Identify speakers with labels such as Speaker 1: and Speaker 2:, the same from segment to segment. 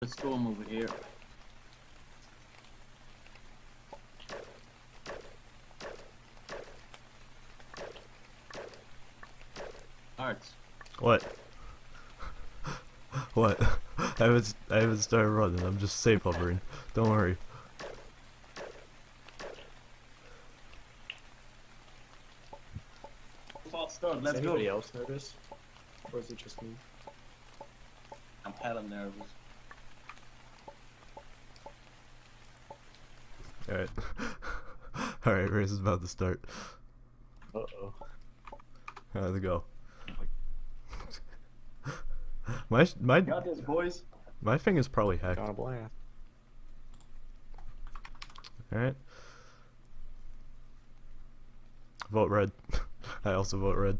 Speaker 1: The storm over here. Arts.
Speaker 2: What? What? I haven't started running. I'm just safe hovering. Don't worry.
Speaker 1: False start.
Speaker 3: Does
Speaker 1: Let's
Speaker 3: anybody
Speaker 1: go.
Speaker 3: else notice? Or is it just me?
Speaker 1: I'm hella nervous.
Speaker 2: Alright. Alright, race is about to start.
Speaker 3: Uh-oh.
Speaker 2: Let's go. My
Speaker 1: Got this, boys.
Speaker 2: my thing is probably hacked.
Speaker 3: Got a blast.
Speaker 2: Alright. Vote red. I also vote red.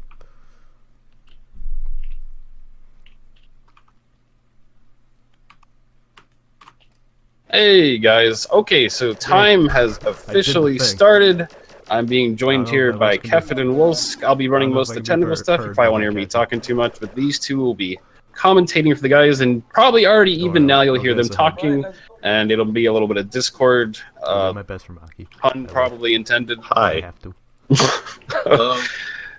Speaker 4: Hey guys, okay, so time has officially
Speaker 2: thing.
Speaker 4: started. I'm being
Speaker 2: I
Speaker 4: joined
Speaker 2: don't
Speaker 4: here
Speaker 2: know if
Speaker 4: by
Speaker 2: I can do
Speaker 4: Kefit and Wolsk. I'll be running
Speaker 2: I don't know
Speaker 4: most
Speaker 2: if
Speaker 4: of
Speaker 2: I
Speaker 4: the
Speaker 2: can do
Speaker 4: technical stuff
Speaker 2: per
Speaker 4: if I want to hear
Speaker 2: per
Speaker 4: me
Speaker 2: cat.
Speaker 4: talking too much, but these two will be commentating for the guys, and probably already
Speaker 2: Don't
Speaker 4: even
Speaker 2: worry,
Speaker 4: now you'll
Speaker 2: I'll
Speaker 4: hear them
Speaker 2: guess ahead.
Speaker 4: talking, and it'll be a little bit of Discord,
Speaker 2: I'll do my best for Maki.
Speaker 4: pun probably intended.
Speaker 2: I
Speaker 5: Hi.
Speaker 2: have to.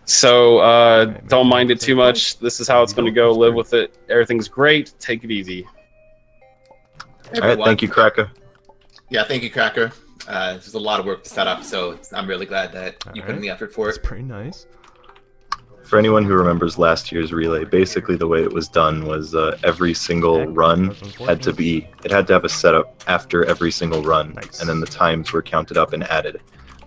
Speaker 4: So
Speaker 2: Alright,
Speaker 4: don't
Speaker 2: make
Speaker 4: mind
Speaker 2: sure
Speaker 4: it too
Speaker 2: you
Speaker 4: much. This is how it's going to go. Live with it. Everything's great. Take it easy.
Speaker 5: All right, thank you, Cracker.
Speaker 6: Yeah, thank you, Cracker. There's a lot of work to set up, so I'm really glad that you put in the effort for
Speaker 2: That's
Speaker 6: it.
Speaker 2: pretty nice.
Speaker 5: For anyone who remembers last year's relay, basically the way it was done was every single run had to have a setup after every single run,
Speaker 2: Nice.
Speaker 5: and then the times were counted up and added.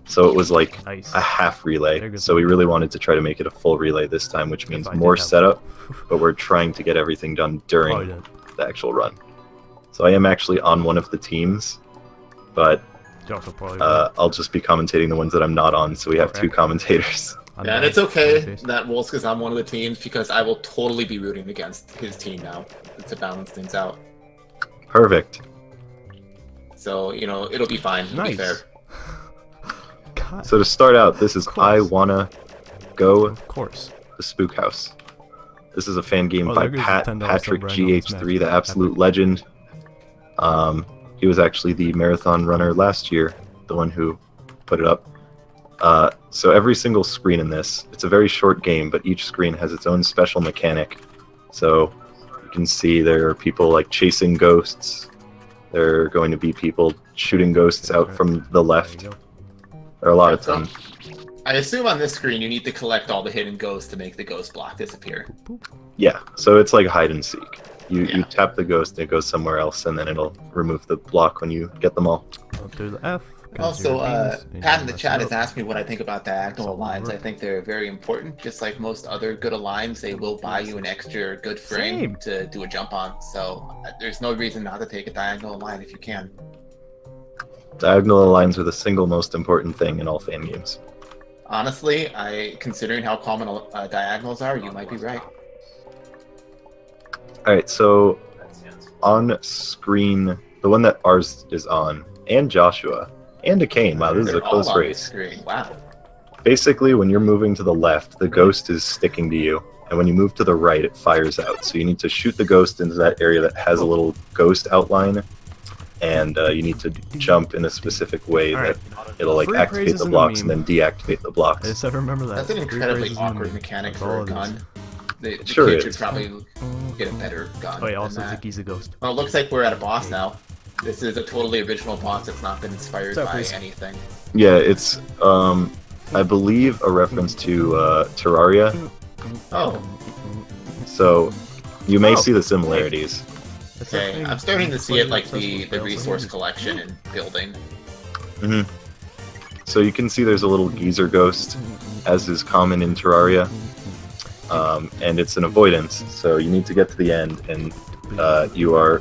Speaker 5: So it was like
Speaker 2: Nice.
Speaker 5: a half
Speaker 2: Very
Speaker 5: relay.
Speaker 2: good.
Speaker 5: So we really wanted to try to make it a full relay this time, which means
Speaker 2: If I did
Speaker 5: more
Speaker 2: have
Speaker 5: setup, but we're trying to get everything done
Speaker 2: Probably
Speaker 5: during
Speaker 2: did.
Speaker 5: the actual run. So I am actually on one of the teams, but
Speaker 2: Josh will probably
Speaker 5: I'll just be commentating the ones that I'm not on, so we have two commentators.
Speaker 2: I'm
Speaker 6: Yeah, and
Speaker 2: nice.
Speaker 6: it's okay
Speaker 2: Nice.
Speaker 6: that Wolsk is on one of the teams because I will totally be rooting against his team now to balance things out.
Speaker 5: Perfect.
Speaker 6: So, you know, it'll be fine. It'll be
Speaker 2: Nice.
Speaker 6: fair.
Speaker 2: God,
Speaker 5: So to start out, this is
Speaker 2: Of course.
Speaker 5: I Wanna Go
Speaker 2: of course.
Speaker 5: the Spook House. This is a fan game
Speaker 2: Oh,
Speaker 5: by
Speaker 2: there goes the $10
Speaker 5: Patrick
Speaker 2: sub brand on this
Speaker 5: GH3,
Speaker 2: match.
Speaker 5: the absolute legend. He was actually the marathon runner last year, the one who put it up. So every single screen in this, it's a very short game, but each screen has its own special mechanic. So you can see there are people like chasing ghosts. There are going to be people shooting ghosts out from the
Speaker 2: There
Speaker 5: left.
Speaker 2: you go.
Speaker 5: There are a lot of
Speaker 6: So,
Speaker 5: them.
Speaker 6: I assume on this screen you need to collect all the hidden ghosts to make the ghost block disappear.
Speaker 5: Yeah, so it's like hide and seek. You
Speaker 6: Yeah.
Speaker 5: tap the ghost, it goes somewhere else, and then it'll remove the block when you get them all.
Speaker 2: Up to the F.
Speaker 6: Also, Pat in the chat has
Speaker 2: asked.
Speaker 6: asked me what I think about diagonal aligns. I think they're very important. Just like most other good aligns, they will buy you an extra good frame
Speaker 2: Same.
Speaker 6: to do a jump on. So there's no reason not to take a diagonal align if you can.
Speaker 5: Diagonal lines are the single most important thing in all fan games.
Speaker 6: Honestly, considering how common diagonals are, you might be right.
Speaker 5: Alright, so on screen, the one that ours is on, and Joshua, and Akane, wow, this is
Speaker 6: They're
Speaker 5: a close
Speaker 6: all on the
Speaker 5: race.
Speaker 6: screen. Wow.
Speaker 5: Basically, when you're moving to the left, the ghost is sticking to you, and when you move to the right, it fires out. So you need to shoot the ghost into that area that has a little ghost outline, and you need to jump in a specific way
Speaker 2: Alright.
Speaker 5: that it'll like
Speaker 2: Free
Speaker 5: activate
Speaker 2: praises
Speaker 5: the
Speaker 2: in a
Speaker 5: blocks and
Speaker 2: meme.
Speaker 5: then deactivate the
Speaker 2: I
Speaker 5: blocks.
Speaker 2: just have to remember that.
Speaker 6: That's an
Speaker 2: Free
Speaker 6: incredibly
Speaker 2: praises in a
Speaker 6: awkward
Speaker 2: meme.
Speaker 6: mechanic
Speaker 2: That's
Speaker 6: for
Speaker 2: all
Speaker 6: a
Speaker 2: it is.
Speaker 6: gun. The
Speaker 5: Sure
Speaker 6: kid
Speaker 5: is.
Speaker 6: should probably get a better gun.
Speaker 2: Oh yeah,
Speaker 6: than
Speaker 2: also
Speaker 6: that.
Speaker 2: Ziki's a ghost.
Speaker 6: Well, it looks like we're at a boss now. This is a totally original boss that's not been inspired
Speaker 2: What's up,
Speaker 6: by
Speaker 2: Reese?
Speaker 6: anything.
Speaker 5: Yeah, it's I believe a reference to Terraria.
Speaker 6: Oh,
Speaker 5: So you may
Speaker 2: Oh,
Speaker 5: see the similarities.
Speaker 2: That's that
Speaker 6: okay.
Speaker 2: thing.
Speaker 6: I'm starting to see it like
Speaker 2: Accessible
Speaker 6: the
Speaker 2: files on
Speaker 6: resource
Speaker 2: Wannabes.
Speaker 6: collection and building.
Speaker 5: So you can see there's a little geezer ghost, as is common in Terraria, and it's an avoidance. So you need to get to the end, and you are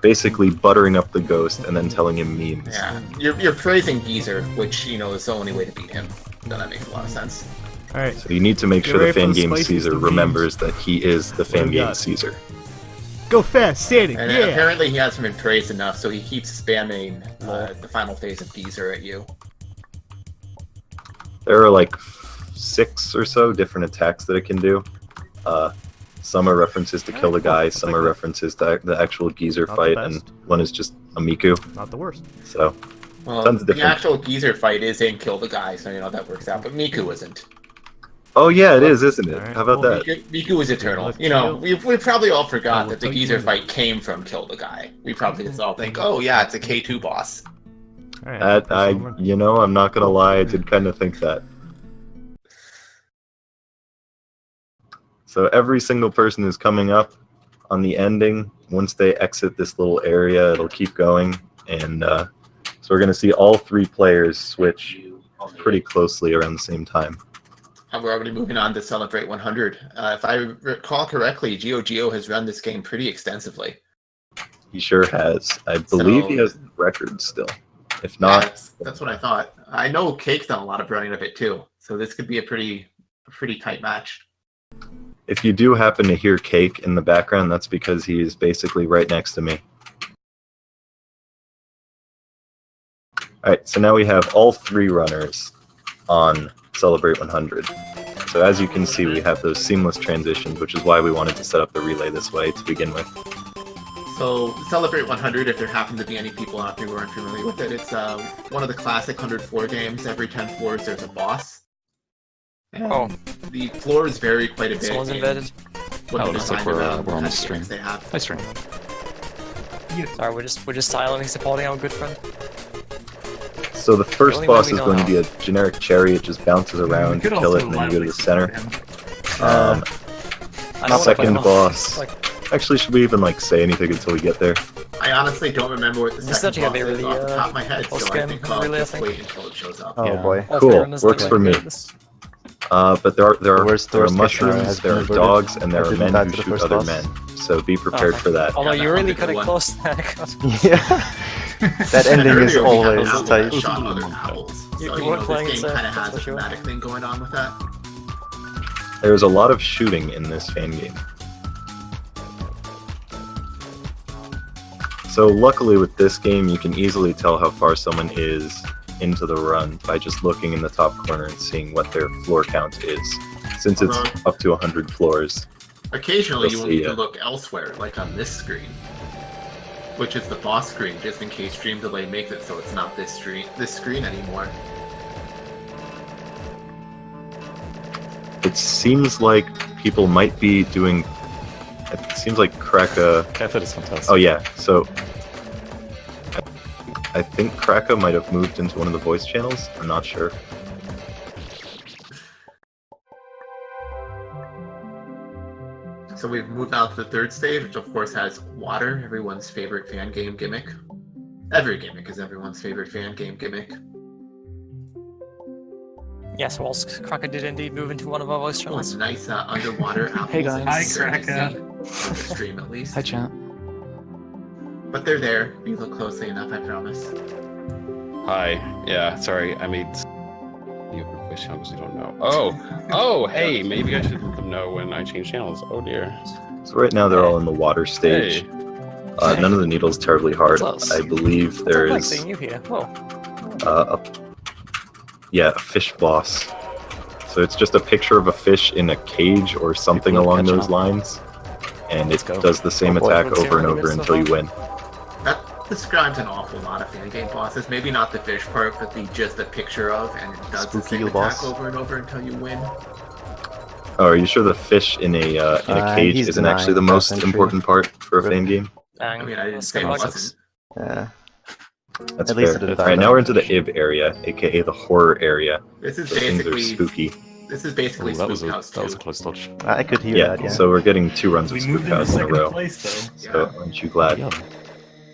Speaker 5: basically buttering up the ghost and then telling him memes.
Speaker 6: Yeah, you're praising Geezer, which you know is the only way to beat him. So that makes a lot of sense.
Speaker 2: Alright,
Speaker 5: So you need to make
Speaker 2: Get
Speaker 5: sure the
Speaker 2: ready for the
Speaker 5: Fangame
Speaker 2: spices,
Speaker 5: Caesar
Speaker 2: the
Speaker 5: remembers that he is the
Speaker 2: What do we
Speaker 5: Fangame
Speaker 2: got?
Speaker 5: Caesar.
Speaker 2: go fast, Sandy,
Speaker 6: And
Speaker 2: yeah!
Speaker 6: apparently he hasn't been praised enough, so he keeps spamming the final phase of Geezer at you.
Speaker 5: There are like 6 or so different attacks that it can do. Some are references to kill the guy,
Speaker 2: I'll
Speaker 5: some
Speaker 2: take
Speaker 5: are
Speaker 2: that.
Speaker 5: references to the actual geezer
Speaker 2: Not the
Speaker 5: fight, and
Speaker 2: best.
Speaker 5: one is just a Miku.
Speaker 2: Not the worst.
Speaker 5: So,
Speaker 6: Well,
Speaker 5: Tons of
Speaker 6: the
Speaker 5: different-
Speaker 6: actual geezer fight is in Kill the Guy, so that works out. But Miku isn't.
Speaker 5: oh yeah, it is, isn't it?
Speaker 2: Alright,
Speaker 5: How about
Speaker 2: cool.
Speaker 5: that?
Speaker 6: Miku is eternal.
Speaker 2: Look,
Speaker 6: We probably all forgot
Speaker 2: will
Speaker 6: that the
Speaker 2: tell you
Speaker 6: geezer
Speaker 2: later.
Speaker 6: fight came from Kill the Guy. We probably just all think, oh yeah, it's a K2 boss.
Speaker 2: Alright,
Speaker 5: I'm not gonna lie, I did kind of think that. So every single person who's coming up on the ending, once they exit this little area, it'll keep going, and so we're gonna see all 3 players switch pretty closely around the same time.
Speaker 6: And we're already moving on to Celebrate 100. If I recall correctly, Geo has run this game pretty extensively.
Speaker 5: He sure has. I believe he has records still. If not,
Speaker 6: Yeah, that's what I thought. I know Cake's done a lot of running of it too, so this could be a pretty tight match.
Speaker 5: if you do happen to hear Cake in the background, that's because he is basically right next to me. Alright, so now we have all 3 runners on Celebrate 100. So as you can see, we have those seamless transitions, which is why we wanted to set up the relay this way to begin with.
Speaker 6: So Celebrate 100, if there happen to be any people out there who aren't familiar with it, it's one of the classic 100 floor games. Every 10 floors there's a boss. And
Speaker 7: Oh.
Speaker 6: the floors vary quite a bit.
Speaker 7: Someone's
Speaker 6: in
Speaker 7: invaded.
Speaker 6: what
Speaker 8: Oh,
Speaker 6: the
Speaker 8: looks like
Speaker 6: design
Speaker 8: we're
Speaker 6: around
Speaker 8: on
Speaker 6: what
Speaker 8: the
Speaker 6: kind of
Speaker 8: stream.
Speaker 6: games they have.
Speaker 8: Nice ring.
Speaker 7: Sorry, we're just silently supporting our good friend.
Speaker 5: So the first
Speaker 7: only way
Speaker 5: boss
Speaker 7: we
Speaker 5: is
Speaker 7: know
Speaker 5: going to
Speaker 7: how.
Speaker 5: be a generic cherry. It just bounces around, you kill it, and then you go to the center.
Speaker 7: I don't wanna
Speaker 5: Second
Speaker 7: play
Speaker 5: boss.
Speaker 7: Like,
Speaker 5: Actually, should we even say anything until we get there?
Speaker 6: I honestly don't remember what the
Speaker 7: This is
Speaker 6: second
Speaker 7: actually
Speaker 6: boss
Speaker 7: gonna be
Speaker 6: is
Speaker 7: really,
Speaker 6: off the top of my head, so
Speaker 7: Wolsk
Speaker 6: I
Speaker 7: game,
Speaker 6: think I'll
Speaker 7: really, I
Speaker 6: just
Speaker 7: think.
Speaker 6: wait until it shows up.
Speaker 9: Oh
Speaker 8: Yeah.
Speaker 9: boy.
Speaker 7: all
Speaker 5: Cool,
Speaker 7: three runners
Speaker 5: works
Speaker 7: like
Speaker 5: for me.
Speaker 7: this.
Speaker 5: But there are
Speaker 9: worst
Speaker 5: mushrooms,
Speaker 9: case
Speaker 5: there are
Speaker 9: scenario
Speaker 5: dogs,
Speaker 9: has
Speaker 5: and there
Speaker 9: I
Speaker 5: are
Speaker 9: didn't
Speaker 5: men
Speaker 9: die
Speaker 5: who
Speaker 9: to the
Speaker 5: shoot
Speaker 9: first
Speaker 5: other
Speaker 9: boss.
Speaker 5: men. So be prepared
Speaker 7: Okay.
Speaker 5: for that.
Speaker 7: Although
Speaker 6: Yeah,
Speaker 7: you
Speaker 6: that
Speaker 7: really
Speaker 6: might be the
Speaker 7: got it
Speaker 6: one.
Speaker 7: close there.
Speaker 9: Yeah. That
Speaker 6: And
Speaker 9: ending is
Speaker 6: earlier we had an
Speaker 9: always
Speaker 6: owl
Speaker 9: tight.
Speaker 6: that shot other owls.
Speaker 7: You
Speaker 6: So,
Speaker 7: weren't playing
Speaker 6: this game
Speaker 7: safe,
Speaker 6: kind of
Speaker 7: that's
Speaker 6: has
Speaker 7: for
Speaker 6: a
Speaker 7: sure.
Speaker 6: thematic thing going on with that.
Speaker 5: There's a lot of shooting in this fan game. So luckily with this game, you can easily tell how far someone is into the run by just looking in the top corner and seeing what their floor count is. Since it's up to 100 floors.
Speaker 6: Occasionally,
Speaker 5: We'll
Speaker 6: you will
Speaker 5: see,
Speaker 6: need to
Speaker 5: yeah.
Speaker 6: look elsewhere, like on this screen, which is the boss screen, just in case stream delay makes it so it's not this screen anymore.
Speaker 5: It seems like people might be doing... It seems like Kraka...
Speaker 8: Kefit is fantastic.
Speaker 5: Oh yeah, so... I think Kraka might have moved into one of the voice channels. I'm not sure.
Speaker 6: So we've moved on to the 3rd stage, which of course has water, everyone's favorite fan game gimmick. Every gimmick is everyone's favorite fan game gimmick.
Speaker 7: Yes, Wolsk. Cracker did indeed move into one of our voice
Speaker 6: Oh,
Speaker 7: channels.
Speaker 6: nice underwater apples.
Speaker 8: Hey, guys.
Speaker 6: and
Speaker 8: Hi,
Speaker 6: cigarettes
Speaker 1: Cracker.
Speaker 6: on the stream at least.
Speaker 8: Hi, chat.
Speaker 6: But they're there. You look closely enough, I promise.
Speaker 4: Hi. Yeah, sorry, I made you voice channels you don't know. Oh, hey, maybe I should let them know when I change channels. Oh dear.
Speaker 5: So right now they're all in the water stage.
Speaker 4: Hey.
Speaker 5: None of the needles terribly hard.
Speaker 7: Close.
Speaker 5: I believe there
Speaker 7: I like
Speaker 5: is
Speaker 7: seeing you here. Oh,
Speaker 5: a fish boss. So it's just a picture of a fish in a cage or something
Speaker 8: People
Speaker 5: along
Speaker 8: catching
Speaker 5: those
Speaker 8: up.
Speaker 5: lines, and
Speaker 8: Let's
Speaker 5: it
Speaker 8: go.
Speaker 5: does the same
Speaker 9: Oh boy,
Speaker 5: attack
Speaker 7: what's
Speaker 5: over and
Speaker 7: your
Speaker 5: over
Speaker 7: limit
Speaker 5: until
Speaker 7: so
Speaker 5: you win.
Speaker 6: That describes an awful lot of fan game bosses. Maybe not the fish part, but just a picture of, and it does the
Speaker 9: Spooky
Speaker 6: same
Speaker 9: eel
Speaker 6: attack
Speaker 9: boss.
Speaker 6: over and over until you win.
Speaker 5: Oh, are you sure the fish in a cage
Speaker 9: he's
Speaker 5: isn't actually the
Speaker 9: denying
Speaker 5: most
Speaker 9: that entry.
Speaker 5: important part for a
Speaker 9: Rip.
Speaker 5: fan game?
Speaker 7: dang.
Speaker 6: I mean, I didn't
Speaker 7: Let's
Speaker 6: say
Speaker 7: go
Speaker 6: it
Speaker 7: back.
Speaker 6: wasn't.
Speaker 9: Yeah.
Speaker 5: That's
Speaker 9: At least
Speaker 5: fair.
Speaker 9: it did
Speaker 5: Alright,
Speaker 9: that.
Speaker 5: now we're into the Ib area, aka the horror area.
Speaker 6: This is
Speaker 5: So things are
Speaker 6: basically
Speaker 5: spooky.
Speaker 8: Ooh, that was
Speaker 6: Spook House
Speaker 8: a
Speaker 6: 2.
Speaker 8: close touch.
Speaker 9: I could hear
Speaker 5: Yeah,
Speaker 9: that, yeah.
Speaker 5: so we're getting 2 runs of
Speaker 1: We
Speaker 5: Spook
Speaker 1: moved into
Speaker 5: House in a
Speaker 1: second
Speaker 5: row.
Speaker 1: place, though.
Speaker 5: So aren't you glad?
Speaker 8: Yeah.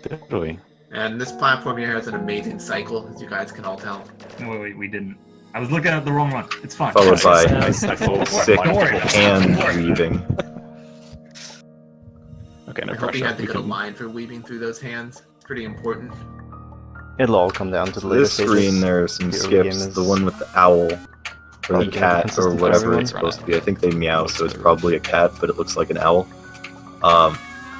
Speaker 8: Did we?
Speaker 6: And this platform here has an amazing cycle, as you guys can all tell.
Speaker 1: No, wait, we didn't. I was looking at the wrong one. It's fine.
Speaker 5: Followed by
Speaker 7: Yeah.
Speaker 8: I thought
Speaker 5: sick
Speaker 1: Don't worry about it.
Speaker 5: hand
Speaker 1: Don't worry.
Speaker 5: weaving.
Speaker 8: Okay, no
Speaker 6: I hope you
Speaker 8: pressure.
Speaker 6: had to
Speaker 8: We
Speaker 6: get a
Speaker 8: can-
Speaker 6: line for weaving through those hands. It's pretty important.
Speaker 9: It'll all come down to the later
Speaker 5: This
Speaker 9: stages.
Speaker 5: screen, there are some
Speaker 9: The early game
Speaker 5: skips.
Speaker 9: is
Speaker 5: The one with the owl, or the
Speaker 9: probably
Speaker 5: cat, or
Speaker 9: consistent for
Speaker 5: whatever
Speaker 9: everyone.
Speaker 5: it's supposed to be. I think they meow, so it's
Speaker 8: Most
Speaker 5: probably a cat, but it looks like an owl.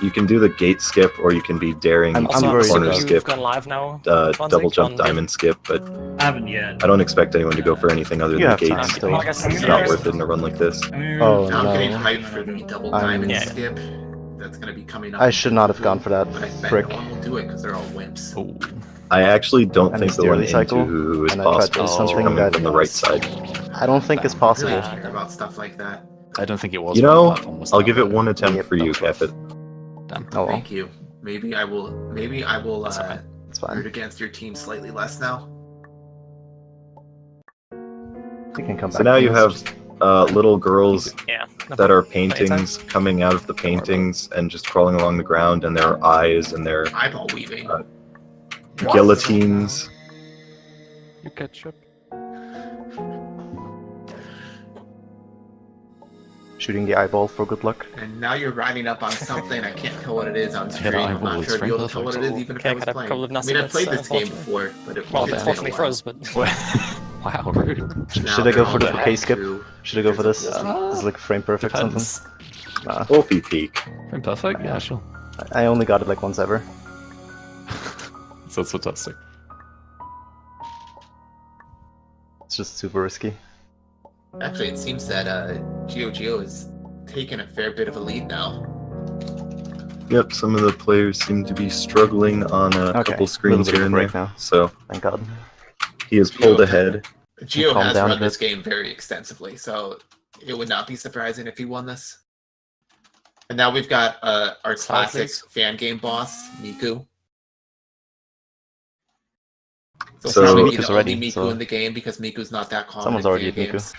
Speaker 5: You can do the gate skip, or you can be daring
Speaker 9: I'm
Speaker 7: Also,
Speaker 9: worried
Speaker 5: corner
Speaker 9: about-
Speaker 7: you've
Speaker 5: skip,
Speaker 7: gone live now.
Speaker 5: double jump diamond skip, but
Speaker 1: I haven't yet.
Speaker 5: I don't expect anyone to go for anything other
Speaker 9: You
Speaker 5: than
Speaker 9: have
Speaker 5: gates.
Speaker 9: time still.
Speaker 7: I guess
Speaker 5: It's not worth it in a run like this.
Speaker 9: Oh,
Speaker 6: I'm getting
Speaker 9: no.
Speaker 6: hyped for the double
Speaker 9: I'm-
Speaker 6: diamond
Speaker 7: Yeah.
Speaker 6: skip. That's gonna be coming up.
Speaker 9: I should not have gone for that.
Speaker 6: But I bet
Speaker 9: Frick.
Speaker 6: no one will do it because they're all wimps.
Speaker 8: Oh,
Speaker 5: I actually don't
Speaker 9: And
Speaker 5: think
Speaker 9: it's
Speaker 5: the
Speaker 9: the
Speaker 5: one
Speaker 9: early
Speaker 5: into
Speaker 9: cycle,
Speaker 5: Hoo is
Speaker 9: and I tried to
Speaker 5: possible.
Speaker 9: do
Speaker 5: It's
Speaker 9: something
Speaker 5: coming
Speaker 9: that-
Speaker 5: from the right side.
Speaker 9: I don't think it's
Speaker 6: I
Speaker 9: possible.
Speaker 6: really care about stuff like that.
Speaker 8: I don't think it was.
Speaker 5: You
Speaker 8: when the
Speaker 5: know,
Speaker 8: platform was
Speaker 5: I'll
Speaker 8: that
Speaker 5: give it
Speaker 8: bad.
Speaker 5: one attempt
Speaker 9: Yep,
Speaker 5: for you,
Speaker 8: that was rough.
Speaker 5: Kefit.
Speaker 8: Damn.
Speaker 9: Oh well,
Speaker 6: Thank you. Maybe I will.
Speaker 8: That's fine.
Speaker 9: it's
Speaker 6: Root
Speaker 9: fine.
Speaker 6: against your team slightly less now.
Speaker 9: You can come back.
Speaker 5: So now
Speaker 9: from
Speaker 5: you
Speaker 9: this.
Speaker 5: have little girls
Speaker 7: Yeah. no
Speaker 5: that are
Speaker 7: problem.
Speaker 5: paintings coming out of the paintings and just crawling along the ground, and there are eyes and there are
Speaker 6: Eyeball weaving.
Speaker 5: guillotines.
Speaker 8: You ketchup.
Speaker 9: Shooting the eyeball for good luck.
Speaker 6: And now you're riding up on something. I can't tell what it is on
Speaker 8: hit
Speaker 6: stream. I'm
Speaker 8: eyeball
Speaker 6: not
Speaker 8: with
Speaker 6: sure I'd be able to
Speaker 8: strength
Speaker 6: tell what it is even if
Speaker 7: Okay,
Speaker 6: I
Speaker 7: I
Speaker 6: was
Speaker 7: had a
Speaker 6: playing.
Speaker 7: couple of
Speaker 6: I mean, I've
Speaker 7: nasty
Speaker 6: played
Speaker 7: bits,
Speaker 6: this game
Speaker 7: unfortunately.
Speaker 6: before, but it
Speaker 7: Well,
Speaker 6: it's been a
Speaker 7: unfortunately for
Speaker 6: while.
Speaker 7: us, but
Speaker 8: Wow, rude.
Speaker 6: Now
Speaker 9: Should I go
Speaker 6: they're
Speaker 9: for the
Speaker 6: all
Speaker 9: bouquet skip?
Speaker 6: through.
Speaker 9: Should I go for this?
Speaker 6: There's a-
Speaker 9: This is like frame perfect something.
Speaker 8: Depends.
Speaker 9: Nah,
Speaker 5: Wolfie Peak.
Speaker 8: Frame perfect? Yeah, sure.
Speaker 9: I only got it like once ever.
Speaker 8: So it's fantastic.
Speaker 9: It's just super risky.
Speaker 6: Actually, it seems that Geo has taken a fair bit of a lead now.
Speaker 5: Yep, some of the players seem to be struggling on a
Speaker 9: Okay,
Speaker 5: couple screens
Speaker 9: little bit
Speaker 5: here
Speaker 9: of
Speaker 5: and
Speaker 9: a
Speaker 5: there.
Speaker 9: break now.
Speaker 5: So
Speaker 9: Thank God.
Speaker 5: he has pulled ahead.
Speaker 6: Geo
Speaker 9: Calm
Speaker 6: has
Speaker 9: down a
Speaker 6: run this
Speaker 9: bit.
Speaker 6: game very extensively, so it would not be surprising if he won this. And now we've got our classic fan game boss, Miku. So,
Speaker 5: So-
Speaker 6: probably
Speaker 9: Miku's
Speaker 6: the
Speaker 9: already,
Speaker 6: only Miku
Speaker 9: so-
Speaker 6: in the game because Miku's not that common
Speaker 9: Someone's
Speaker 6: in
Speaker 9: already
Speaker 6: fan
Speaker 9: at Miku.
Speaker 6: games.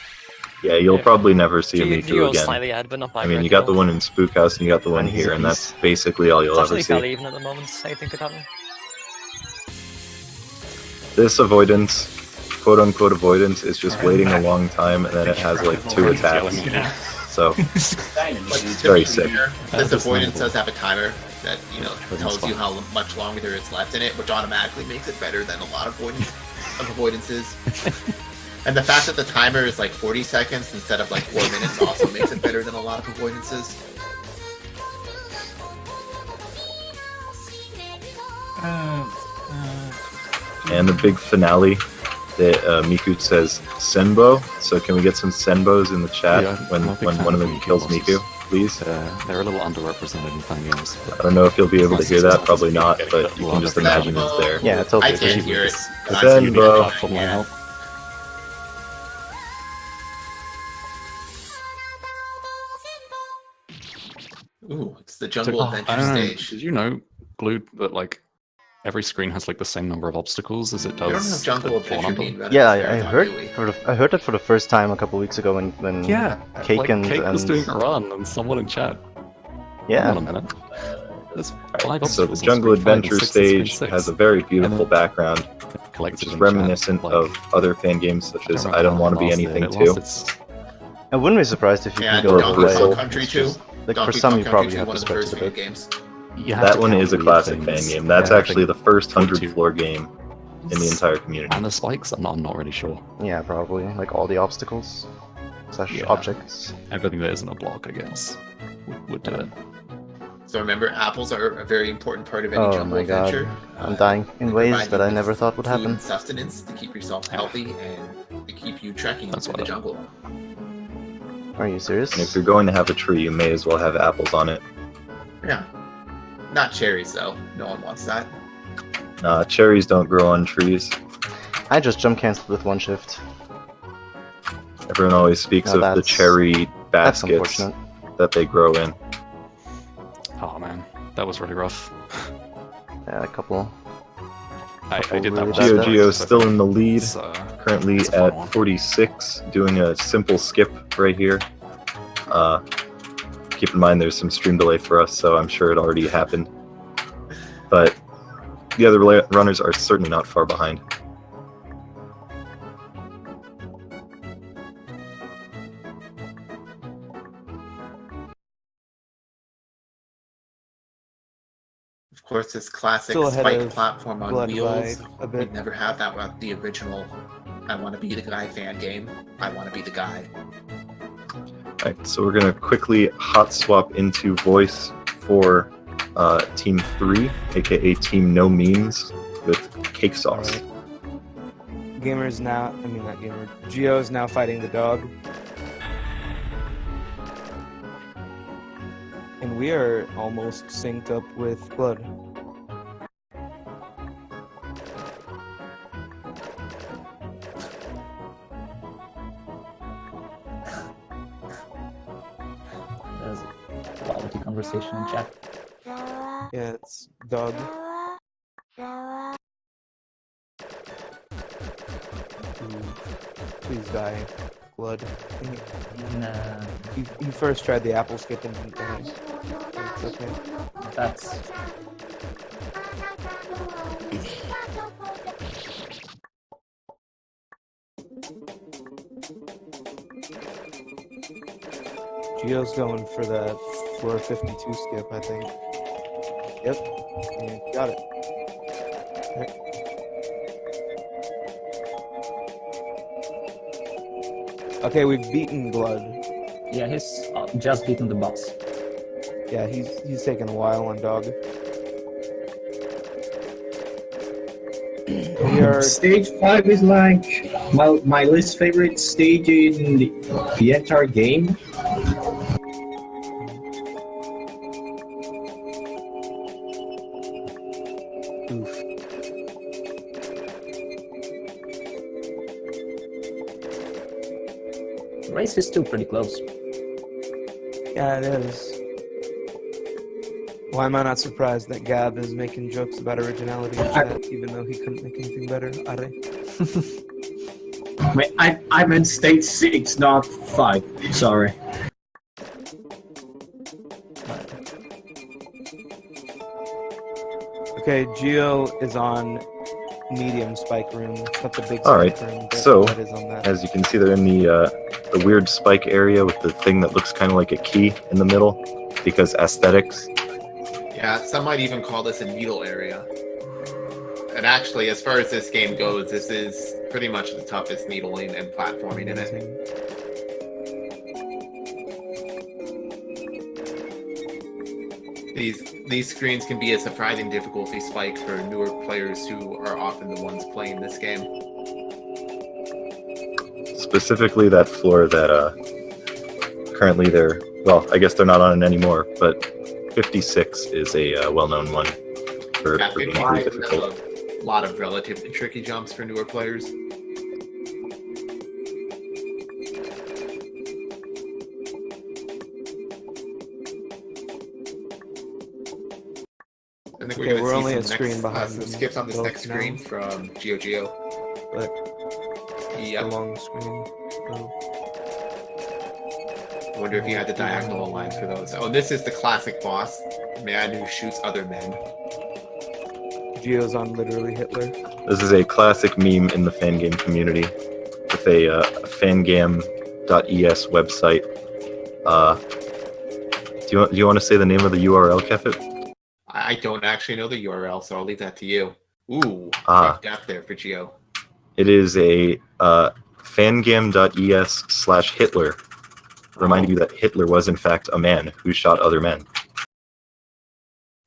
Speaker 5: Yeah, you'll
Speaker 7: Yeah.
Speaker 5: probably never see a Miku
Speaker 7: Gio's
Speaker 5: again.
Speaker 7: slightly ahead, but not by
Speaker 5: I
Speaker 7: a
Speaker 5: mean,
Speaker 7: great
Speaker 5: you got the
Speaker 7: deal.
Speaker 5: one in Spookhouse and you got the one
Speaker 9: And he's
Speaker 5: here,
Speaker 9: a
Speaker 5: and that's
Speaker 9: beast.
Speaker 5: basically all you'll
Speaker 7: It's
Speaker 5: ever
Speaker 7: actually fairly
Speaker 5: see.
Speaker 7: even at the moment, anything could happen.
Speaker 5: This avoidance, quote unquote avoidance, is just waiting a long time, and then it has like 2 attacks. So
Speaker 6: But
Speaker 5: it's
Speaker 6: to
Speaker 5: very
Speaker 6: be
Speaker 5: sick.
Speaker 6: fair, this
Speaker 8: That's
Speaker 6: avoidance
Speaker 8: understandable.
Speaker 6: does have a timer that tells you
Speaker 8: fine.
Speaker 6: how much longer there is left in it, which automatically makes it better than a lot of avoidances. And the fact that the timer is like 40 seconds instead of like 4 minutes also makes it better than a lot of avoidances.
Speaker 5: And the big finale that Miku says Senbo. So can we get some Senbos in the chat
Speaker 8: Yeah,
Speaker 5: when
Speaker 8: I'm a big
Speaker 5: when
Speaker 8: fan
Speaker 5: one of
Speaker 8: of
Speaker 5: them
Speaker 8: Miku
Speaker 5: kills
Speaker 8: bosses.
Speaker 5: Miku, please?
Speaker 8: They're a little underrepresented in fan games.
Speaker 5: I don't know if you'll be able to hear that, probably not, but you can just imagine it's there.
Speaker 9: Yeah, it's totally
Speaker 6: I can't
Speaker 9: risky.
Speaker 6: hear it.
Speaker 5: But
Speaker 6: I'm
Speaker 5: then,
Speaker 6: seeing
Speaker 5: bro-
Speaker 6: it.
Speaker 8: Platform line help.
Speaker 6: Ooh, it's the jungle
Speaker 8: I
Speaker 6: adventure
Speaker 8: don't know.
Speaker 6: stage.
Speaker 8: Did you know, Glued, that like every screen has like the same number of obstacles as it
Speaker 6: We don't have
Speaker 8: does
Speaker 6: jungle
Speaker 8: the
Speaker 6: adventure
Speaker 8: number?
Speaker 6: being run
Speaker 9: Yeah,
Speaker 6: at the
Speaker 9: I
Speaker 6: marathon,
Speaker 9: heard
Speaker 6: do we?
Speaker 9: I heard it for the first time a couple weeks ago when
Speaker 8: Yeah,
Speaker 9: Cake
Speaker 8: like,
Speaker 9: and-
Speaker 8: Cake was
Speaker 9: and-
Speaker 8: doing a run, and someone in chat.
Speaker 9: yeah.
Speaker 8: Hold on a minute. There's 5
Speaker 5: So the
Speaker 8: obstacles on
Speaker 5: Jungle
Speaker 8: screen 5 and
Speaker 5: Adventure
Speaker 8: 6 on screen
Speaker 5: stage
Speaker 8: 6.
Speaker 5: has a very beautiful
Speaker 8: then-
Speaker 5: background,
Speaker 8: Collected
Speaker 5: which is
Speaker 8: in chat,
Speaker 5: reminiscent
Speaker 8: like,
Speaker 5: of other fan games such as I Don't Want to Be Anything Too.
Speaker 9: I wouldn't be surprised if you
Speaker 6: And
Speaker 9: can go
Speaker 5: Donkey
Speaker 9: away.
Speaker 5: Kong
Speaker 9: It's
Speaker 6: Country 2.
Speaker 9: just- Like for
Speaker 6: Donkey
Speaker 9: some,
Speaker 6: Kong
Speaker 9: you
Speaker 6: Country
Speaker 9: probably
Speaker 6: 2,
Speaker 9: have
Speaker 6: one
Speaker 9: to
Speaker 6: of the
Speaker 9: stretch
Speaker 6: first
Speaker 9: it a
Speaker 6: fan
Speaker 9: bit.
Speaker 6: games.
Speaker 5: That one is a classic fan game. That's actually the first 100 floor game in the entire community.
Speaker 8: And the spikes, I'm not really sure.
Speaker 9: Yeah, probably. Like all the obstacles slash
Speaker 8: Yeah.
Speaker 9: objects.
Speaker 8: Everything that isn't a block, I guess, would do it.
Speaker 6: So remember, apples are a very important part of any
Speaker 9: Oh
Speaker 6: jungle
Speaker 9: my God.
Speaker 6: adventure.
Speaker 9: I'm dying in
Speaker 6: they
Speaker 9: ways
Speaker 6: provide
Speaker 9: that
Speaker 6: you
Speaker 9: I
Speaker 6: with
Speaker 9: never thought would
Speaker 6: food
Speaker 9: happen.
Speaker 6: and sustenance to keep yourself healthy and to keep you trekking
Speaker 8: That's
Speaker 6: through
Speaker 8: what
Speaker 6: the
Speaker 8: I-
Speaker 6: jungle.
Speaker 9: Are you serious?
Speaker 5: And if you're going to have a tree, you may as well have apples on it.
Speaker 6: Yeah. Not cherries, though. No one wants that.
Speaker 5: Cherries don't grow on trees.
Speaker 9: I just jump canceled with one shift.
Speaker 5: Everyone always speaks
Speaker 9: Now
Speaker 5: of the
Speaker 9: that's-
Speaker 5: cherry
Speaker 9: That's
Speaker 5: baskets
Speaker 9: unfortunate.
Speaker 5: that they grow in.
Speaker 8: Oh man, that was really rough.
Speaker 9: Yeah, a couple.
Speaker 8: I did that
Speaker 9: really
Speaker 8: once.
Speaker 9: bad
Speaker 5: Geo
Speaker 9: bets.
Speaker 5: Geo's still in the lead,
Speaker 8: It's,
Speaker 5: currently
Speaker 8: it's a fun
Speaker 5: at
Speaker 8: one.
Speaker 5: 46, doing a simple skip right here. Keep in mind there's some stream delay for us, so I'm sure it already happened. But the other runners are certainly not far behind.
Speaker 6: Of course, this classic
Speaker 9: Still ahead
Speaker 6: spike
Speaker 9: of
Speaker 6: platform on
Speaker 9: Blood
Speaker 6: wheels.
Speaker 9: by a
Speaker 6: We
Speaker 9: bit.
Speaker 6: never have that without the original I Want to Be the Guy fan game. I Want to Be the Guy.
Speaker 5: Alright, so we're gonna quickly hot swap into voice for Team 3, aka Team No Memes, with Cake Sauce.
Speaker 3: Gamer's now, I mean not Gamer, Geo is now fighting the dog. And we are almost synced up with Blood.
Speaker 10: There's a quality conversation in chat.
Speaker 3: Yeah, it's dog. Please die, Blood.
Speaker 10: Nah,
Speaker 3: He first tried the apple skip and didn't die. It's okay.
Speaker 10: that's
Speaker 3: Geo's going for the floor 52 skip, I think. Yep. Yeah, got it. Yep. Okay, we've beaten Blood.
Speaker 10: yeah. He's just beaten the boss.
Speaker 3: Yeah, he's taking a while on dog. We are
Speaker 11: Stage 5 is like my least favorite stage in the entire game.
Speaker 3: oof.
Speaker 10: The race is still pretty close.
Speaker 3: Yeah, it is. Why am I not surprised that Gab is making jokes about originality in chat, even though he couldn't make anything better? Are
Speaker 11: Wait, I meant stage 6, not 5. Sorry.
Speaker 3: Okay, Geo is on medium spike room, not the big
Speaker 5: Alright,
Speaker 3: spike room. But
Speaker 5: so,
Speaker 3: Blood is on that.
Speaker 5: As you can see, they're in the weird spike area with the thing that looks kind of like a key in the middle, because aesthetics.
Speaker 6: Yeah, some might even call this a needle area. And actually, as far as this game goes, this is pretty much the toughest needling and platforming in it. These screens can be a surprising difficulty spike for newer players who are often the ones playing this game.
Speaker 5: Specifically that floor that currently they're, well, I guess they're not on it anymore, but 56 is a well-known one for
Speaker 6: Yeah,
Speaker 5: being
Speaker 6: 55
Speaker 5: pretty
Speaker 6: has
Speaker 5: difficult.
Speaker 6: a lot of relatively tricky jumps for newer players. I think
Speaker 3: Okay,
Speaker 6: we're
Speaker 3: we're
Speaker 6: gonna
Speaker 3: only
Speaker 6: see
Speaker 3: a
Speaker 6: some
Speaker 3: screen behind
Speaker 6: some
Speaker 3: them
Speaker 6: skips on this
Speaker 3: both
Speaker 6: next
Speaker 3: now.
Speaker 6: screen from Geo.
Speaker 3: But
Speaker 6: Yep.
Speaker 3: the long screen. Oh.
Speaker 6: I wonder if you had the diagonal lines for those. Oh, this is the classic boss, man who shoots other men.
Speaker 3: Geo's on literally Hitler.
Speaker 5: This is a classic meme in the Fangame community with a fangame.es website. Do you want to say the name of the URL, Kefit?
Speaker 6: I don't actually know the URL, so I'll leave that to you. Ooh,
Speaker 5: Ah.
Speaker 6: great depth there for Geo.
Speaker 5: It is a fangame.es/Hitler, reminding you that Hitler was in fact a man who shot other men.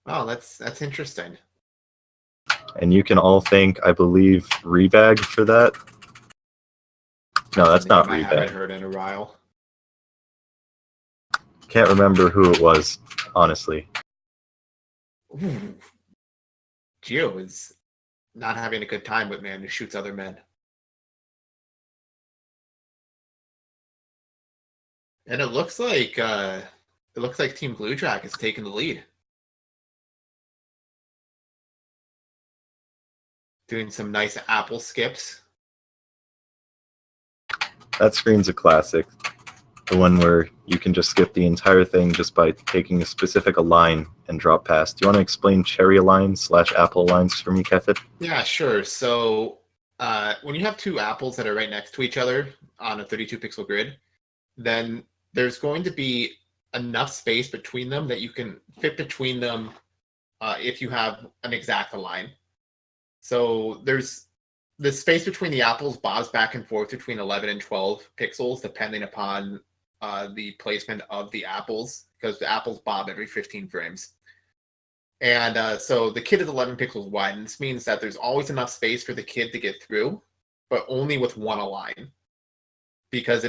Speaker 6: Oh, that's interesting.
Speaker 5: And you can all thank, I believe, Rebag for that. No, that's not
Speaker 6: I haven't
Speaker 5: Rebag.
Speaker 6: heard in a while.
Speaker 5: Can't remember who it was, honestly.
Speaker 6: Ooh. Geo is not having a good time with man who shoots other men. And it looks like Team Blue Jack is taking the lead. Doing some nice apple skips.
Speaker 5: That screen's a classic. The one where you can just skip the entire thing just by taking a specific line and drop past. Do you want to explain cherry lines/apple lines for me, Kefit?
Speaker 6: Yeah, sure. So when you have two apples that are right next to each other on a 32 pixel grid, then there's going to be enough space between them that you can fit between them if you have an exact line. So there's the space between the apples bobs back and forth between 11 and 12 pixels, depending upon the placement of the apples, because the apples bob every 15 frames. And so the kid is 11 pixels wide, and this means that there's always enough space for the kid to get through, but only with one align. Because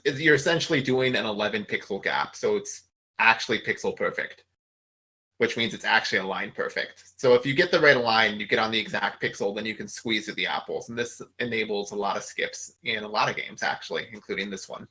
Speaker 6: you're essentially doing an 11 pixel gap, so it's actually pixel perfect, which means it's actually align perfect. So if you get the right align, you get on the exact pixel, then you can squeeze through the apples. And this enables a lot of skips in a lot of games, actually, including this one.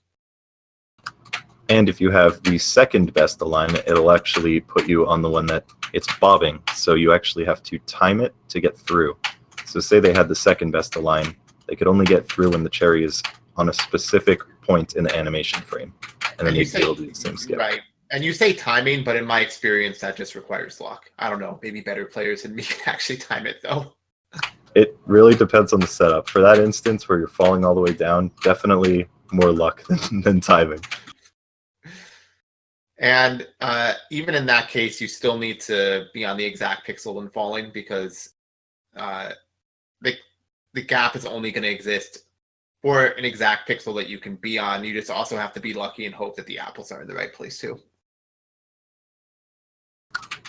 Speaker 5: And if you have the second best align, it'll actually put you on the one that it's bobbing. So you actually have to time it to get through. So say they had the second best align, they could only get through when the cherry is on a specific point in the animation frame. And then you'd be able to do the same skip.
Speaker 6: Right. And you say timing, but in my experience, that just requires luck. I don't know. Maybe better players than me can actually time it, though.
Speaker 5: It really depends on the setup. For that instance where you're falling all the way down, definitely more luck than timing.
Speaker 6: And even in that case, you still need to be on the exact pixel when falling, because the gap is only going to exist for an exact pixel that you can be on. You just also have to be lucky and hope that the apples are in the right place too.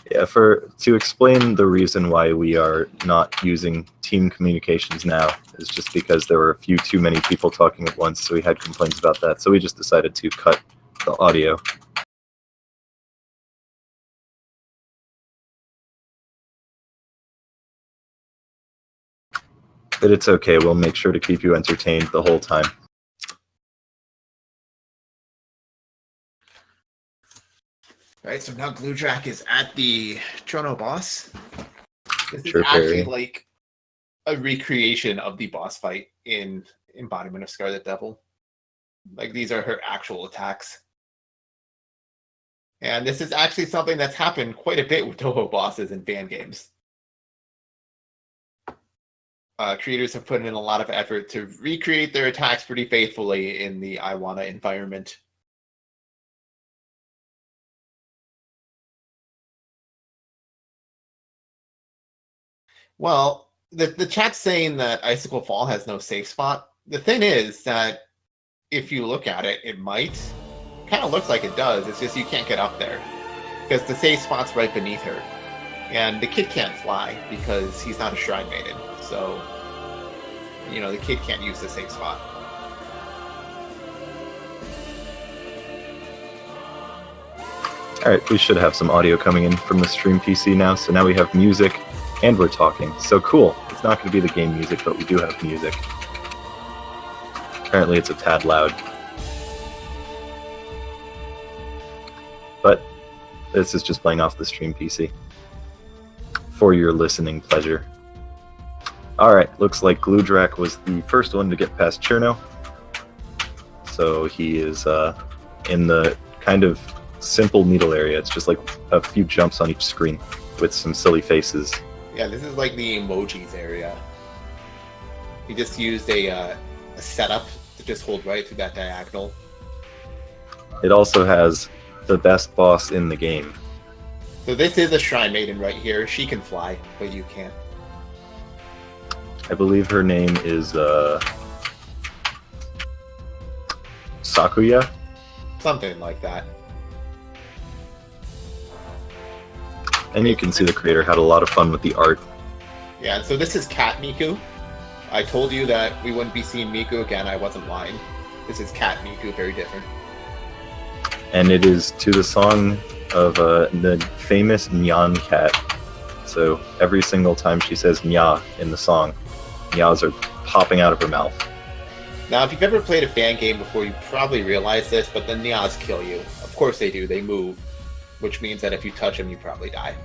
Speaker 5: Yeah, to explain the reason why we are not using team communications now is just because there were a few too many people talking at once, so we had complaints about that. So we just decided to cut the audio. But it's okay, we'll make sure to keep you entertained the whole time.
Speaker 6: Right, so now Gludrak is at the Trono boss. This is
Speaker 5: Sure,
Speaker 6: actually
Speaker 5: Perry.
Speaker 6: like a recreation of the boss fight in Embodiment of Scarlet Devil. Like, these are her actual attacks. And this is actually something that's happened quite a bit with Toho bosses in Fangames. Creators have put in a lot of effort to recreate their attacks pretty faithfully in the Iwana environment. Well, the chat's saying that Icicle Fall has no safe spot. The thing is that if you look at it, it might. Kind of looks like it does. It's just you can't get up there because the safe spot's right beneath her. And the kid can't fly because he's not a Shrine Maiden. So, you know, the kid can't use the safe spot.
Speaker 5: Alright, we should have some audio coming in from the stream PC now. So now we have music and we're talking. So cool. It's not going to be the game music, but we do have music. Apparently it's a tad loud. But this is just playing off the stream PC for your listening pleasure. Alright, looks like Gludrak was the first one to get past Cherno. So he is in the kind of simple needle area. It's just like a few jumps on each screen with some silly faces.
Speaker 6: Yeah, this is like the emojis area. You just used a setup to just hold right through that diagonal.
Speaker 5: It also has the best boss in the game.
Speaker 6: So this is a Shrine Maiden right here. She can fly, but you can't.
Speaker 5: I believe her name is Sakuya?
Speaker 6: Something like that.
Speaker 5: And you can see the creator had a lot of fun with the art.
Speaker 6: Yeah, and so this is Cat Miku. I told you that we wouldn't be seeing Miku again. I wasn't lying. This is Cat Miku, very different.
Speaker 5: And it is to the song of the famous Nyan cat. So every single time she says Nya in the song, Nyas are popping out of her mouth.
Speaker 6: Now, if you've ever played a fan game before, you probably realize this, but the Nyas kill you. Of course they do. They move, which means that if you touch them, you probably die.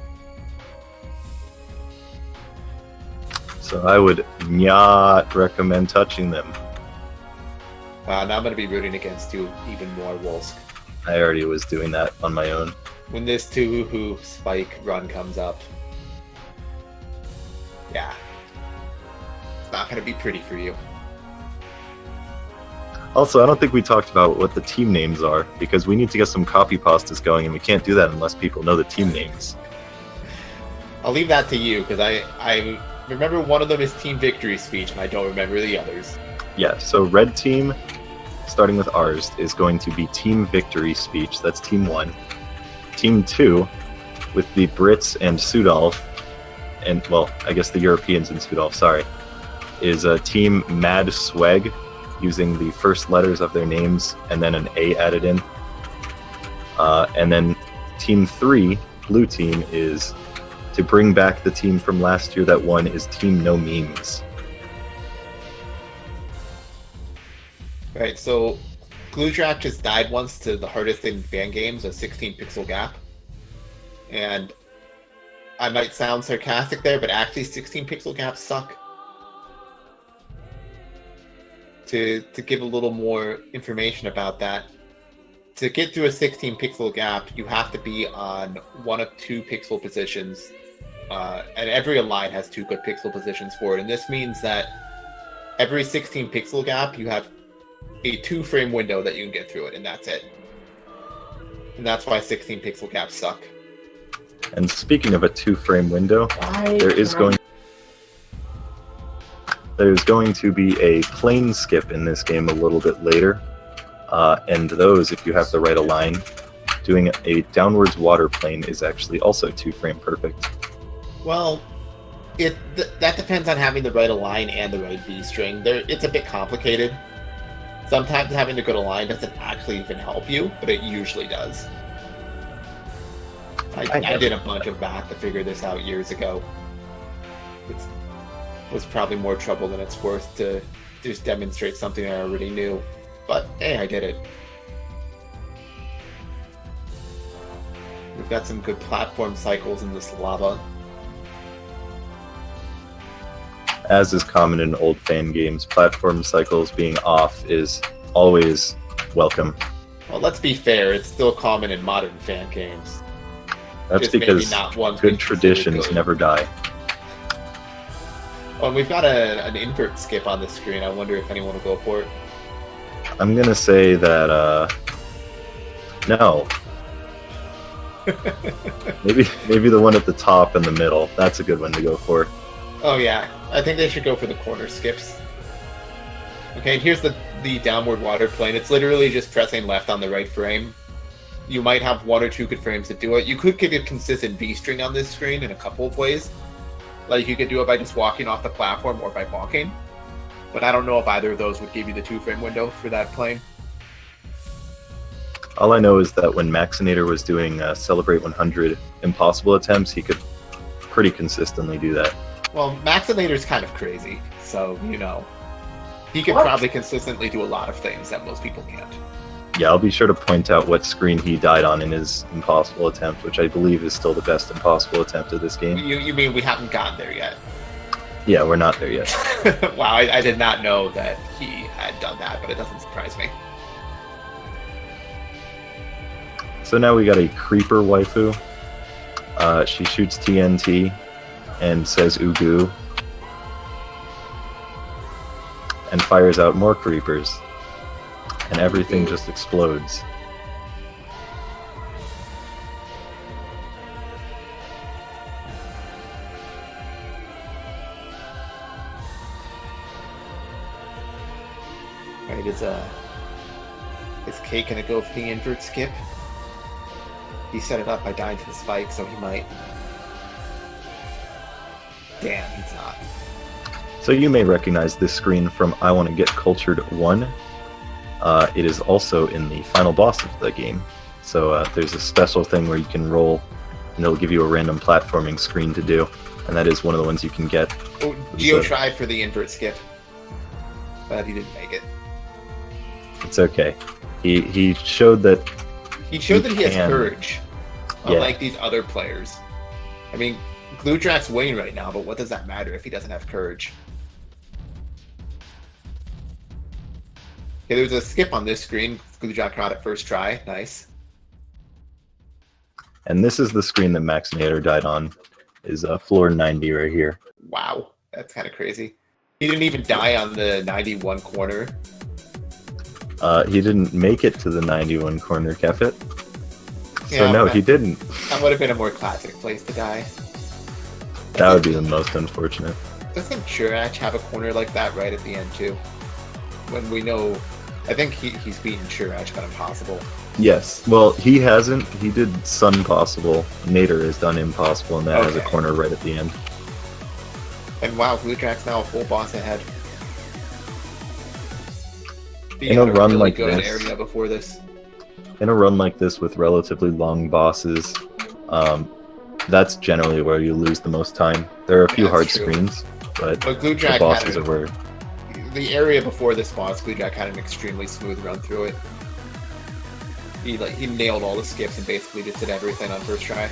Speaker 5: So I would not recommend touching them.
Speaker 6: Now I'm going to be rooting against you even more, Wolsk.
Speaker 5: I already was doing that on my own.
Speaker 6: When this 2-hoo spike run comes up, yeah, it's not going to be pretty for you.
Speaker 5: Also, I don't think we talked about what the team names are, because we need to get some copy pastas going, and we can't do that unless people know the team names.
Speaker 6: I'll leave that to you, because I remember one of them is Team Victory Speech, and I don't remember the others.
Speaker 5: Yeah, so red team, starting with ours, is going to be Team Victory Speech. That's team 1. Team 2 with the Brits and Sudolf, and well, I guess the Europeans and Sudolf, sorry, is Team Mad Swag, using the first letters of their names and then an A added in. And then Team 3, blue team, is to bring back the team from last year that won, is Team No Memes.
Speaker 6: Right, so Gluedrack just died once to the hardest in Fangames, a 16 pixel gap. And I might sound sarcastic there, but actually 16 pixel gaps suck. To give a little more information about that, to get through a 16 pixel gap, you have to be on one of 2 pixel positions, and every align has 2 good pixel positions for it. And this means that every 16 pixel gap, you have a 2-frame window that you can get through it, and that's it. And that's why 16 pixel gaps suck.
Speaker 5: And speaking of a 2-frame window, there's going to be a plane skip in this game a little bit later. And those, if you have the right align, doing a downwards water plane is actually also 2-frame perfect.
Speaker 6: Well, that depends on having the right align and the right B string. It's a bit complicated. Sometimes having a good align doesn't actually even help you, but it usually does. I did a bunch of math to figure this out years ago. It was probably more trouble than it's worth to just demonstrate something I already knew. But hey, I did it. We've got some good platform cycles in this lava.
Speaker 5: As is common in old fan games, platform cycles being off is always welcome.
Speaker 6: Well, let's be fair, it's still common in modern fan games.
Speaker 5: That's
Speaker 6: Just
Speaker 5: because
Speaker 6: maybe not ones
Speaker 5: good
Speaker 6: we consider
Speaker 5: traditions
Speaker 6: good.
Speaker 5: never die.
Speaker 6: Oh, and we've got an invert skip on the screen. I wonder if anyone will go for it.
Speaker 5: I'm gonna say that, no. maybe the one at the top and the middle. That's a good one to go for.
Speaker 6: Oh yeah, I think they should go for the corner skips. Okay, and here's the downward water plane. It's literally just pressing left on the right frame. You might have 1 or 2 good frames to do it. You could get a consistent B string on this screen in a couple of ways. Like you could do it by just walking off the platform or by walking. But I don't know if either of those would give you the 2-frame window for that plane.
Speaker 5: All I know is that when Maxinator was doing Celebrate 100 impossible attempts, he could pretty consistently do that.
Speaker 6: Well, Maxinator's kind of crazy, so, you know. He could probably consistently do a lot of things that most people can't.
Speaker 5: Yeah, I'll be sure to point out what screen he died on in his impossible attempt, which I believe is still the best impossible attempt of this game.
Speaker 6: You mean we haven't gotten there yet?
Speaker 5: Yeah, we're not there yet.
Speaker 6: Wow, I did not know that he had done that, but it doesn't surprise me.
Speaker 5: So now we got a creeper waifu. She shoots TNT and says Ugu. And fires out more creepers. And everything just explodes.
Speaker 6: Alright, is Cake gonna go for the invert skip? He set it up by dying to the spike, so he might. Damn, he's not.
Speaker 5: So you may recognize this screen from I Want to Get Cultured 1. It is also in the final boss of the game. So there's a special thing where you can roll, and it'll give you a random platforming screen to do. And that is one of the ones you can get.
Speaker 6: Oh, Geo tried for the invert skip, but he didn't make it.
Speaker 5: It's okay. He showed that.
Speaker 6: He showed that he has
Speaker 5: can.
Speaker 6: courage,
Speaker 5: Yeah.
Speaker 6: unlike these other players. I mean, Gluedrack's winning right now, but what does that matter if he doesn't have courage? Okay, there's a skip on this screen. Gluedrack caught it first try. Nice.
Speaker 5: And this is the screen that Maxinator died on. Is floor 90 right here.
Speaker 6: Wow, that's kind of crazy. He didn't even die on the 91 corner.
Speaker 5: He didn't make it to the 91 corner, Kefit. So
Speaker 6: Yeah,
Speaker 5: no,
Speaker 6: but
Speaker 5: he didn't.
Speaker 6: That would have been a more classic place to die.
Speaker 5: That would be the most unfortunate.
Speaker 6: Doesn't Churach have a corner like that right at the end too? When we know I think he's beaten Sure Edge, but impossible.
Speaker 5: Yes. Well, he hasn't. He did Sun Possible. Nader has done Impossible, and that has a
Speaker 6: Okay.
Speaker 5: corner right at the end.
Speaker 6: And wow, Gluedrack's now a full boss ahead. He
Speaker 5: In a
Speaker 6: had
Speaker 5: run
Speaker 6: really
Speaker 5: like
Speaker 6: good
Speaker 5: this-
Speaker 6: area before this.
Speaker 5: In a run like this with relatively long bosses, that's generally where you lose the most time. There are a few
Speaker 6: That's
Speaker 5: hard
Speaker 6: true.
Speaker 5: screens, but
Speaker 6: But
Speaker 5: the
Speaker 6: Gluedrack
Speaker 5: bosses
Speaker 6: had
Speaker 5: are where.
Speaker 6: the area before this boss. Gluedrack had an extremely smooth run through it. He nailed all the skips and basically just did everything on first try.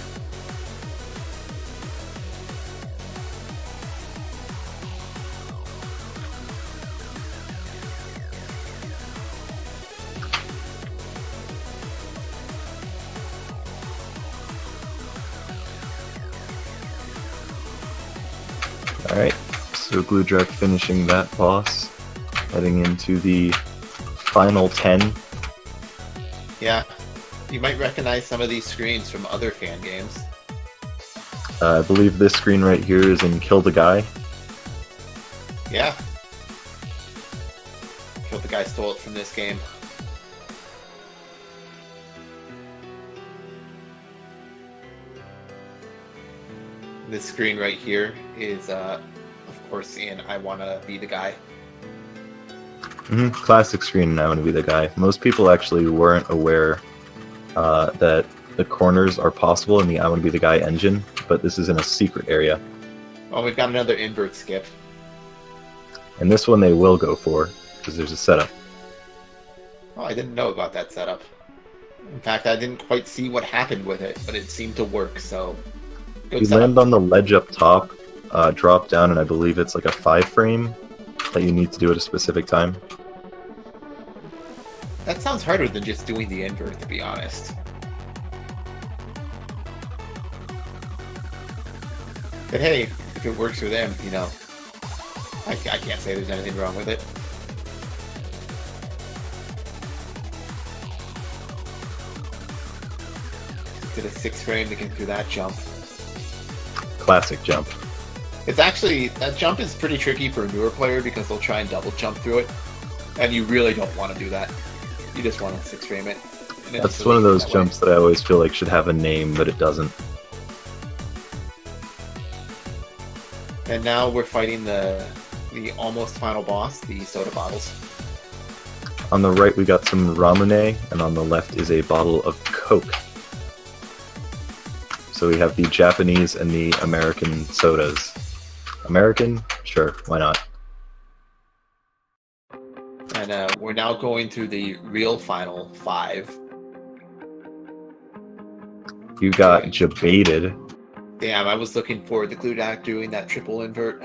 Speaker 5: Alright, so Gluedrack finishing that boss, heading into the final 10.
Speaker 6: Yeah, you might recognize some of these screens from other fan games.
Speaker 5: I believe this screen right here is in Kill the Guy.
Speaker 6: Yeah. Killed the guy, stole it from this game. This screen right here is, of course, in I Wanna Be the Guy.
Speaker 5: Classic screen, and I want to be the guy. Most people actually weren't aware that the corners are possible in the I want to be the guy engine, but this is in a secret area.
Speaker 6: Oh, we've got another invert skip.
Speaker 5: And this one they will go for, because there's a setup.
Speaker 6: Oh, I didn't know about that setup. In fact, I didn't quite see what happened with it, but it seemed to work, so... Good
Speaker 5: You
Speaker 6: setup.
Speaker 5: land on the ledge up top, drop down, and I believe it's like a 5-frame that you need to do at a specific time.
Speaker 6: That sounds harder than just doing the invert, to be honest. But hey, if it works for them, you know, I can't say there's anything wrong with it. Did a 6-frame to get through that jump.
Speaker 5: Classic jump.
Speaker 6: It's actually, that jump is pretty tricky for a newer player because they'll try and double jump through it. And you really don't want to do that. You just want to 6-frame it. And
Speaker 5: That's
Speaker 6: it's
Speaker 5: one of
Speaker 6: really
Speaker 5: those
Speaker 6: that way.
Speaker 5: jumps that I always feel like should have a name, but it doesn't.
Speaker 6: And now we're fighting the almost final boss, the soda bottles.
Speaker 5: On the right we got some ramune, and on the left is a bottle of Coke. So we have the Japanese and the American sodas. American? Sure, why not?
Speaker 6: And we're now going through the real final 5.
Speaker 5: You got Jabated.
Speaker 6: Damn, I was looking forward to Gluedrack doing that triple invert.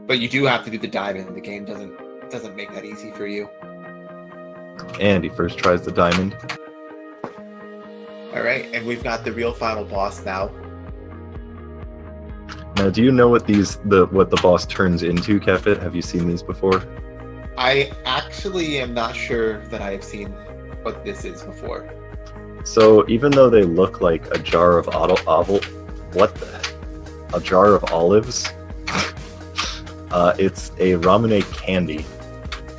Speaker 6: But you do have to do the diamond. The game doesn't make that easy for you.
Speaker 5: And he first tries the diamond.
Speaker 6: Alright, and we've got the real final boss now.
Speaker 5: Now, do you know what what the boss turns into, Kefit? Have you seen these before?
Speaker 6: I actually am not sure that I have seen what this is before.
Speaker 5: So even though they look like a jar of a jar of olives, it's a ramune candy.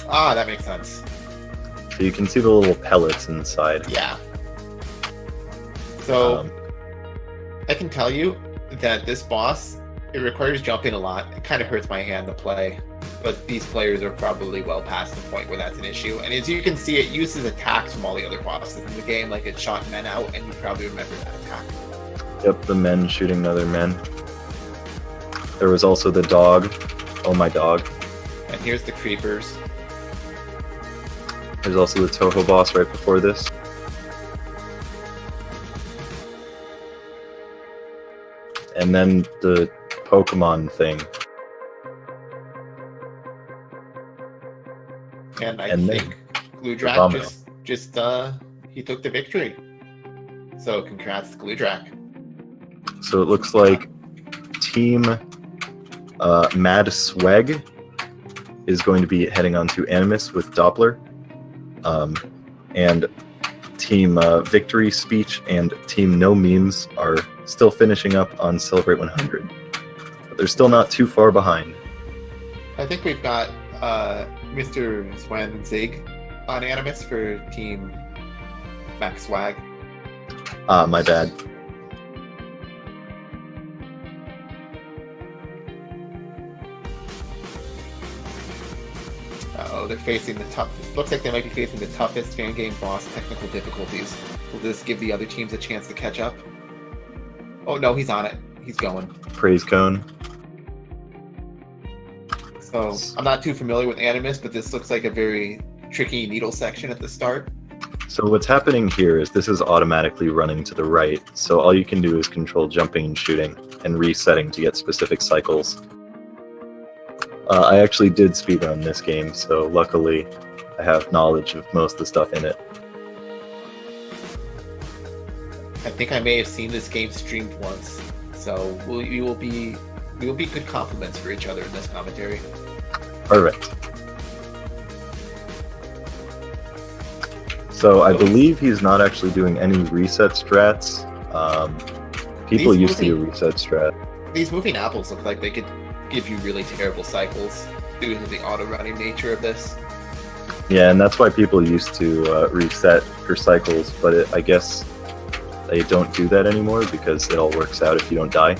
Speaker 6: Ah, that makes sense.
Speaker 5: So you can see the little pellets inside.
Speaker 6: Yeah. So, I can tell you that this boss, it requires jumping a lot. It kind of hurts my hand to play, but these players are probably well past the point where that's an issue. And as you can see, it uses attacks from all the other bosses in the game, like it shot men out, and you probably remember that attack.
Speaker 5: Yep, the men shooting other men. There was also the dog. Oh my dog.
Speaker 6: And here's the creepers.
Speaker 5: There's also the Toho boss right before this. And then the Pokemon thing.
Speaker 6: And I
Speaker 5: And
Speaker 6: think Gluedrack
Speaker 5: Domino.
Speaker 6: just he took the victory. So congrats to Gluedrack.
Speaker 5: So it looks like Team Mad Swag is going to be heading on to Animus with Doppler. And Team Victory Speech and Team No Memes are still finishing up on Celebrate 100. But they're still not too far behind.
Speaker 6: I think we've got Mr. Swan Zig on Animus for Team Max Swag.
Speaker 5: My bad.
Speaker 6: Oh, they're facing the tough. Looks like they might be facing the toughest Fangame boss technical difficulties. Will this give the other teams a chance to catch up? Oh no, he's on it. He's going.
Speaker 5: Praise cone.
Speaker 6: So I'm not too familiar with Animus, but this looks like a very tricky needle section at the start.
Speaker 5: So what's happening here is this is automatically running to the right, so all you can do is control jumping and shooting, and resetting to get specific cycles. I actually did speedrun this game, so luckily I have knowledge of most of the stuff in it.
Speaker 6: I think I may have seen this game streamed once, so we will be good compliments for each other in this commentary.
Speaker 5: Perfect. So I believe he's not actually doing any reset strats. People used to do reset strat.
Speaker 6: These moving apples look like they could give you really terrible cycles due to the auto-running nature of this.
Speaker 5: Yeah, and that's why people used to reset for cycles, but I guess they don't do that anymore because it all works out if you don't die.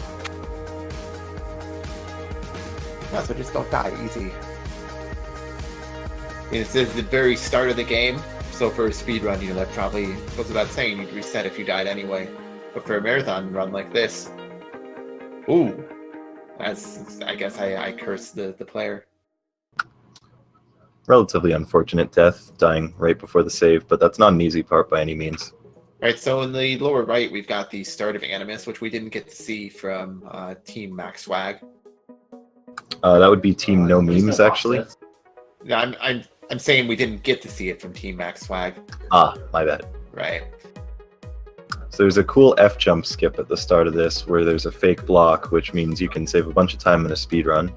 Speaker 6: Yeah, so just don't die easy. This is the very start of the game, so for a speed run, you know, that probably goes without saying you'd reset if you died anyway. But for a marathon run like this, ooh, I guess I cursed the player.
Speaker 5: Relatively unfortunate death, dying right before the save, but that's not an easy part by any means.
Speaker 6: Right, so in the lower right, we've got the start of Animus, which we didn't get to see from Team Max Swag.
Speaker 5: That would be Team No Memes, actually.
Speaker 6: Yeah, I'm saying we didn't get to see it from Team Max Swag.
Speaker 5: Ah, my bad.
Speaker 6: Right.
Speaker 5: So there's a cool F jump skip at the start of this where there's a fake block, which means you can save a bunch of time in a speed run.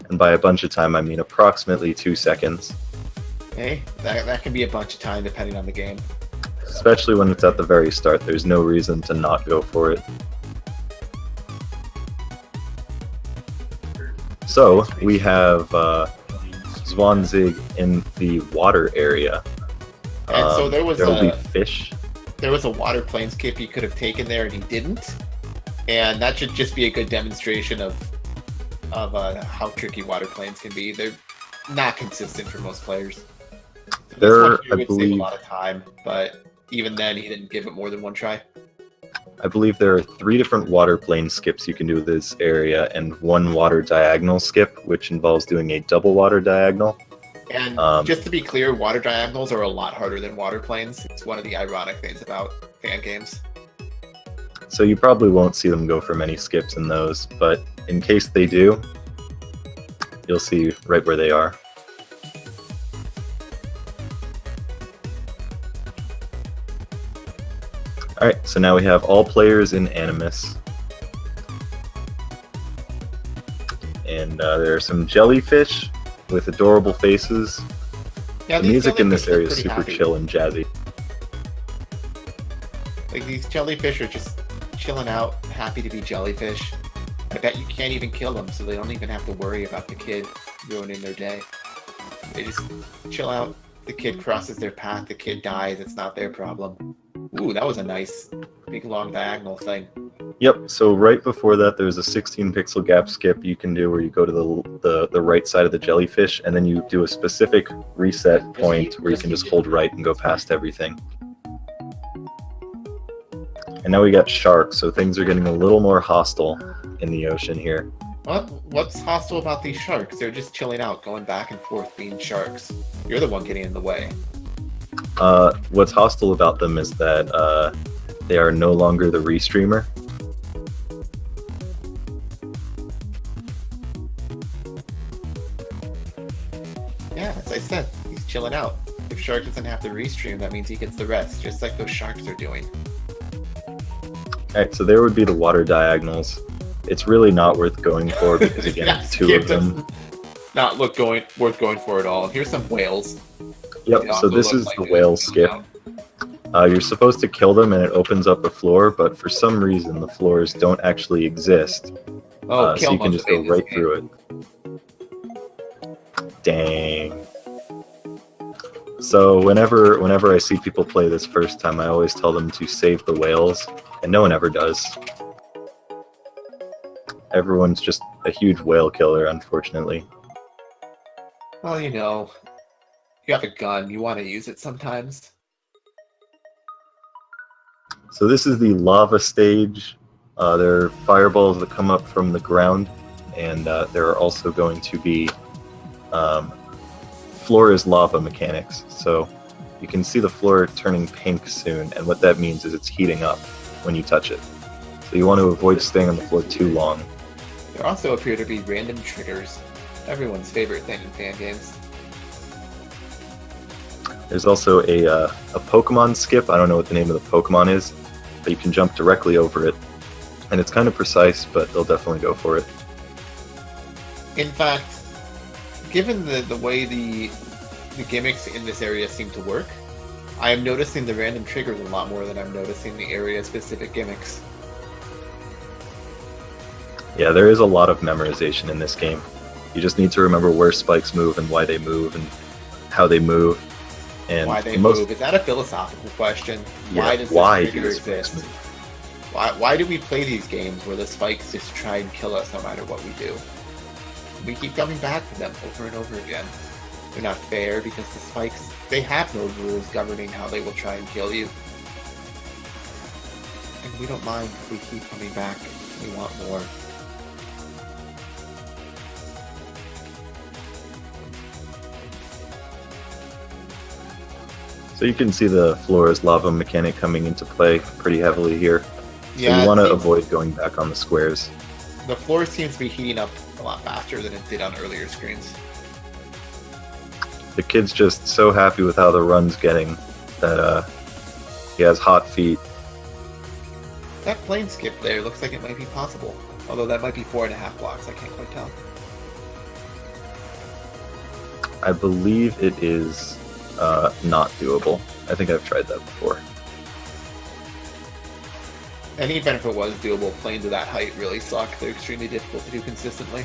Speaker 5: And by a bunch of time, I mean approximately 2 seconds.
Speaker 6: Hey, that can be a bunch of time depending on the game.
Speaker 5: Especially when it's at the very start, there's no reason to not go for it. So we have Zwanzig in the water area.
Speaker 6: And so there
Speaker 5: will be fish.
Speaker 6: There was a water plane skip he could have taken there and he didn't. And that should just be a good demonstration of how tricky water planes can be. They're not consistent for most players.
Speaker 5: There, I
Speaker 6: would
Speaker 5: believe,
Speaker 6: save a lot of time, but even then, he didn't give it more than one try.
Speaker 5: I believe there are 3 different water plane skips you can do with this area, and 1 water diagonal skip, which involves doing a double water diagonal.
Speaker 6: And just to be clear, water diagonals are a lot harder than water planes. It's one of the ironic things about fan games.
Speaker 5: So you probably won't see them go for many skips in those, but in case they do, you'll see right where they are. Alright, so now we have all players in Animus. And there are some jellyfish with adorable faces.
Speaker 6: Yeah,
Speaker 5: the music in this area is
Speaker 6: pretty
Speaker 5: super
Speaker 6: happy.
Speaker 5: chill and jazzy.
Speaker 6: Like, these jellyfish are just chilling out, happy to be jellyfish. I bet you can't even kill them, so they don't even have to worry about the kid ruining their day. They just chill out, the kid crosses their path, the kid dies, it's not their problem. Ooh, that was a nice, big, long diagonal thing.
Speaker 5: Yep, so right before that there's a 16 pixel gap skip you can do where you go to the right side of the jellyfish and then you do a specific reset point where you can just hold right and go past everything. And now we got sharks, so things are getting a little more hostile in the ocean here.
Speaker 6: What's hostile about these sharks? They're just chilling out, going back and forth, being sharks. You're the one getting in the way.
Speaker 5: What's hostile about them is that they are no longer the restreamer.
Speaker 6: Yeah, as I said, he's chilling out. If Shark doesn't have to restream, that means he gets the rest, just like those sharks are doing.
Speaker 5: Alright, so there would be the water diagonals. It's really not worth going for because again, it's 2 of them.
Speaker 6: Not worth going for at all. Here's some whales.
Speaker 5: Yep, so this is the whale skip. You're supposed to kill them and it opens up a floor, but for some reason the floors don't actually exist. So you can just go right through it. Dang. So whenever I see people play this first time, I always tell them to save the whales, and no one ever does. Everyone's just a huge whale killer, unfortunately.
Speaker 6: Well, you know, you have a gun, you want to use it sometimes.
Speaker 5: So this is the lava stage. There are fireballs that come up from the ground, and there are also going to be floor is lava mechanics. So you can see the floor turning pink soon, and what that means is it's heating up when you touch it. So you want to avoid staying on the floor too long.
Speaker 6: There also appear to be random triggers. Everyone's favorite thing in fan games.
Speaker 5: There's also a Pokemon skip. I don't know what the name of the Pokemon is, but you can jump directly over it. And it's kind of precise, but they'll definitely go for it.
Speaker 6: In fact, given the way the gimmicks in this area seem to work, I am noticing the random triggers a lot more than I'm noticing the area-specific gimmicks.
Speaker 5: Yeah, there is a lot of memorization in this game. You just need to remember where spikes move and why they move and how they move. And
Speaker 6: Why they move. Is that a philosophical question?
Speaker 5: Yeah,
Speaker 6: why does
Speaker 5: why
Speaker 6: this trigger
Speaker 5: do spikes
Speaker 6: exist? Why do we play these games where the spikes just try and kill us no matter what we do? We keep coming back to them over and over again. They're not fair because the spikes, they have no rules governing how they will try and kill you. And we don't mind if we keep coming back. We want more.
Speaker 5: So you can see the floor is lava mechanic coming into play pretty heavily here. So
Speaker 6: Yeah,
Speaker 5: you want to
Speaker 6: it
Speaker 5: avoid going back on the squares.
Speaker 6: The floor seems to be heating up a lot faster than it did on earlier screens.
Speaker 5: The kid's just so happy with how the run's getting that he has hot feet.
Speaker 6: That plane skip there looks like it might be possible. Although that might be 4.5 blocks, I can't quite tell.
Speaker 5: I believe it is not doable. I think I've tried that before.
Speaker 6: And even if it was doable, planes of that height really suck. They're extremely difficult to do consistently.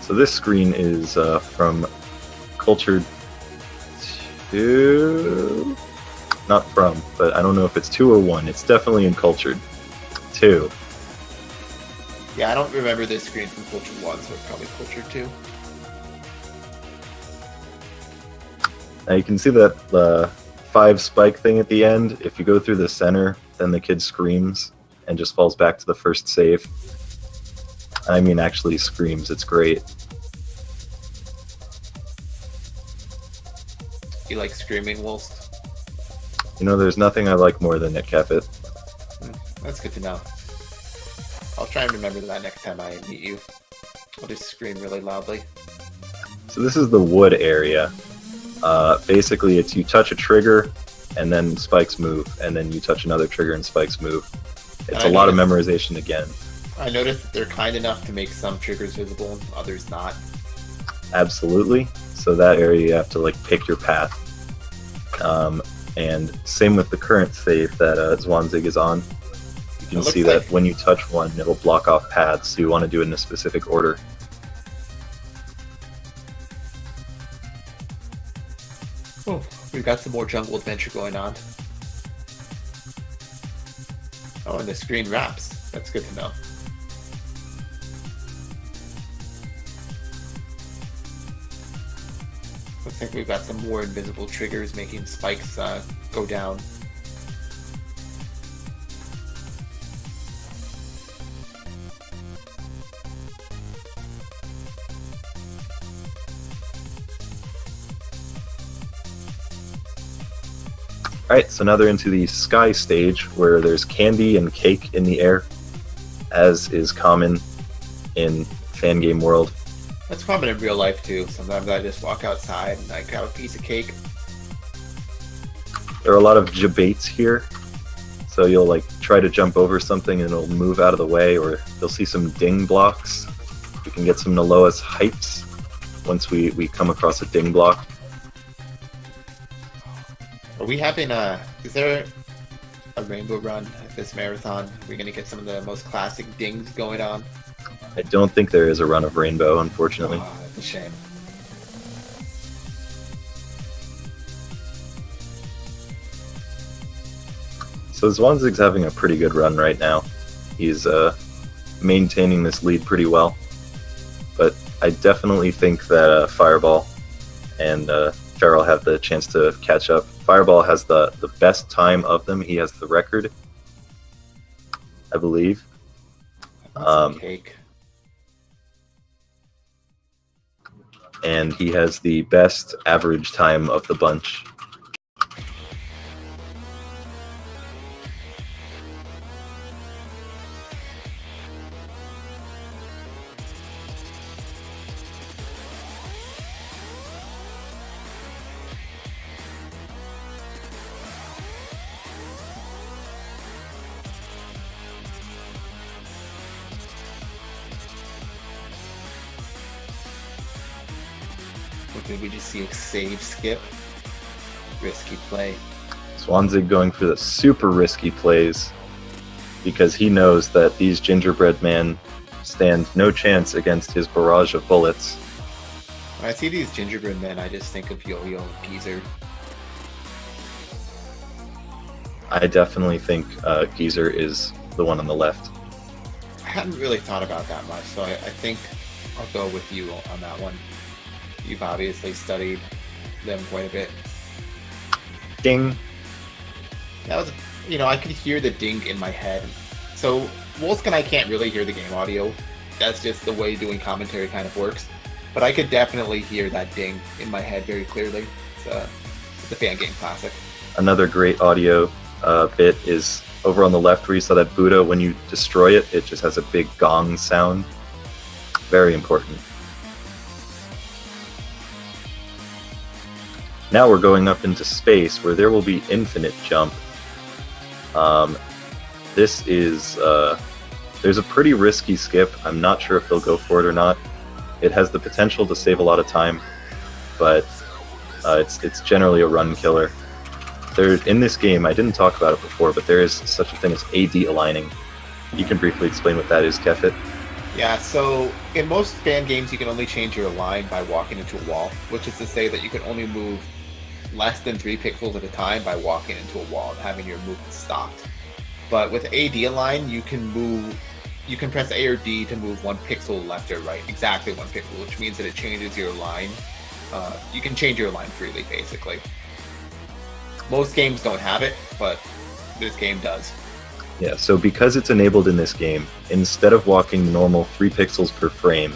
Speaker 5: So this screen is from Cultured 2? Not from, but I don't know if it's 2 or 1. It's definitely in Cultured 2.
Speaker 6: Yeah, I don't remember this screen from Culture 1, so it's probably Culture 2.
Speaker 5: Now you can see that 5 spike thing at the end. If you go through the center, then the kid screams and just falls back to the first save. I mean, actually screams. It's great.
Speaker 6: You like screaming, Wolsk?
Speaker 5: You know, there's nothing I like more than Nick Kefit.
Speaker 6: That's good to know. I'll try and remember that next time I meet you. I'll just scream really loudly.
Speaker 5: So this is the wood area. Basically, it's you touch a trigger, and then spikes move, and then you touch another trigger and spikes move. It's a lot of memorization again.
Speaker 6: I noticed that they're kind enough to make some triggers visible and others not.
Speaker 5: Absolutely. So that area you have to like pick your path. And same with the current save that Zwanzig is on. You can see that when you touch one, it'll block off paths, so you want to do it in a specific order.
Speaker 6: Oh, we've got some more jungle adventure going on. Oh, and the screen wraps. That's good to know. Looks like we've got some more invisible triggers making spikes go down.
Speaker 5: Alright, so now they're into the sky stage where there's candy and cake in the air, as is common in Fangame world.
Speaker 6: That's common in real life too. Sometimes I just walk outside and I grab a piece of cake.
Speaker 5: There are a lot of debates here, so you'll like try to jump over something and it'll move out of the way, or you'll see some ding blocks. We can get some Naloa's heights once we come across a ding block.
Speaker 6: Are we having is there a rainbow run at this marathon? Are we going to get some of the most classic dings going on?
Speaker 5: I don't think there is a run of rainbow, unfortunately.
Speaker 6: Oh, that's a shame.
Speaker 5: So Zwanzig's having a pretty good run right now. He's maintaining this lead pretty well. But I definitely think that Fireball and Farrell have the chance to catch up. Fireball has the best time of them. He has the record, I believe.
Speaker 6: Cake.
Speaker 5: And he has the best average time of the bunch.
Speaker 6: Did we just see a save skip? Risky play.
Speaker 5: Zwanzig going for the super risky plays because he knows that these gingerbread men stand no chance against his barrage of bullets.
Speaker 6: When I see these gingerbread men, I just think of Yo-Yo and Geezer.
Speaker 5: I definitely think Geezer is the one on the left.
Speaker 6: I hadn't really thought about that much, so I think I'll go with you on that one. You've obviously studied them quite a bit.
Speaker 5: Ding.
Speaker 6: That was, I could hear the ding in my head. So Wolsk and I can't really hear the game audio. That's just the way doing commentary kind of works. But I could definitely hear that ding in my head very clearly. It's a Fangame classic.
Speaker 5: Another great audio bit is over on the left where you saw that Buddha. When you destroy it, it just has a big gong sound. Very important. Now we're going up into space where there will be infinite jump. This is, there's a pretty risky skip. I'm not sure if they'll go for it or not. It has the potential to save a lot of time, but it's generally a run killer. In this game, I didn't talk about it before, but there is such a thing as AD aligning. You can briefly explain what that is, Kefit.
Speaker 6: Yeah, so in most fan games, you can only change your line by walking into a wall, which is to say that you can only move less than 3 pixels at a time by walking into a wall and having your movement stopped. But with AD align, you can press A or D to move 1 pixel left or right, exactly 1 pixel, which means that it changes your line. You can change your line freely, basically. Most games don't have it, but this game does.
Speaker 5: Yeah, so because it's enabled in this game, instead of walking the normal 3 pixels per frame,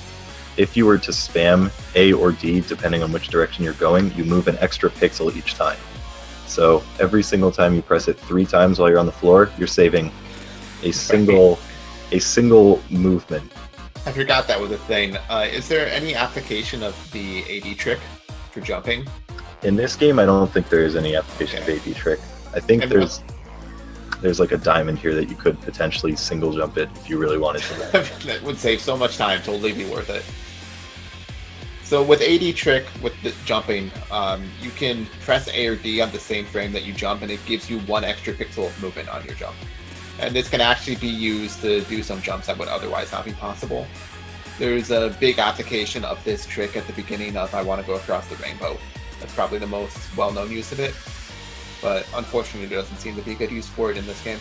Speaker 5: if you were to spam A or D, depending on which direction you're going, you move an extra pixel each time. So every single time you press it 3 times while you're on the floor, you're saving a single movement.
Speaker 6: I forgot that was a thing. Is there any application of the AD trick for jumping?
Speaker 5: In this game, I don't think there is any application of AD trick. I think there's like a diamond here that you could potentially single jump it if you really wanted to.
Speaker 6: That would save so much time, totally be worth it. So with AD trick, with the jumping, you can press A or D on the same frame that you jump, and it gives you 1 extra pixel of movement on your jump. And this can actually be used to do some jumps that would otherwise not be possible. There's a big application of this trick at the beginning of I Want to Go Across the Rainbow. That's probably the most well-known use of it, but unfortunately there doesn't seem to be good use for it in this game.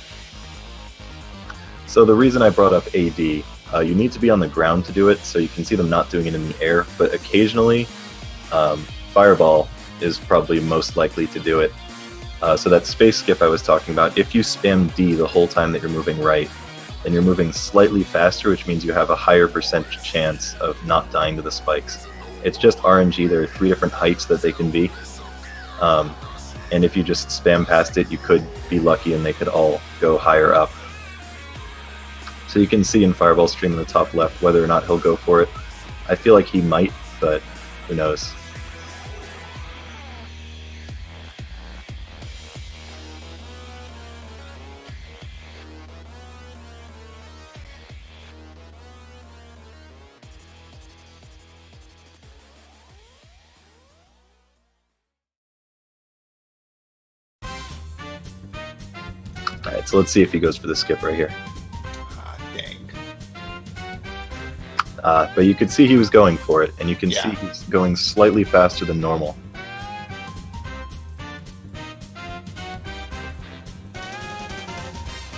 Speaker 5: So the reason I brought up AD, you need to be on the ground to do it, so you can see them not doing it in the air, but occasionally Fireball is probably most likely to do it. So that space skip I was talking about, if you spam D the whole time that you're moving right, then you're moving slightly faster, which means you have a higher percentage chance of not dying to the spikes. It's just RNG. There are 3 different heights that they can be. And if you just spam past it, you could be lucky and they could all go higher up. So you can see in Fireball's stream in the top left whether or not he'll go for it. I feel like he might, but who knows. Alright, so let's see if he goes for the skip right here.
Speaker 6: Dang.
Speaker 5: But you could see he was going for it, and you can see he's going slightly faster than normal.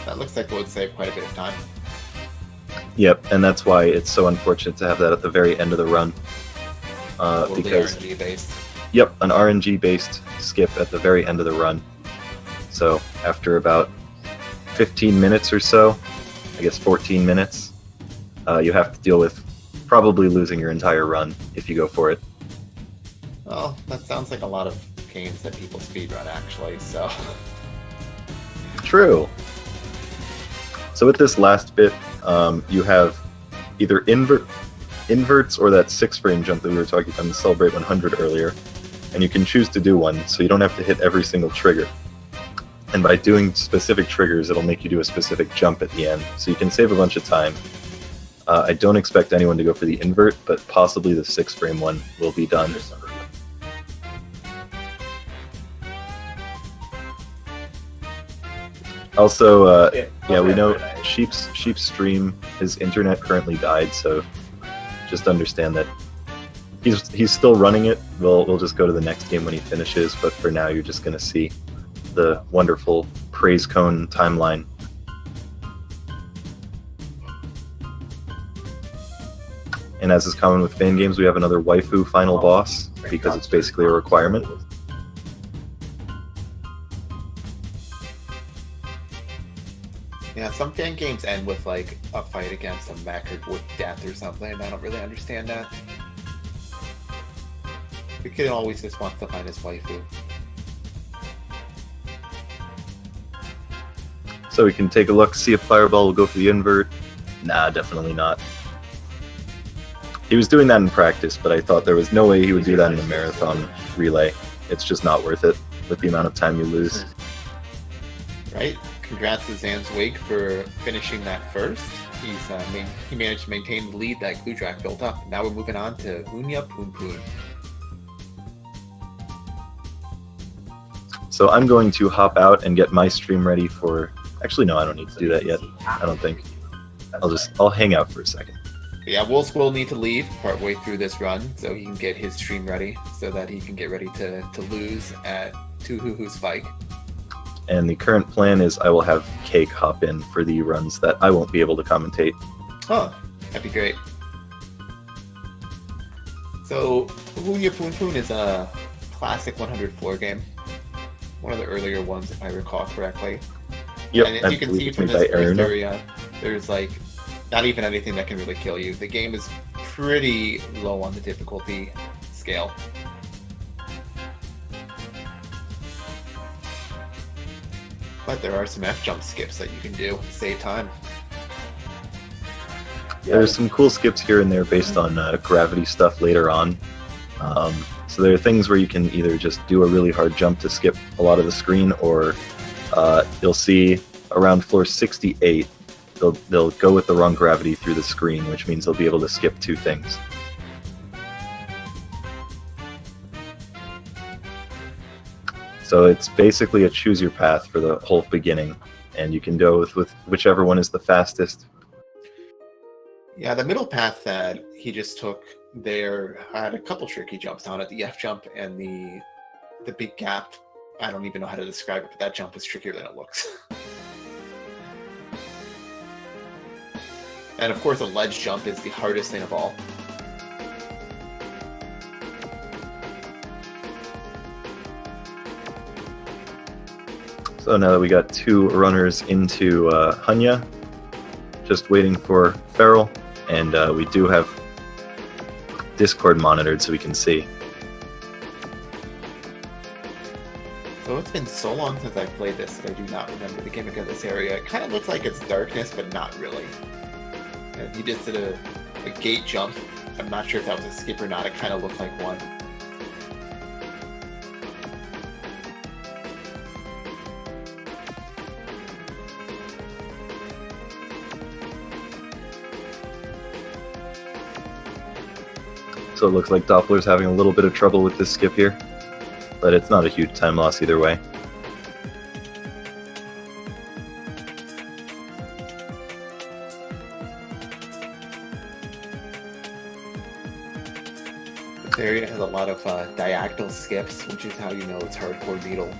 Speaker 6: That looks like it would save quite a bit of time.
Speaker 5: Yep, and that's why it's so unfortunate to have that at the very end of the run.
Speaker 6: Totally
Speaker 5: Because
Speaker 6: RNG based.
Speaker 5: Yep, an RNG-based skip at the very end of the run. So after about 15 minutes or so, I guess 14 minutes, you have to deal with probably losing your entire run if you go for it.
Speaker 6: Well, that sounds like a lot of games that people speedrun, actually, so...
Speaker 5: True. So with this last bit, you have either inverts or that 6-frame jump that we were talking about in Celebrate 100 earlier, and you can choose to do one, so you don't have to hit every single trigger. And by doing specific triggers, it'll make you do a specific jump at the end, so you can save a bunch of time. I don't expect anyone to go for the invert, but possibly the 6-frame one will be done. Also, yeah, we know Sheep's stream, his internet currently died, so just understand that he's still running it. We'll just go to the next game when he finishes, but for now you're just going to see the wonderful praise cone timeline. And as is common with fan games, we have another waifu final boss, because it's basically a requirement.
Speaker 6: Yeah, some fan games end with like a fight against a mech or with death or something, and I don't really understand that. The kid always just wants to find his waifu.
Speaker 5: So we can take a look, see if Fireball will go for the invert. Nah, definitely not. He was doing that in practice, but I thought there was no way he would do that in a marathon relay. It's just not worth it with the amount of time you lose.
Speaker 6: Right? Congrats to Zanzwig for finishing that first. He managed to maintain the lead that Gludrak built up. Now we're moving on to Hunya Poon Poon.
Speaker 5: So I'm going to hop out and get my stream ready for... Actually, no, I don't need to do that yet. I don't think. I'll hang out for a second.
Speaker 6: But yeah, Wolsk will need to leave partway through this run so he can get his stream ready so that he can get ready to lose at Tuhuhu's Spike.
Speaker 5: And the current plan is I will have Cake hop in for the runs that I won't be able to commentate.
Speaker 6: Oh, that'd be great. So, Hunya Poon Poon is a classic 100 floor game. One of the earlier ones, if I recall correctly.
Speaker 5: Yep,
Speaker 6: and as you can see from this first area, there's like not even anything that can really kill you. The game is pretty low on the difficulty scale. But there are some F-jump skips that you can do to save time.
Speaker 5: There's some cool skips here and there based on gravity stuff later on. So there are things where you can either just do a really hard jump to skip a lot of the screen, or you'll see around floor 68, they'll go with the wrong gravity through the screen, which means they'll be able to skip 2 things. So it's basically a choose your path for the whole beginning, and you can go with whichever one is the fastest.
Speaker 6: Yeah, the middle path that he just took there had a couple tricky jumps on it. The F jump and the big gap. I don't even know how to describe it, but that jump was trickier than it looks. And of course, a ledge jump is the hardest thing of all.
Speaker 5: So now that we got 2 runners into Hunya, just waiting for Feral, and we do have Discord monitored so we can see.
Speaker 6: So it's been so long since I played this that I do not remember the gimmick of this area. It kind of looks like it's darkness, but not really. And he just did a gate jump. I'm not sure if that was a skip or not. It kind of looked like one.
Speaker 5: So it looks like Doppler's having a little bit of trouble with this skip here, but it's not a huge time loss either way.
Speaker 6: This area has a lot of diagonal skips, which is how you know it's hardcore needle.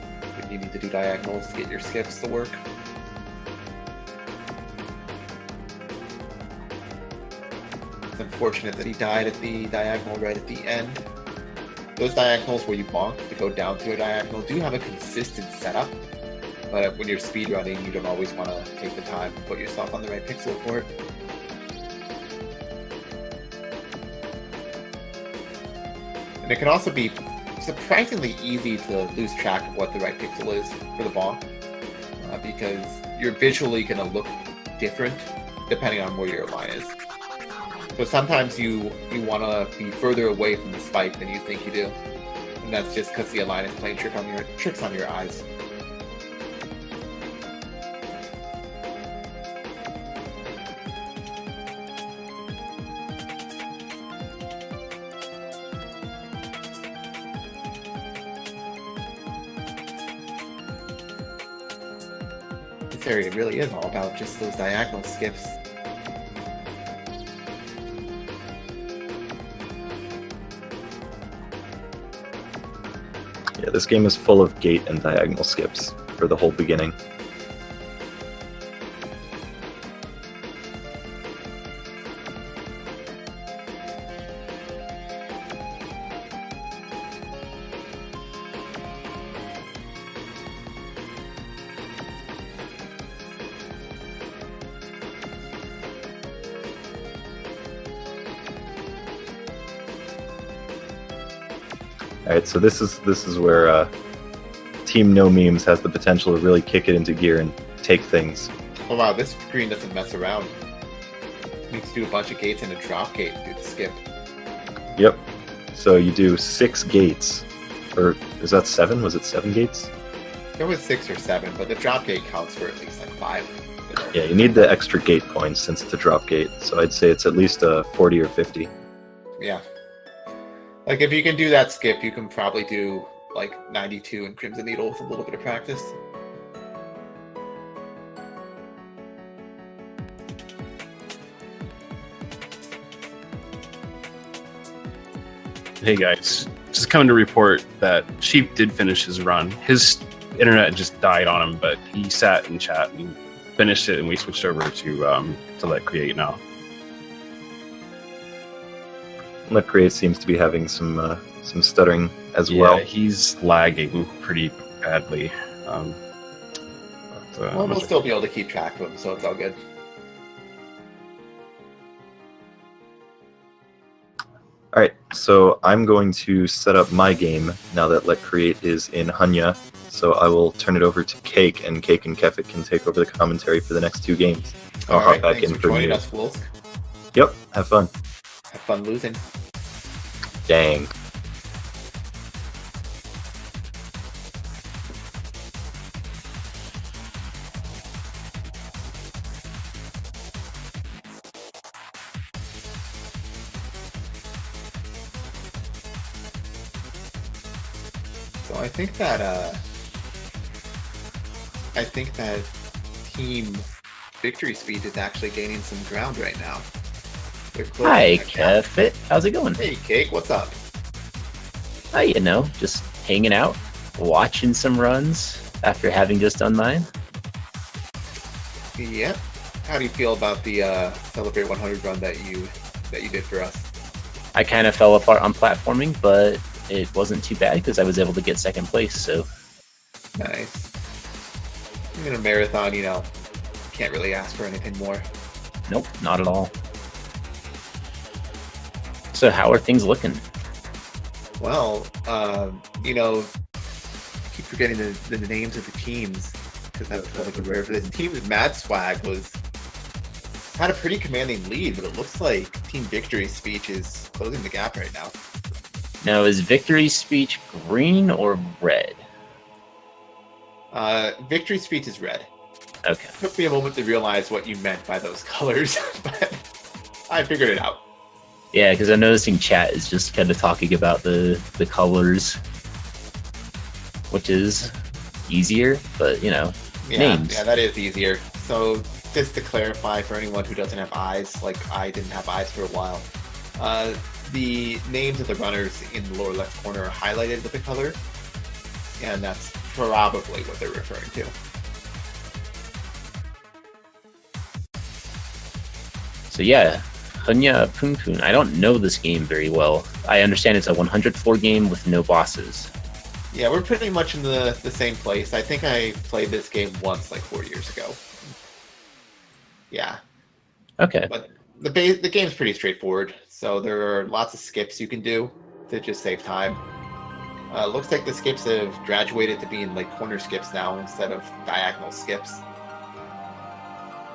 Speaker 6: You need to do diagonals to get your skips to work. unfortunate that he died at the diagonal right at the end. Those diagonals where you bonk to go down to a diagonal do have a consistent setup, but when you're speedrunning, you don't always want to take the time to put yourself on the right pixel for it. And it can also be surprisingly easy to lose track of what the right pixel is for the bonk, because you're visually going to look different depending on where your line is. So sometimes you want to be further away from the spike than you think you do, and that's just because the align is playing tricks on your eyes. This area really is all about just those diagonal skips.
Speaker 5: Yeah, this game is full of gate and diagonal skips for the whole beginning. Alright, so this is where Team No Memes has the potential to really kick it into gear and take things.
Speaker 6: Oh wow, this screen doesn't mess around. Needs to do a bunch of gates and a drop gate to do the skip.
Speaker 5: Yep. So you do 6 gates. Or is that 7? Was it 7 gates?
Speaker 6: There was 6 or 7, but the drop gate counts for at least like 5.
Speaker 5: Yeah, you need the extra gate points since it's a drop gate. So I'd say it's at least a 40 or 50.
Speaker 6: Yeah. Like, if you can do that skip, you can probably do, like, 92 in Crimson Needle with a little bit of practice.
Speaker 4: Hey guys, just coming to report that Sheep did finish his run. His internet just died on him, but he sat in chat and finished it, and we switched over to Let Create now.
Speaker 5: Let Create seems to be having some stuttering as well.
Speaker 4: Yeah, he's lagging pretty badly.
Speaker 6: Well, we'll still be able to keep track of him, so it's all good.
Speaker 5: Alright, so I'm going to set up my game now that Let Create is in Hanya. So I will turn it over to Cake, and Cake and Kefit can take over the commentary for the next 2 games. I'll hop back in for
Speaker 6: joining
Speaker 5: you.
Speaker 6: us, Wolsk.
Speaker 5: Yep, have fun.
Speaker 6: Have fun losing.
Speaker 5: Dang.
Speaker 6: So I think that Team Victory Speed is actually gaining some ground right now.
Speaker 10: Hi, Kefit. How's it going?
Speaker 6: Hey, Cake, what's up?
Speaker 10: You know, just hanging out, watching some runs after having just done mine.
Speaker 6: Yep. How do you feel about the Celebrate 100 run that you did for us?
Speaker 10: I kind of fell apart on platforming, but it wasn't too bad because I was able to get second place, so...
Speaker 6: Nice. In a marathon, you know, can't really ask for anything more.
Speaker 10: Nope, not at all. So how are things looking?
Speaker 6: Well, you know, I keep forgetting the names of the teams because that's like a rare for this. Team's Mad Swag had a pretty commanding lead, but it looks like Team Victory's Speech is closing the gap right now.
Speaker 10: Now, is Victory's Speech green or red?
Speaker 6: Victory's Speech is red.
Speaker 10: Okay.
Speaker 6: It took me a moment to realize what you meant by those colors, but I figured it out.
Speaker 10: Yeah, because I'm noticing chat is just kind of talking about the colors, which is easier, but, you know, names.
Speaker 6: Yeah, that is easier. So, just to clarify for anyone who doesn't have eyes, like I didn't have eyes for a while, the names of the runners in the lower left corner are highlighted with a color, and that's probably what they're referring to.
Speaker 10: So yeah, Hunya Poon Poon. I don't know this game very well. I understand it's a 104 game with no bosses.
Speaker 6: Yeah, we're pretty much in the same place. I think I played this game once, like 4 years ago. Yeah.
Speaker 10: Okay.
Speaker 6: But the game's pretty straightforward. So there are lots of skips you can do to just save time. Looks like the skips have graduated to being like corner skips now instead of diagonal skips.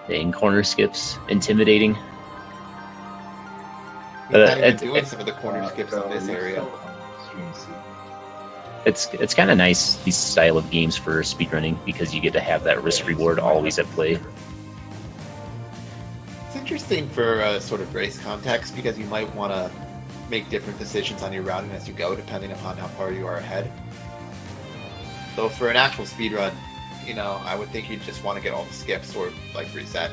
Speaker 10: Dang, corner skips. Intimidating.
Speaker 6: He's not even doing some of the corner skips in this area.
Speaker 10: It's kind of nice, these style of games for speedrunning, because you get to have that risk-reward always at play.
Speaker 6: It's interesting for sort of race context, because you might want to make different decisions on your routing as you go, depending upon how far you are ahead. Though for an actual speedrun, you know, I would think you'd just want to get all the skips or, like, reset.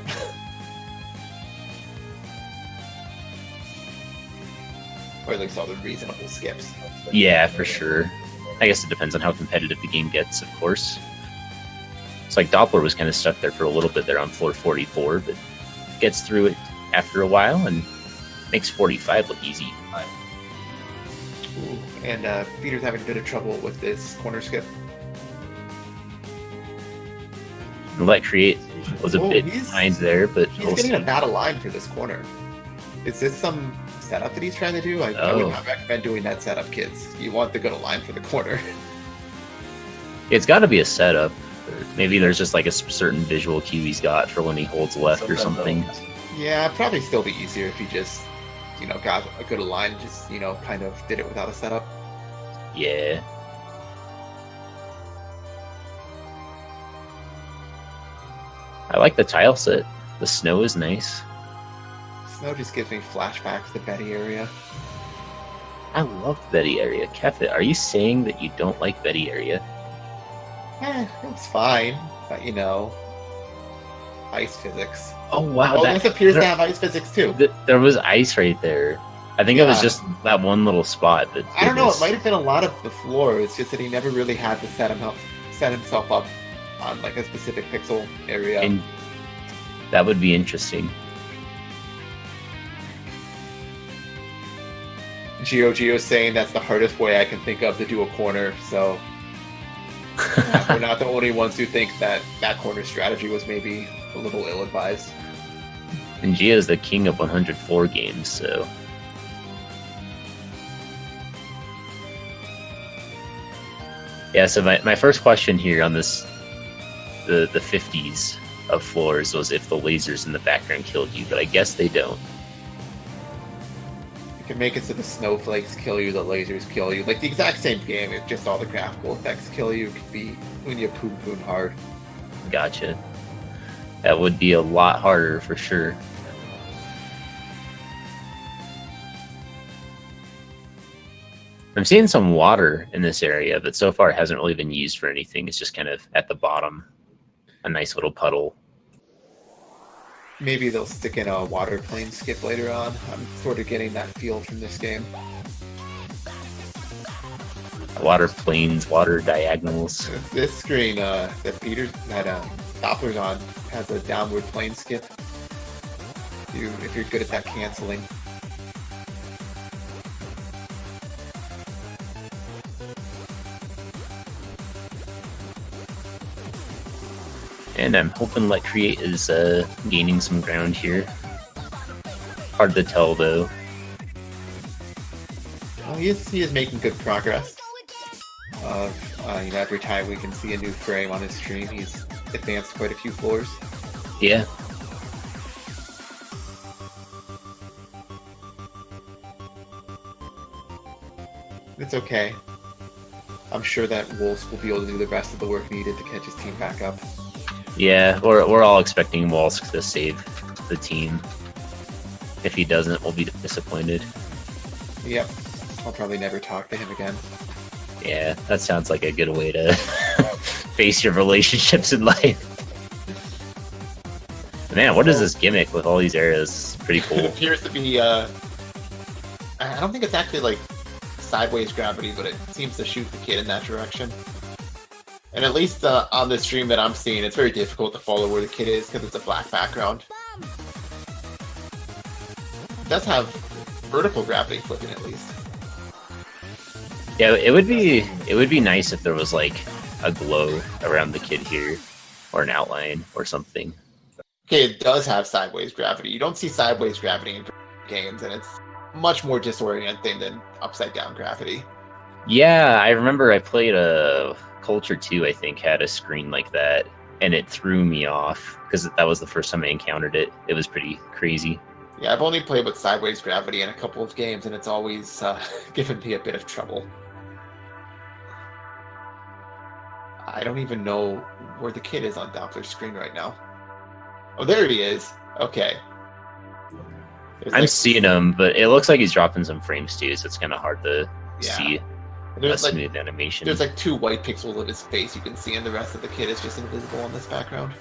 Speaker 6: Or at least all the reasonable skips.
Speaker 10: Yeah, for sure. I guess it depends on how competitive the game gets, of course. It's like Doppler was kind of stuck there for a little bit there on floor 44, but gets through it after a while and makes 45 look easy.
Speaker 6: Ooh, and Peter's having a bit of trouble with this corner skip.
Speaker 10: Let Create was a bit behind there, but
Speaker 6: he's getting a bad line for this corner. Is this some setup that he's trying to do? I would not recommend doing that setup, kids. You want to go to line for the corner.
Speaker 10: It's got to be a setup. Maybe there's just like a certain visual cue he's got for when he holds left or something.
Speaker 6: Yeah, it'd probably still be easier if he just, you know, got a good line, just, you know, kind of did it without a setup.
Speaker 10: Yeah. I like the tile set. The snow is nice.
Speaker 6: Snow just gives me flashbacks to Betty area.
Speaker 10: I love Betty area. Kefit, are you saying that you don't like Betty area?
Speaker 6: It's fine, but you know, ice physics.
Speaker 10: Oh wow!
Speaker 6: Oh, this appears to have ice physics too.
Speaker 10: There was ice right there. I think it was just that one little spot. That
Speaker 6: I don't know. It might have been a lot of the floor. It's just that he never really had to set himself up on like a specific pixel area.
Speaker 10: And that would be interesting.
Speaker 6: Geo saying that's the hardest way I can think of to do a corner, so we're not the only ones who think that corner strategy was maybe a little ill-advised.
Speaker 10: And Gio's the king of 104 games, so... Yeah, so my first question here on this, the 50s of floors was if the lasers in the background killed you, but I guess they don't.
Speaker 6: You can make it so the snowflakes kill you, the lasers kill you. Like the exact same game, it's just all the graphical effects kill you. It could be when you poon poon hard.
Speaker 10: Gotcha. That would be a lot harder for sure. I'm seeing some water in this area, but so far it hasn't really been used for anything. It's just kind of at the bottom. A nice little puddle.
Speaker 6: Maybe they'll stick in a water plane skip later on. I'm sort of getting that feel from this game.
Speaker 10: Water planes, water diagonals.
Speaker 6: This screen that Doppler's on has a downward plane skip. If you're good at that canceling.
Speaker 10: And I'm hoping Let Create is gaining some ground here. Hard to tell though.
Speaker 6: Oh, he is making good progress. You know, every time we can see a new frame on his stream, he's advanced quite a few floors.
Speaker 10: Yeah.
Speaker 6: It's okay. I'm sure that Wolsk will be able to do the rest of the work needed to catch his team back up.
Speaker 10: Yeah, we're all expecting Wolsk to save the team. If he doesn't, we'll be disappointed.
Speaker 6: Yep. I'll probably never talk to him again.
Speaker 10: Yeah, that sounds like a good way to face your relationships in life. Man, what is this gimmick with all these areas? It's pretty cool.
Speaker 6: It appears to be, I don't think it's actually like sideways gravity, but it seems to shoot the kid in that direction. And at least on the stream that I'm seeing, it's very difficult to follow where the kid is because it's a black background. does have vertical gravity flipping at least.
Speaker 10: Yeah, it would be nice if there was like a glow around the kid here, or an outline or something.
Speaker 6: Okay, it does have sideways gravity. You don't see sideways gravity in games, and it's much more disorienting than upside down gravity.
Speaker 10: Yeah, I remember I played a Culture 2, I think, had a screen like that, and it threw me off because that was the first time I encountered it. It was pretty crazy.
Speaker 6: Yeah, I've only played with sideways gravity in a couple of games, and it's always given me a bit of trouble. I don't even know where the kid is on Doppler's screen right now. Oh, there he is. Okay.
Speaker 10: I'm seeing him, but it looks like he's dropping some frames too, so it's kind of hard to see a smooth animation.
Speaker 6: There's like 2 white pixels of his face you can see, and the rest of the kid is just invisible on this background.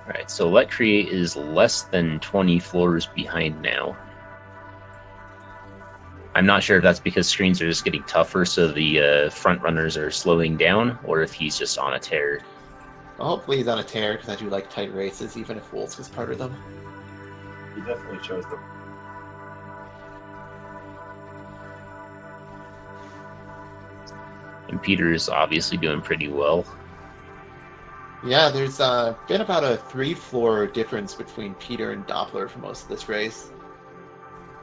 Speaker 10: Alright, so Let Create is less than 20 floors behind now. I'm not sure if that's because screens are just getting tougher, so the front runners are slowing down, or if he's just on a tear.
Speaker 6: Well, hopefully he's on a tear, because I do like tight races, even if Wolsk was part of them.
Speaker 5: He definitely shows them.
Speaker 10: And Peter's obviously doing pretty well.
Speaker 6: Yeah, there's been about a 3-floor difference between Peter and Doppler for most of this race.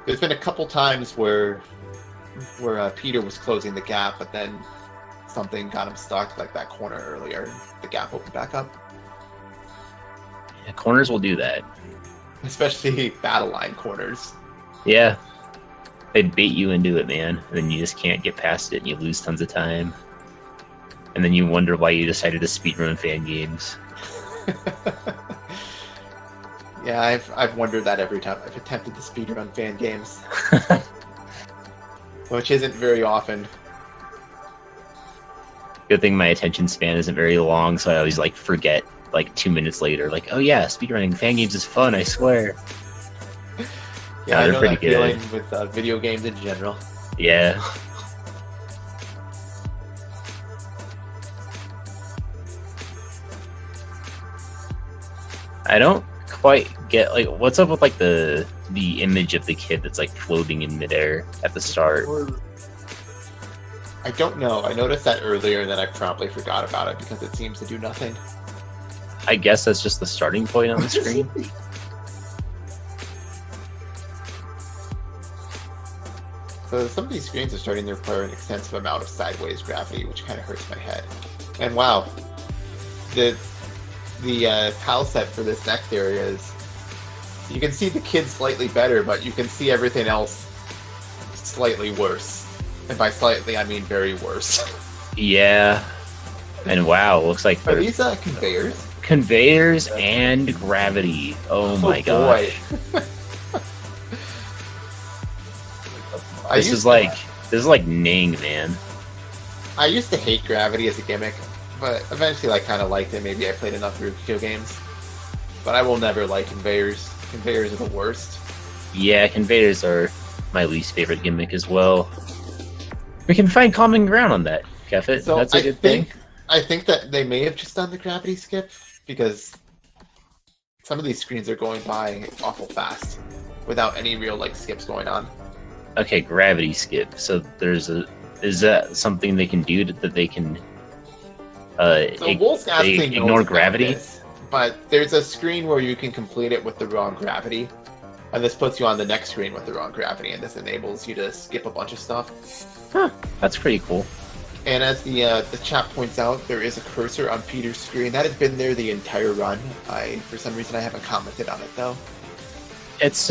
Speaker 6: There's been a couple times where Peter was closing the gap, but then something got him stuck, like that corner earlier. The gap opened back up.
Speaker 10: Yeah, corners will do that.
Speaker 6: Especially battle line corners.
Speaker 10: Yeah. They bait you into it, man. And then you just can't get past it and you lose tons of time. And then you wonder why you decided to speedrun Fangames.
Speaker 6: Yeah, I've wondered that every time I've attempted to speedrun Fangames. Which isn't very often.
Speaker 10: Good thing my attention span isn't very long, so I always like forget like 2 minutes later, like, oh yeah, speedrunning Fangames is fun, I swear.
Speaker 6: Yeah, I know
Speaker 10: pretty
Speaker 6: that
Speaker 10: good.
Speaker 6: feeling with video games in general.
Speaker 10: Yeah. I don't quite get like what's up with like the image of the kid that's like floating in midair at the start.
Speaker 6: I don't know. I noticed that earlier and then I promptly forgot about it because it seems to do nothing.
Speaker 10: I guess that's just the starting point on the screen.
Speaker 6: So some of these screens are starting to require an extensive amount of sideways gravity, which kind of hurts my head. And wow, the tile set for this next area is, you can see the kid slightly better, but you can see everything else slightly worse. And by slightly, I mean very worse.
Speaker 10: Yeah. And wow, looks like
Speaker 6: Are these conveyors?
Speaker 10: Conveyors and gravity. Oh my gosh. This is like Ning, man.
Speaker 6: I used to hate gravity as a gimmick, but eventually I kind of liked it. Maybe I played enough video games. But I will never like conveyors. Conveyors are the worst.
Speaker 10: Yeah, conveyors are my least favorite gimmick as well. We can find common ground on that, Kefit.
Speaker 6: So
Speaker 10: that's a good thing.
Speaker 6: I think that they may have just done the gravity skip, because some of these screens are going by awful fast without any real like skips going on.
Speaker 10: Okay, gravity skip. So is that something they can do that they can
Speaker 6: Wolsk asking
Speaker 10: ignore gravity?
Speaker 6: This, but there's a screen where you can complete it with the wrong gravity, and this puts you on the next screen with the wrong gravity, and this enables you to skip a bunch of stuff.
Speaker 10: Huh, that's pretty cool.
Speaker 6: And as the chat points out, there is a cursor on Peter's screen. That has been there the entire run. For some reason, I haven't commented on it, though.
Speaker 10: It's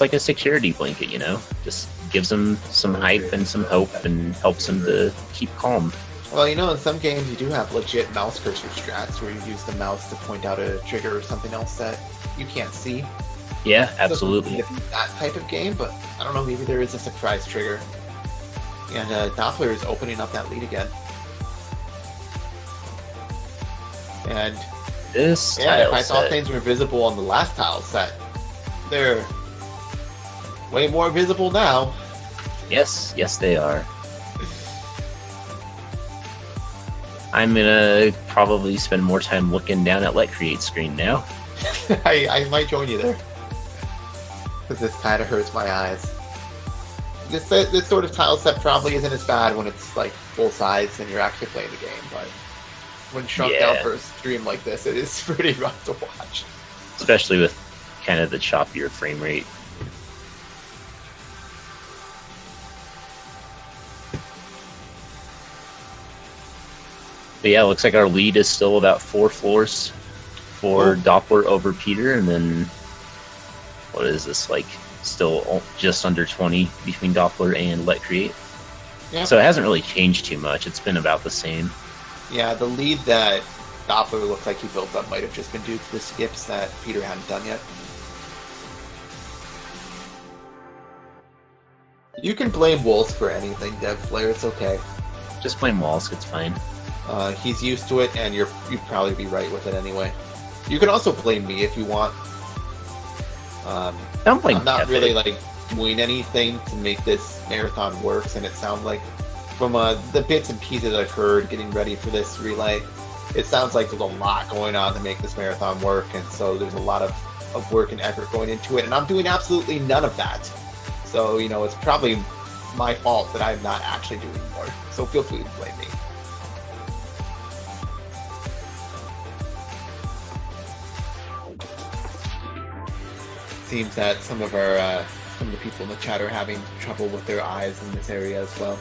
Speaker 10: like a security blanket, you know? Just gives them some hype and some hope and helps them to keep calm.
Speaker 6: Well, you know, in some games you do have legit mouse cursor strats where you use the mouse to point out a trigger or something else that you can't see.
Speaker 10: Yeah, absolutely.
Speaker 6: So that type of game, but I don't know, maybe there is a surprise trigger. And Doppler is opening up that lead again. And
Speaker 10: this
Speaker 6: if I thought things were visible on the last tile set, they're way more visible now.
Speaker 10: Yes, they are. I'm gonna probably spend more time looking down at Let Create screen now.
Speaker 6: I might join you there. Because this kind of hurts my eyes. This sort of tile set probably isn't as bad when it's like full size and you're actually playing the game, but when shrunk down for a stream like this, it is pretty rough to watch.
Speaker 10: Especially with kind of the choppier frame rate. But yeah, it looks like our lead is still about 4 floors for Doppler over Peter, and then what is this, like still just under 20 between Doppler and Let Create.
Speaker 6: Yeah.
Speaker 10: So it hasn't really changed too much. It's been about the same.
Speaker 6: Yeah, the lead that Doppler looked like he built up might have just been due to the skips that Peter hadn't done yet. You can blame Wolsk for anything, Dev Flare, it's okay.
Speaker 10: Just blame Wolsk, it's fine.
Speaker 6: He's used to it, and you'd probably be right with it anyway. You can also blame me if you want.
Speaker 10: Don't blame
Speaker 6: I'm not
Speaker 10: Kefit.
Speaker 6: really like doing anything to make this marathon works, and it sounds like from the bits and pieces I've heard getting ready for this relay, it sounds like there's a lot going on to make this marathon work, and so there's a lot of work and effort going into it, and I'm doing absolutely none of that. So, you know, it's probably my fault that I'm not actually doing more. So feel free to blame me. Seems that some of the people in the chat are having trouble with their eyes in this area as well.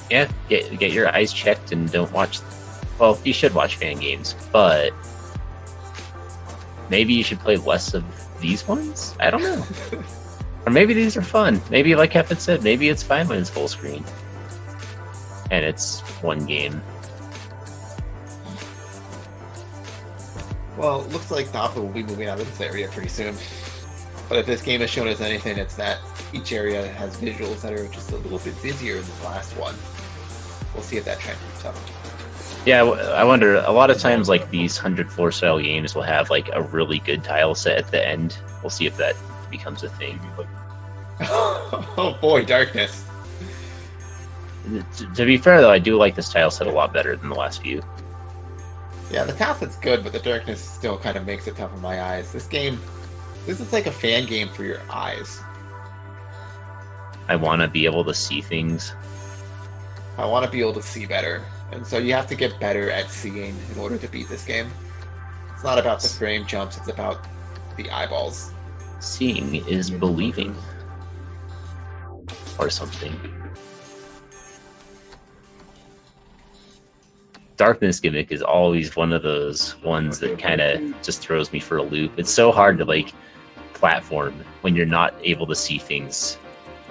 Speaker 10: Yeah, get your eyes checked and don't watch. Well, you should watch Fangames, but maybe you should play less of these ones. I don't know. Or maybe these are fun. Maybe, like Kefit said, maybe it's fine when it's full screen and it's one game.
Speaker 6: Well, it looks like Doppler will be moving out of this area pretty soon. But if this game has shown us anything, it's that each area has visuals that are just a little bit busier than the last one. We'll see if that trend keeps up.
Speaker 10: Yeah, I wonder, a lot of times like these 100 floor style games will have like a really good tile set at the end. We'll see if that becomes a thing.
Speaker 6: Oh boy, darkness.
Speaker 10: To be fair though, I do like this tile set a lot better than the last few.
Speaker 6: Yeah, the tile set's good, but the darkness still kind of makes it tough on my eyes. This is like a fan game for your eyes.
Speaker 10: I want to be able to see things.
Speaker 6: I want to be able to see better. And so you have to get better at seeing in order to beat this game. It's not about the frame jumps, it's about the eyeballs.
Speaker 10: Seeing is believing. Or something. Darkness gimmick is always one of those ones that kind of just throws me for a loop. It's so hard to like platform when you're not able to see things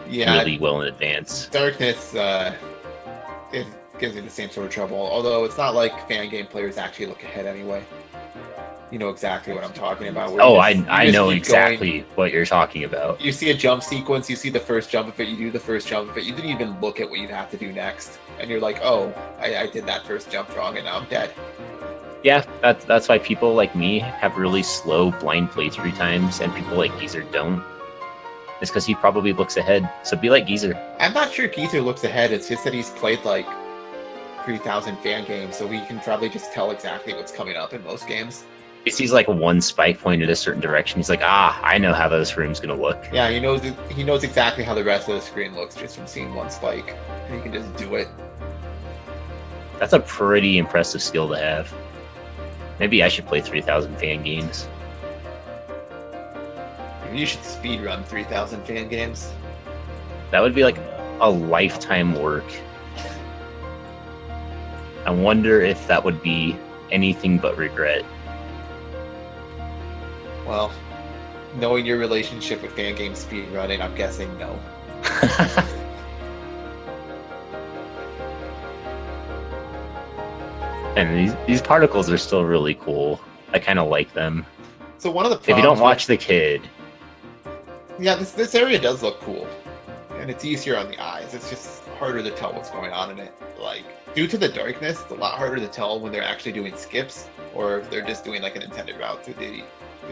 Speaker 10: really well in advance.
Speaker 6: Darkness, it gives me the same sort of trouble. Although it's not like fan game players actually look ahead anyway. You know exactly what I'm talking about.
Speaker 10: Oh, I know exactly what you're talking about.
Speaker 6: You see a jump sequence, you see the first jump of it, you do the first jump of it, you didn't even look at what you'd have to do next. And you're like, oh, I did that first jump wrong and now I'm dead.
Speaker 10: Yeah, that's why people like me have really slow blind playthrough times and people like Geezer don't. It's because he probably looks ahead. So be like Geezer.
Speaker 6: I'm not sure Geezer looks ahead, it's just that he's played like 3,000 fan games, so we can probably just tell exactly what's coming up in most games.
Speaker 10: He sees like one spike pointed a certain direction. He's like, I know how this room's gonna look.
Speaker 6: Yeah, he knows exactly how the rest of the screen looks just from seeing one spike. And he can just do it.
Speaker 10: That's a pretty impressive skill to have. Maybe I should play 3,000 fan games.
Speaker 6: You should speedrun 3,000 fan games.
Speaker 10: That would be like a lifetime work. I wonder if that would be anything but regret.
Speaker 6: Well, knowing your relationship with fan game speedrunning, I'm guessing no.
Speaker 10: And these particles are still really cool. I kind of like them.
Speaker 6: So one of the
Speaker 10: if you don't watch the kid.
Speaker 6: Yeah, this area does look cool. And it's easier on the eyes. It's just harder to tell what's going on in it. Like, due to the darkness, it's a lot harder to tell when they're actually doing skips or if they're just doing like an intended route through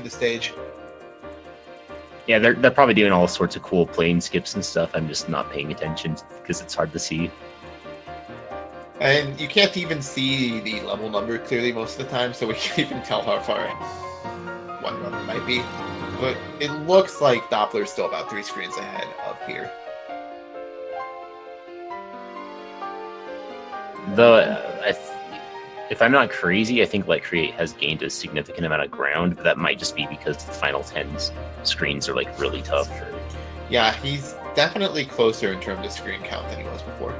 Speaker 6: the stage.
Speaker 10: Yeah, they're probably doing all sorts of cool plane skips and stuff. I'm just not paying attention because it's hard to see.
Speaker 6: And you can't even see the level number clearly most of the time, so we can't even tell how far one runner might be. But it looks like Doppler's still about 3 screens ahead of Peter.
Speaker 10: Though, if I'm not crazy, I think Let Create has gained a significant amount of ground, but that might just be because the final 10 screens are like really tough.
Speaker 6: Yeah, he's definitely closer in terms of screen count than he was before.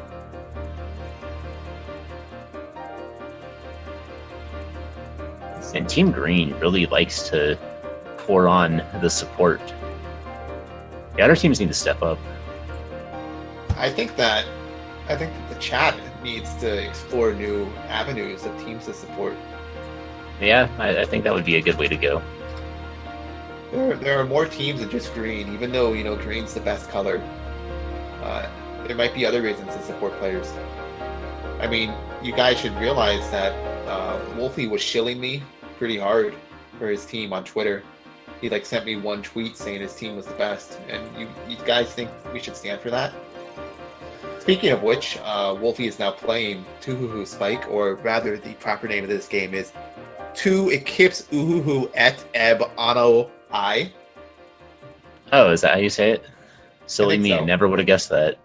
Speaker 10: And Team Green really likes to pour on the support. The other teams need to step up.
Speaker 6: I think that the chat needs to explore new avenues of teams to support.
Speaker 10: Yeah, I think that would be a good way to go.
Speaker 6: There are more teams than just green, even though green's the best color. There might be other reasons to support players. I mean, you guys should realize that Wolfie was shilling me pretty hard for his team on Twitter. He sent me one tweet saying his team was the best, and you guys think we should stand for that? Speaking of which, Wolfie is now playing Tuhuhu Spike, or rather, the proper name of this game is Tu Ekips Uhuhu et Eb Ano I.
Speaker 10: Oh, is that how you say it? Silly me,
Speaker 6: so.
Speaker 10: I never would have guessed that.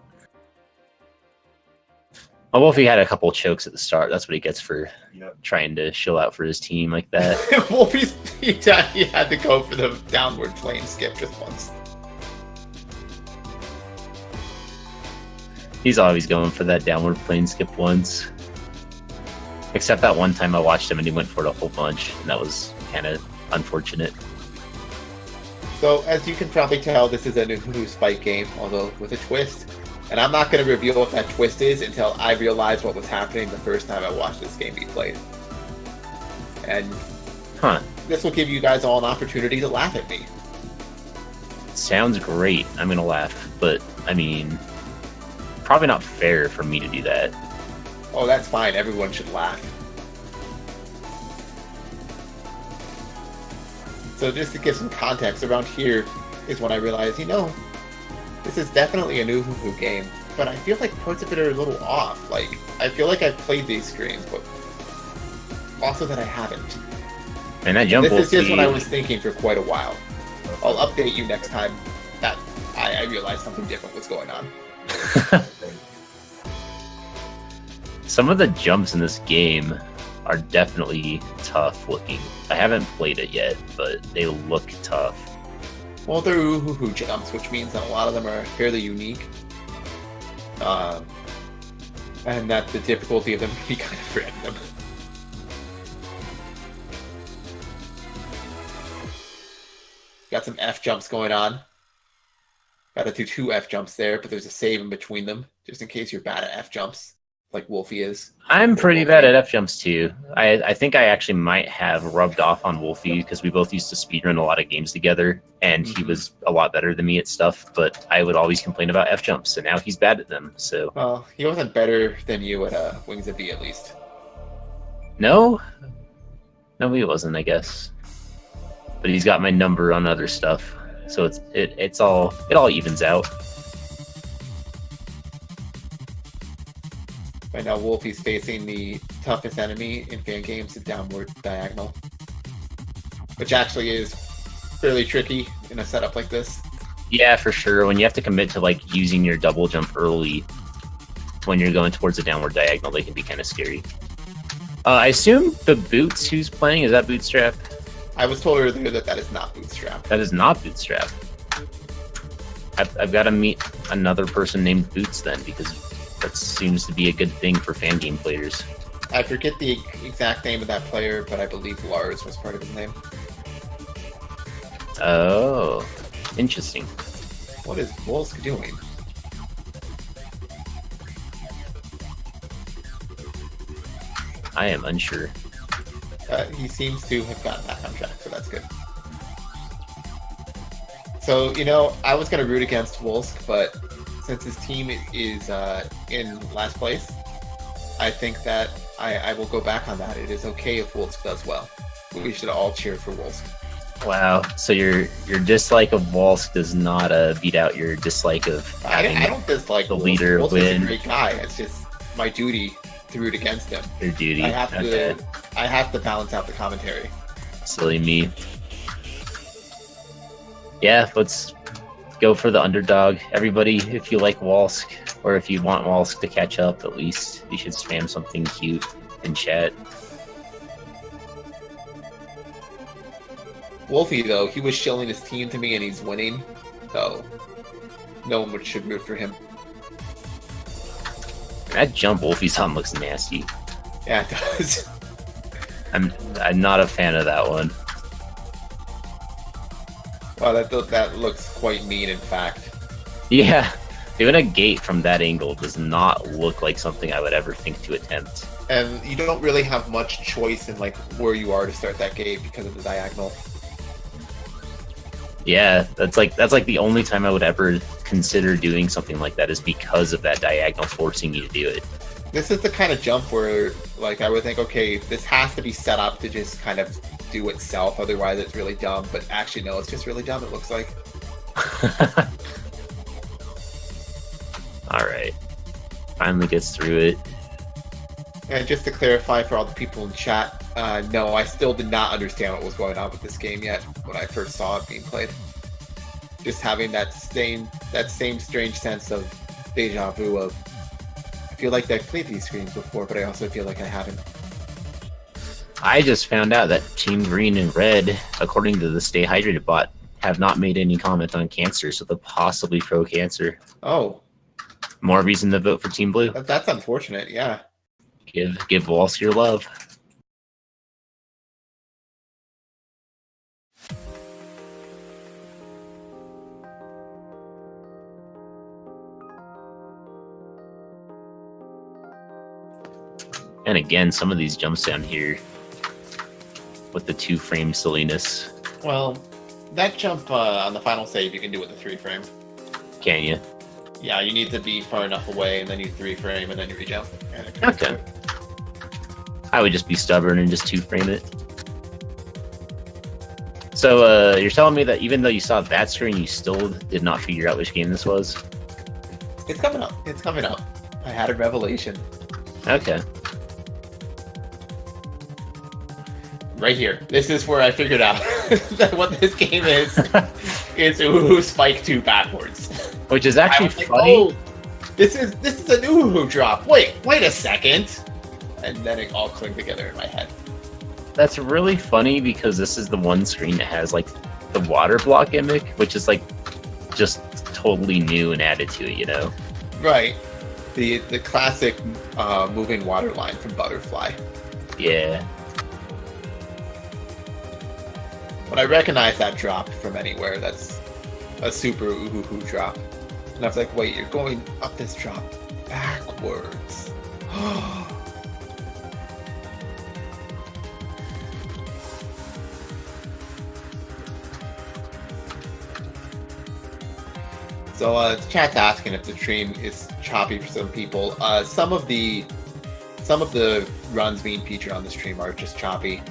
Speaker 10: Well, Wolfie had a couple chokes at the start. That's what he gets for trying to shill out for his team like that.
Speaker 6: He had to go for the downward plane skip just once.
Speaker 10: He's always going for that downward plane skip once. Except that one time I watched him and he went for it a whole bunch, and that was kind of unfortunate.
Speaker 6: So, as you can probably tell, this is a new Spike game, although with a twist. And I'm not going to reveal what that twist is until I realized what was happening the first time I watched this game be played. And this will give you guys all an opportunity to laugh at me.
Speaker 10: Sounds great. I'm going to laugh, but, I mean, probably not fair for me to do that.
Speaker 6: Oh, that's fine. Everyone should laugh. So just to give some context, around here is when I realized, this is definitely a new Hoo game, but I feel like parts of it are a little off. I feel like I've played these screens, but also that I haven't.
Speaker 10: And that jump
Speaker 6: This is just what I was thinking for quite a while. I'll update you next time that I realized something different was going on.
Speaker 10: Some of the jumps in this game are definitely tough looking. I haven't played it yet, but they look tough.
Speaker 6: Well, they're Uhuhu jumps, which means that a lot of them are fairly unique. And that the difficulty of them can be kind of random. Got some F jumps going on. Gotta do 2 F jumps there, but there's a save in between them, just in case you're bad at F jumps, like Wolfie is.
Speaker 10: I'm pretty bad at F jumps too. I think I actually might have rubbed off on Wolfie because we both used to speedrun a lot of games together, and he was a lot better than me at stuff, but I would always complain about F jumps, and now he's bad at them, so...
Speaker 6: Well, he wasn't better than you at Wings of V, at least.
Speaker 10: No? No, he wasn't, I guess. But he's got my number on other stuff, so it all evens out.
Speaker 6: Right now, Wolfie's facing the toughest enemy in Fangames, the downward diagonal, which actually is fairly tricky in a setup like this.
Speaker 10: Yeah, for sure. When you have to commit to using your double jump early, when you're going towards the downward diagonal, they can be kind of scary. I assume the Boots who's playing, is that Bootstrap?
Speaker 6: I was told earlier that is not Bootstrap.
Speaker 10: That is not Bootstrap. I've got to meet another person named Boots then, because that seems to be a good thing for Fangame players.
Speaker 6: I forget the exact name of that player, but I believe Lars was part of his name.
Speaker 10: Oh, interesting.
Speaker 6: What is Wolsk doing?
Speaker 10: I am unsure.
Speaker 6: He seems to have gotten back on track, so that's good. So, I was going to root against Wolsk, but since his team is in last place, I think that I will go back on that. It is okay if Wolsk does well. We should all cheer for Wolsk.
Speaker 10: Wow, so your dislike of Wolsk does not beat out your dislike of having
Speaker 6: I don't dislike
Speaker 10: the
Speaker 6: Wolsk.
Speaker 10: leader
Speaker 6: Wolsk
Speaker 10: win.
Speaker 6: is a great guy. It's just my duty to root against him.
Speaker 10: Your duty.
Speaker 6: I have to balance out the commentary.
Speaker 10: Silly me. Yeah, let's go for the underdog. Everybody, if you like Wolsk, or if you want Wolsk to catch up, at least you should spam something cute in chat.
Speaker 6: Wolfie, though, he was shilling his team to me and he's winning, so no one should root for him.
Speaker 10: That jump Wolfie's on looks nasty.
Speaker 6: Yeah, it does.
Speaker 10: I'm not a fan of that one.
Speaker 6: Wow, that looks quite mean, in fact.
Speaker 10: Yeah, doing a gate from that angle does not look like something I would ever think to attempt.
Speaker 6: And you don't really have much choice in like where you are to start that gate because of the diagonal.
Speaker 10: Yeah, that's like the only time I would ever consider doing something like that is because of that diagonal forcing you to do it.
Speaker 6: This is the kind of jump where, like, I would think, okay, this has to be set up to just kind of do itself, otherwise it's really dumb. But actually, no, it's just really dumb, it looks like.
Speaker 10: Alright. Finally gets through it.
Speaker 6: And just to clarify for all the people in chat, no, I still did not understand what was going on with this game yet when I first saw it being played. Just having that same strange sense of deja vu of, I feel like I've played these screens before, but I also feel like I haven't.
Speaker 10: I just found out that Team Green and Red, according to the Stay Hydrated bot, have not made any comment on cancer, so they're possibly pro-cancer.
Speaker 6: Oh.
Speaker 10: More reason to vote for Team Blue.
Speaker 6: That's unfortunate, yeah.
Speaker 10: Give Wolsk your love. And again, some of these jumps down here with the 2-frame silliness.
Speaker 6: Well, that jump on the final save you can do with the 3-frame.
Speaker 10: Can you?
Speaker 6: Yeah, you need to be far enough away, and then you 3-frame, and then you rejump.
Speaker 10: Okay. I would just be stubborn and just 2-frame it. So, you're telling me that even though you saw that screen, you still did not figure out which game this was?
Speaker 6: It's coming up. It's coming up. I had a revelation.
Speaker 10: Okay.
Speaker 6: Right here. This is where I figured out that what this game is Uhu Spike 2 backwards.
Speaker 10: Which is actually
Speaker 6: like,
Speaker 10: funny.
Speaker 6: oh, this is an Uhu drop. Wait a second. And then it all clicked together in my head.
Speaker 10: That's really funny because this is the one screen that has like the water block gimmick, which is like just totally new and added to it, you know?
Speaker 6: Right. The classic moving water line from Butterfly.
Speaker 10: Yeah.
Speaker 6: But I recognize that drop from anywhere. That's a super Uhu drop. And I was like, wait, you're going up this drop backwards. So the chat's asking if the stream is choppy for some people. Some of the runs being featured on the stream are just choppy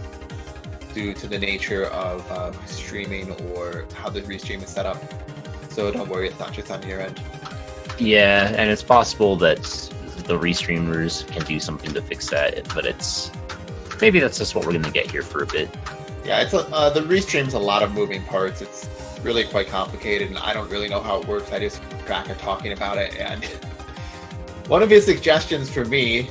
Speaker 6: due to the nature of streaming or how the restream is set up. So don't worry, it's not just on your end.
Speaker 10: Yeah, and it's possible that the restreamers can do something to fix that, but maybe that's just what we're gonna get here for a bit.
Speaker 6: Yeah, the restream's a lot of moving parts. It's really quite complicated, and I don't really know how it works. I just keep track of talking about it, and one of his suggestions for me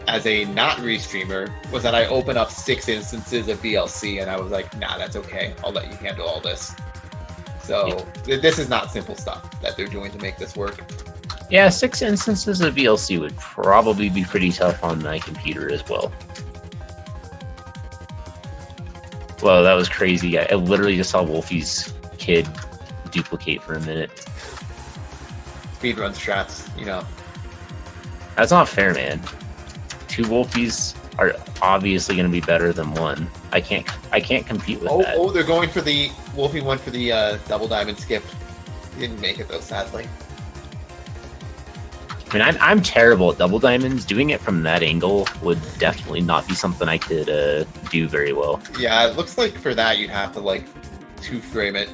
Speaker 6: as a not restreamer was that I open up 6 instances of VLC, and I was like, nah, that's okay. I'll let you handle all this. So this is not simple stuff that they're doing to make this work.
Speaker 10: Yeah, 6 instances of VLC would probably be pretty tough on my computer as well. Whoa, that was crazy. I literally just saw Wolfie's kid duplicate for a minute.
Speaker 6: Speedrun strats, you know.
Speaker 10: That's not fair, man. 2 Wolfies are obviously going to be better than 1. I can't compete with that.
Speaker 6: Oh, they're going for the Wolfie went for the double diamond skip. Didn't make it though, sadly.
Speaker 10: I mean, I'm terrible at double diamonds. Doing it from that angle would definitely not be something I could do very well.
Speaker 6: Yeah, it looks like for that you'd have to like 2-frame it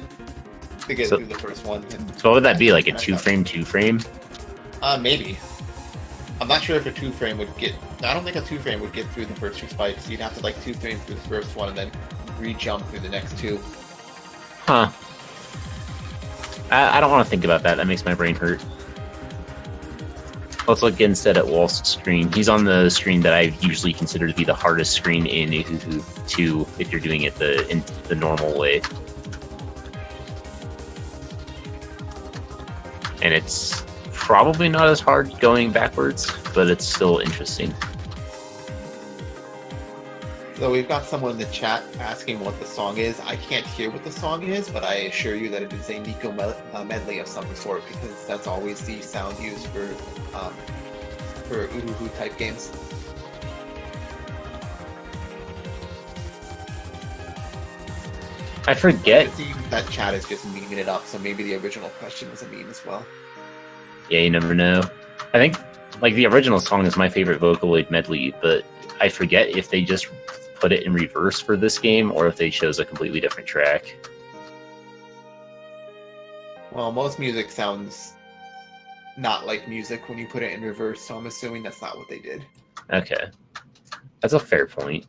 Speaker 6: to get through the first one.
Speaker 10: So what would that be, like a 2-frame, 2-frame?
Speaker 6: Maybe. I'm not sure if a 2-frame would get. I don't think a 2-frame would get through the first 2 spikes. You'd have to like 2-frame through the first one and then re-jump through the next 2.
Speaker 10: Huh. I don't want to think about that. That makes my brain hurt. Let's look instead at Wolsk's screen. He's on the screen that I usually consider to be the hardest screen in Uhuhu 2 if you're doing it in the normal way. And it's probably not as hard going backwards, but it's still interesting.
Speaker 6: So we've got someone in the chat asking what the song is. I can't hear what the song is, but I assure you that it is a Nico medley of some sort, because that's always the sound used for Uhuhu type games.
Speaker 10: I forget.
Speaker 6: That chat is just memeing it up, so maybe the original question was a meme as well.
Speaker 10: Yeah, you never know. I think like the original song is my favorite Vocaloid medley, but I forget if they just put it in reverse for this game or if they chose a completely different track.
Speaker 6: Well, most music sounds not like music when you put it in reverse, so I'm assuming that's not what they did.
Speaker 10: Okay. That's a fair point.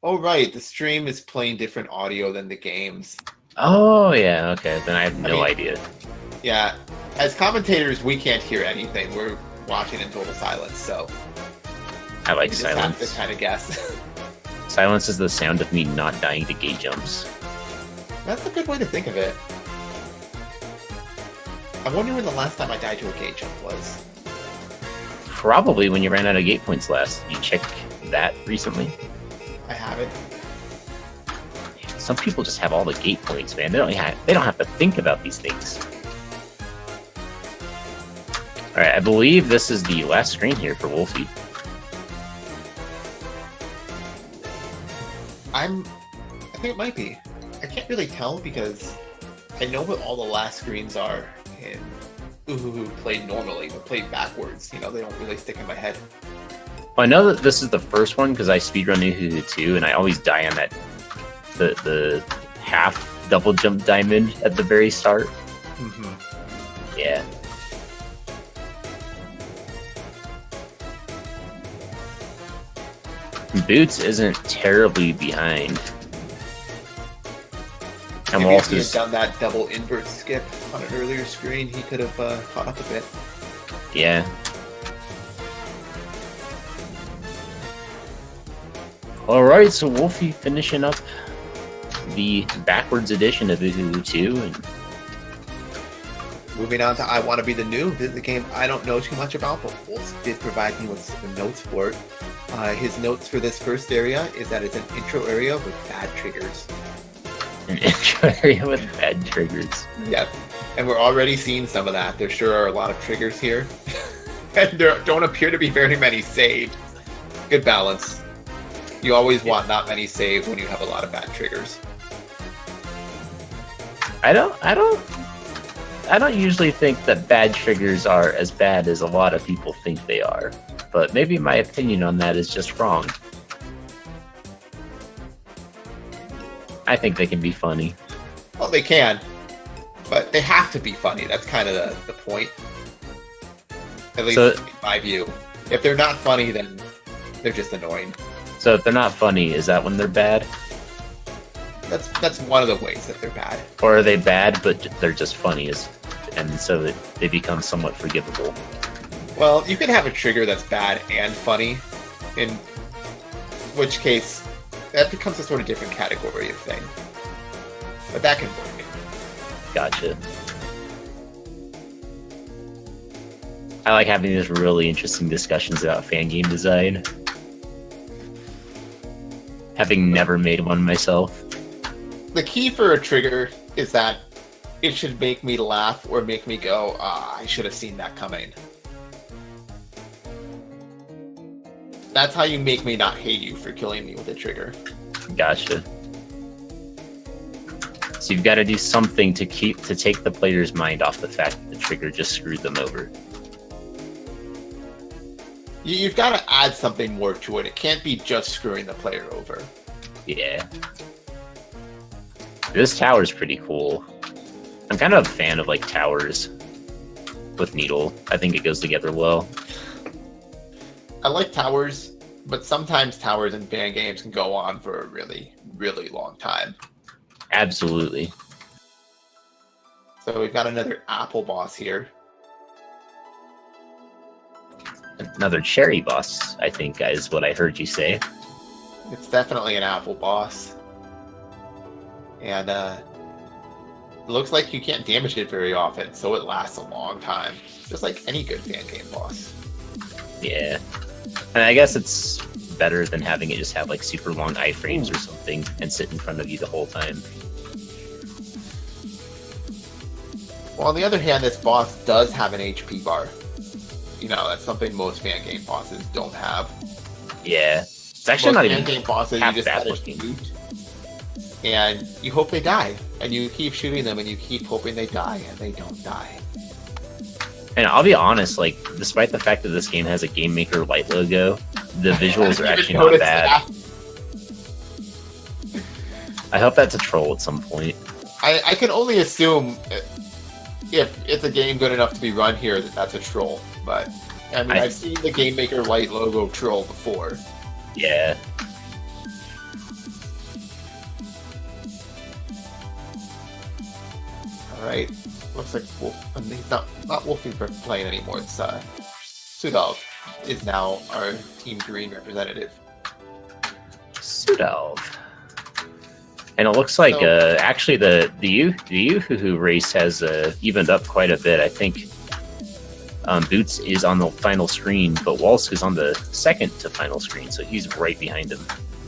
Speaker 6: Oh, right. The stream is playing different audio than the games.
Speaker 10: Oh, yeah. Okay. Then I have no idea.
Speaker 6: Yeah. As commentators, we can't hear anything. We're watching in total silence, so
Speaker 10: I like
Speaker 6: you just
Speaker 10: silence.
Speaker 6: have to kind of guess.
Speaker 10: Silence is the sound of me not dying to gate jumps.
Speaker 6: That's a good way to think of it. I wonder when the last time I died to a gate jump was.
Speaker 10: Probably when you ran out of gate points last. You checked that recently?
Speaker 6: I haven't.
Speaker 10: Some people just have all the gate points, man. They don't have to think about these things. Alright, I believe this is the last screen here for Wolfie.
Speaker 6: I think it might be. I can't really tell because I know what all the last screens are in Uhuhu played normally, but played backwards. You know, they don't really stick in my head.
Speaker 10: Well, I know that this is the first one because I speedrun Uhuhu 2, and I always die on that the half double jump diamond at the very start.
Speaker 6: Mm-hmm.
Speaker 10: Yeah. Boots isn't terribly behind. And
Speaker 6: Maybe if
Speaker 10: Wolsk
Speaker 6: he had
Speaker 10: is
Speaker 6: done that double invert skip on an earlier screen, he could have caught up a bit.
Speaker 10: yeah. Alright, so Wolfie finishing up the backwards edition of Uhuhu 2. And
Speaker 6: Moving on to I Want to Be the New. This is a game I don't know too much about, but Wolsk did provide me with some notes for it. His notes for this first area is that it's an intro area with bad triggers.
Speaker 10: an intro area with bad triggers.
Speaker 6: Yep. And we're already seeing some of that. There sure are a lot of triggers here. And there don't appear to be very many saved. Good balance. You always want not many saved when you have a lot of bad triggers.
Speaker 10: I don't usually think that bad triggers are as bad as a lot of people think they are. But maybe my opinion on that is just wrong. I think they can be funny.
Speaker 6: Well, they can. But they have to be funny. That's kind of the point. At least in my view. If they're not funny, then they're just annoying.
Speaker 10: So if they're not funny, is that when they're bad?
Speaker 6: That's one of the ways that they're bad.
Speaker 10: Or are they bad, but they're just funny, and so that they become somewhat forgivable?
Speaker 6: Well, you could have a trigger that's bad and funny, in which case that becomes a sort of different category of thing. But that can work.
Speaker 10: Gotcha. I like having these really interesting discussions about fangame design. Having never made one myself.
Speaker 6: The key for a trigger is that it should make me laugh or make me go, I should have seen that coming. That's how you make me not hate you for killing me with a trigger.
Speaker 10: Gotcha. So you've got to do something to take the player's mind off the fact that the trigger just screwed them over.
Speaker 6: You've got to add something more to it. It can't be just screwing the player over.
Speaker 10: Yeah. This tower's pretty cool. I'm kind of a fan of like towers with Needle. I think it goes together well.
Speaker 6: I like towers, but sometimes towers in fan games can go on for a really, really long time.
Speaker 10: Absolutely.
Speaker 6: So we've got another apple boss here.
Speaker 10: Another cherry boss, I think, is what I heard you say.
Speaker 6: It's definitely an apple boss. And it looks like you can't damage it very often, so it lasts a long time. Just like any good fan game boss.
Speaker 10: Yeah. And I guess it's better than having it just have like super long iframes or something and sit in front of you the whole time.
Speaker 6: Well, on the other hand, this boss does have an HP bar. You know, that's something most fan game bosses don't have.
Speaker 10: Yeah. It's actually
Speaker 6: most
Speaker 10: not
Speaker 6: fan
Speaker 10: even
Speaker 6: game bosses, you
Speaker 10: half
Speaker 6: just
Speaker 10: bad
Speaker 6: gotta
Speaker 10: looking.
Speaker 6: shoot, and you hope they die. And you keep shooting them, and you keep hoping they die, and they don't die.
Speaker 10: And I'll be honest, like, despite the fact that this game has a Game Maker Light logo, the visuals are actually not bad. I hope that's a troll at some point.
Speaker 6: I can only assume if it's a game good enough to be run here that that's a troll. But I mean, I've seen the Game Maker Light logo troll before.
Speaker 10: Yeah.
Speaker 6: All right. Looks like Wolf. I mean, he's not Wolfie playing anymore. It's Sudov is now our Team Green representative.
Speaker 10: Sudov. And it looks like actually the Yoo-hoo race has evened up quite a bit. I think Boots is on the final screen, but Wolsk is on the second to final screen, so he's right behind him.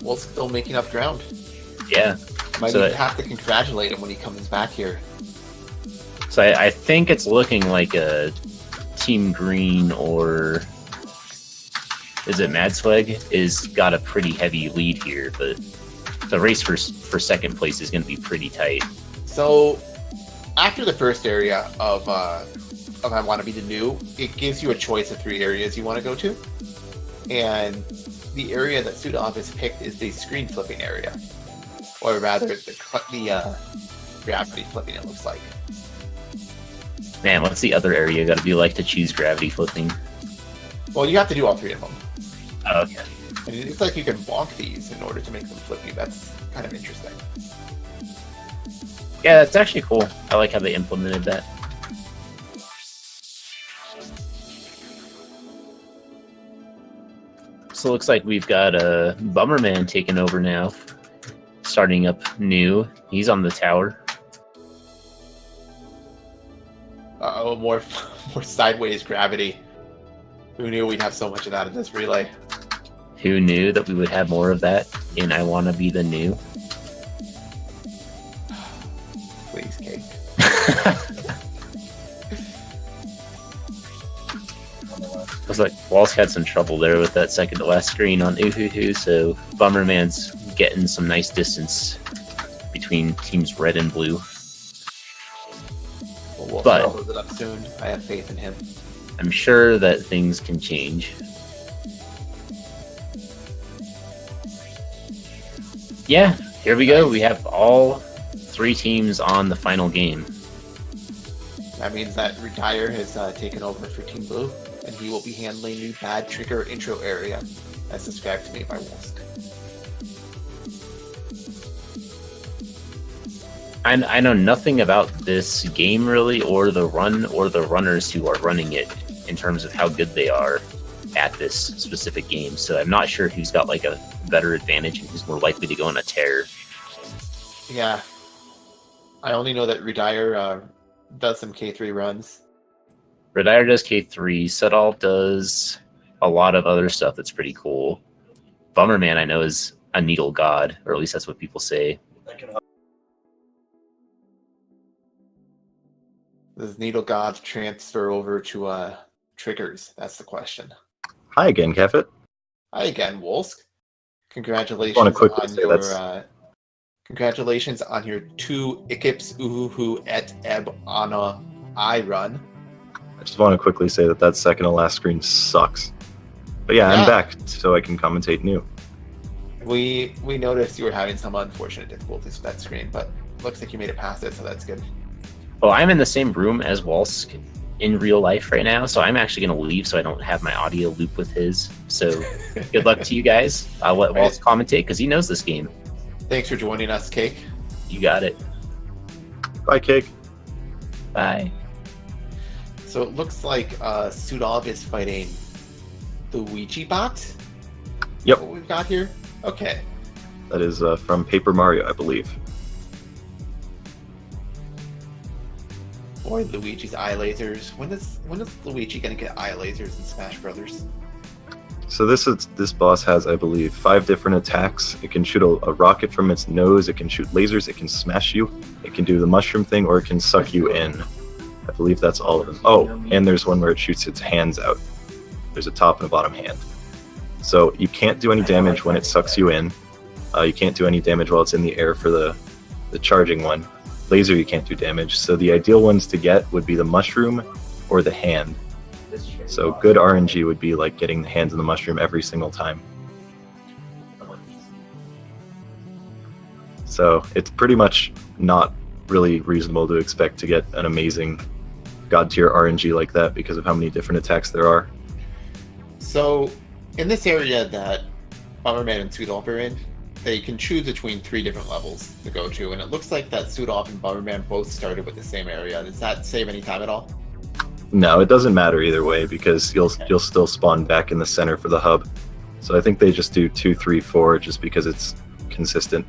Speaker 6: Wolf's still making up ground.
Speaker 10: Yeah.
Speaker 6: Might
Speaker 10: So
Speaker 6: even have to congratulate him when he comes back here.
Speaker 10: So I think it's looking like a Team Green or is it Madsweg is got a pretty heavy lead here, but the race for second place is going to be pretty tight.
Speaker 6: So after the first area of I Want to Be the New, it gives you a choice of 3 areas you want to go to, and the area that Sudov has picked is the screen flipping area, or rather the gravity flipping. It looks like.
Speaker 10: Man, what's the other area got to be like to choose gravity flipping?
Speaker 6: Well, you have to do all 3 of them.
Speaker 10: Oh, okay.
Speaker 6: And it looks like you can bonk these in order to make them flippy. That's kind of interesting.
Speaker 10: Yeah, that's actually cool. I like how they implemented that. So it looks like we've got Bummerman taking over now, starting up new. He's on the tower.
Speaker 6: Oh, more sideways gravity. Who knew we'd have so much of that in this relay?
Speaker 10: Who knew that we would have more of that in I Wanna Be the New?
Speaker 6: Please, Cake.
Speaker 10: I was like, Wolsk had some trouble there with that second to last screen on Oohoo, so Bummerman's getting some nice distance between teams red and blue.
Speaker 6: Well, we'll
Speaker 10: But
Speaker 6: close it up soon. I have faith in him.
Speaker 10: I'm sure that things can change. Yeah, here we go. We have all 3 teams on the final game.
Speaker 6: That means that Retire has taken over for Team Blue, and he will be handling the bad trigger intro area, as described to me by Wolsk.
Speaker 10: I know nothing about this game really, or the run, or the runners who are running it in terms of how good they are at this specific game. So I'm not sure who's got like a better advantage and who's more likely to go on a tear.
Speaker 6: Yeah. I only know that Retire does some K3 runs.
Speaker 10: Redire does K3, Sudal does a lot of other stuff that's pretty cool. Bummerman I know is a needle god, or at least that's what people say.
Speaker 6: Does Needle God transfer over to triggers? That's the question.
Speaker 5: Hi again, Kefit.
Speaker 6: Hi again, Wolsk. Congratulations
Speaker 5: I want to quickly
Speaker 6: on
Speaker 5: say
Speaker 6: your congratulations on your 2 Ikips Uhuhu et Eb Ana I run.
Speaker 5: I just want to quickly say that second to last screen sucks. But yeah, I'm back, so I can commentate new.
Speaker 6: We noticed you were having some unfortunate difficulties with that screen, but looks like you made it past it, so that's good.
Speaker 10: Well, I'm in the same room as Wolsk in real life right now, so I'm actually going to leave so I don't have my audio loop with his. So good luck to you guys. I'll let Wolsk commentate because he knows this game.
Speaker 6: Thanks for joining us, Cake.
Speaker 10: You got it.
Speaker 5: Bye, Cake.
Speaker 10: Bye.
Speaker 6: So it looks like Sudov is fighting the Ouija bot.
Speaker 5: Yep.
Speaker 6: What we've got here? Okay.
Speaker 5: That is from Paper Mario, I believe.
Speaker 6: Boy, Luigi's eye lasers. When is Luigi gonna get eye lasers in Smash Brothers?
Speaker 5: So this boss has, I believe, 5 different attacks. It can shoot a rocket from its nose. It can shoot lasers. It can smash you. It can do the mushroom thing, or it can suck you in. I believe that's all of them. Oh, and there's one where it shoots its hands out. There's a top and a bottom hand. So you can't do any damage when it sucks you in. You can't do any damage while it's in the air for the charging one. Laser, you can't do damage. So the ideal ones to get would be the mushroom or the hand. So good RNG would be like getting the hands and the mushroom every single time. So it's pretty much not really reasonable to expect to get an amazing god tier RNG like that because of how many different attacks there are.
Speaker 6: So in this area that Bomberman and Sudolf are in, they can choose between 3 different levels to go to, and it looks like that Sudolf and Bomberman both started with the same area. Does that save any time at all?
Speaker 5: No, it doesn't matter either way because you'll still spawn back in the center for the hub. So I think they just do 2, 3, 4 just because it's consistent.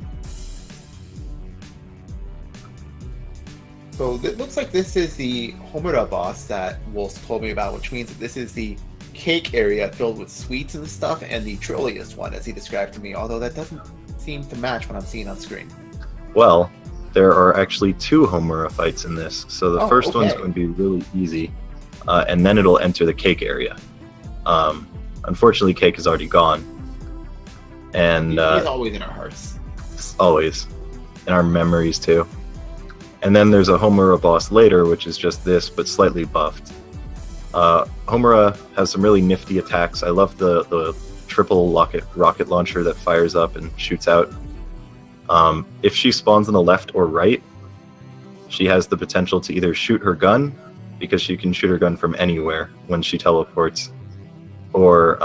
Speaker 6: So it looks like this is the Homura boss that Wolsk told me about, which means that this is the cake area filled with sweets and stuff, and the trilliest one, as he described to me, although that doesn't seem to match what I'm seeing on screen.
Speaker 5: Well, there are actually 2 Homura fights in this. So the first one's
Speaker 6: okay.
Speaker 5: going to be really easy, and then it'll enter the cake area. Unfortunately, Cake is already gone. And
Speaker 6: He's always in our hearts.
Speaker 5: always. In our memories, too. And then there's a Homura boss later, which is just this, but slightly buffed. Homura has some really nifty attacks. I love the triple rocket launcher that fires up and shoots out. If she spawns on the left or right, she has the potential to either shoot her gun, because she can shoot her gun from anywhere when she teleports, or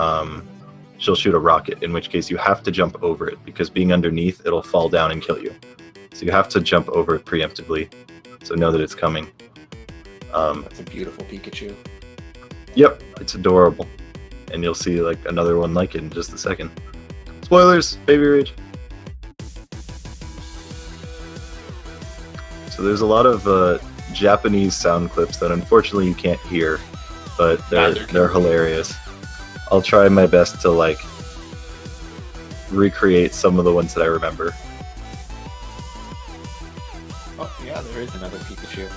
Speaker 5: she'll shoot a rocket, in which case you have to jump over it, because being underneath, it'll fall down and kill you. So you have to jump over it preemptively, so know that it's coming.
Speaker 6: That's a beautiful Pikachu.
Speaker 5: Yep, it's adorable. And you'll see like another one like it in just a second. Spoilers, Baby Rage. So there's a lot of Japanese sound clips that unfortunately you can't hear, but they're hilarious. I'll try my best to like recreate some of the ones that I remember.
Speaker 6: Oh yeah, there is another Pikachu.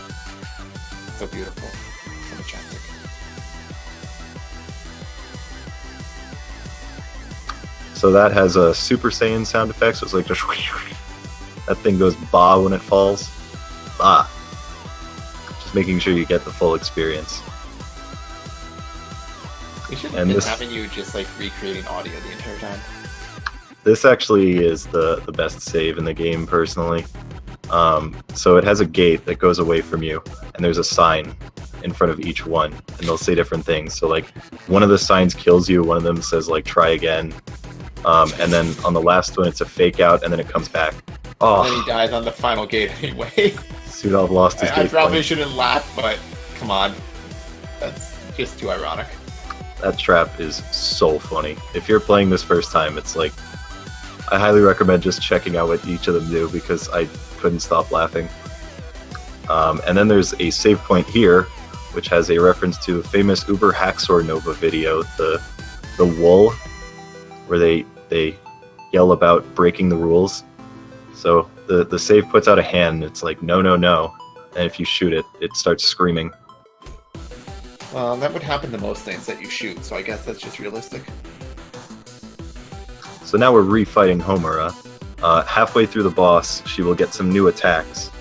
Speaker 6: So beautiful. So majestic.
Speaker 5: So that has a Super Saiyan sound effect, so it's like just that thing goes ba when it falls. Ba. Just making sure you get the full experience.
Speaker 6: We should have been having you just like recreating audio the entire time.
Speaker 5: This actually is the best save in the game, personally. So it has a gate that goes away from you, and there's a sign in front of each one, and they'll say different things. So like, one of the signs kills you, one of them says like, try again. And then on the last one, it's a fake out, and then it comes back. Oh.
Speaker 6: And then he dies on the final gate anyway.
Speaker 5: Sudolf lost his
Speaker 6: I
Speaker 5: gate
Speaker 6: probably
Speaker 5: point.
Speaker 6: shouldn't laugh, but come on. That's just too ironic.
Speaker 5: That trap is so funny. If you're playing this first time, it's like, I highly recommend just checking out what each of them do, because I couldn't stop laughing. And then there's a save point here, which has a reference to a famous Uber Hacksaw Nova video, the wool, where they yell about breaking the rules. So the save puts out a hand, and it's like, no, no, no. And if you shoot it, it starts screaming.
Speaker 6: Well, that would happen to most things that you shoot, so I guess that's just realistic.
Speaker 5: So now we're refighting Homura. Halfway through the boss, she will get some new attacks.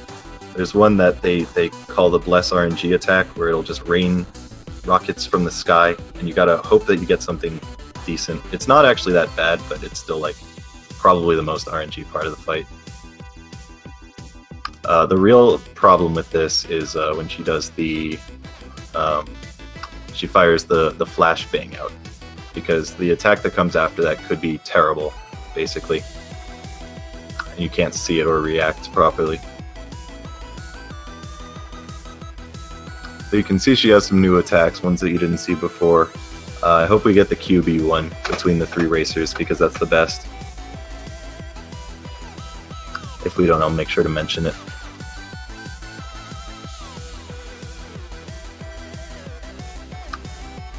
Speaker 5: There's one that they call the Bless RNG attack, where it'll just rain rockets from the sky, and you gotta hope that you get something decent. It's not actually that bad, but it's still like probably the most RNG part of the fight. The real problem with this is when she does the she fires the flashbang out, because the attack that comes after that could be terrible, basically. and you can't see it or react properly. So you can see she has some new attacks, ones that you didn't see before. I hope we get the QB one between the 3 racers, because that's the best. If we don't, I'll make sure to mention it.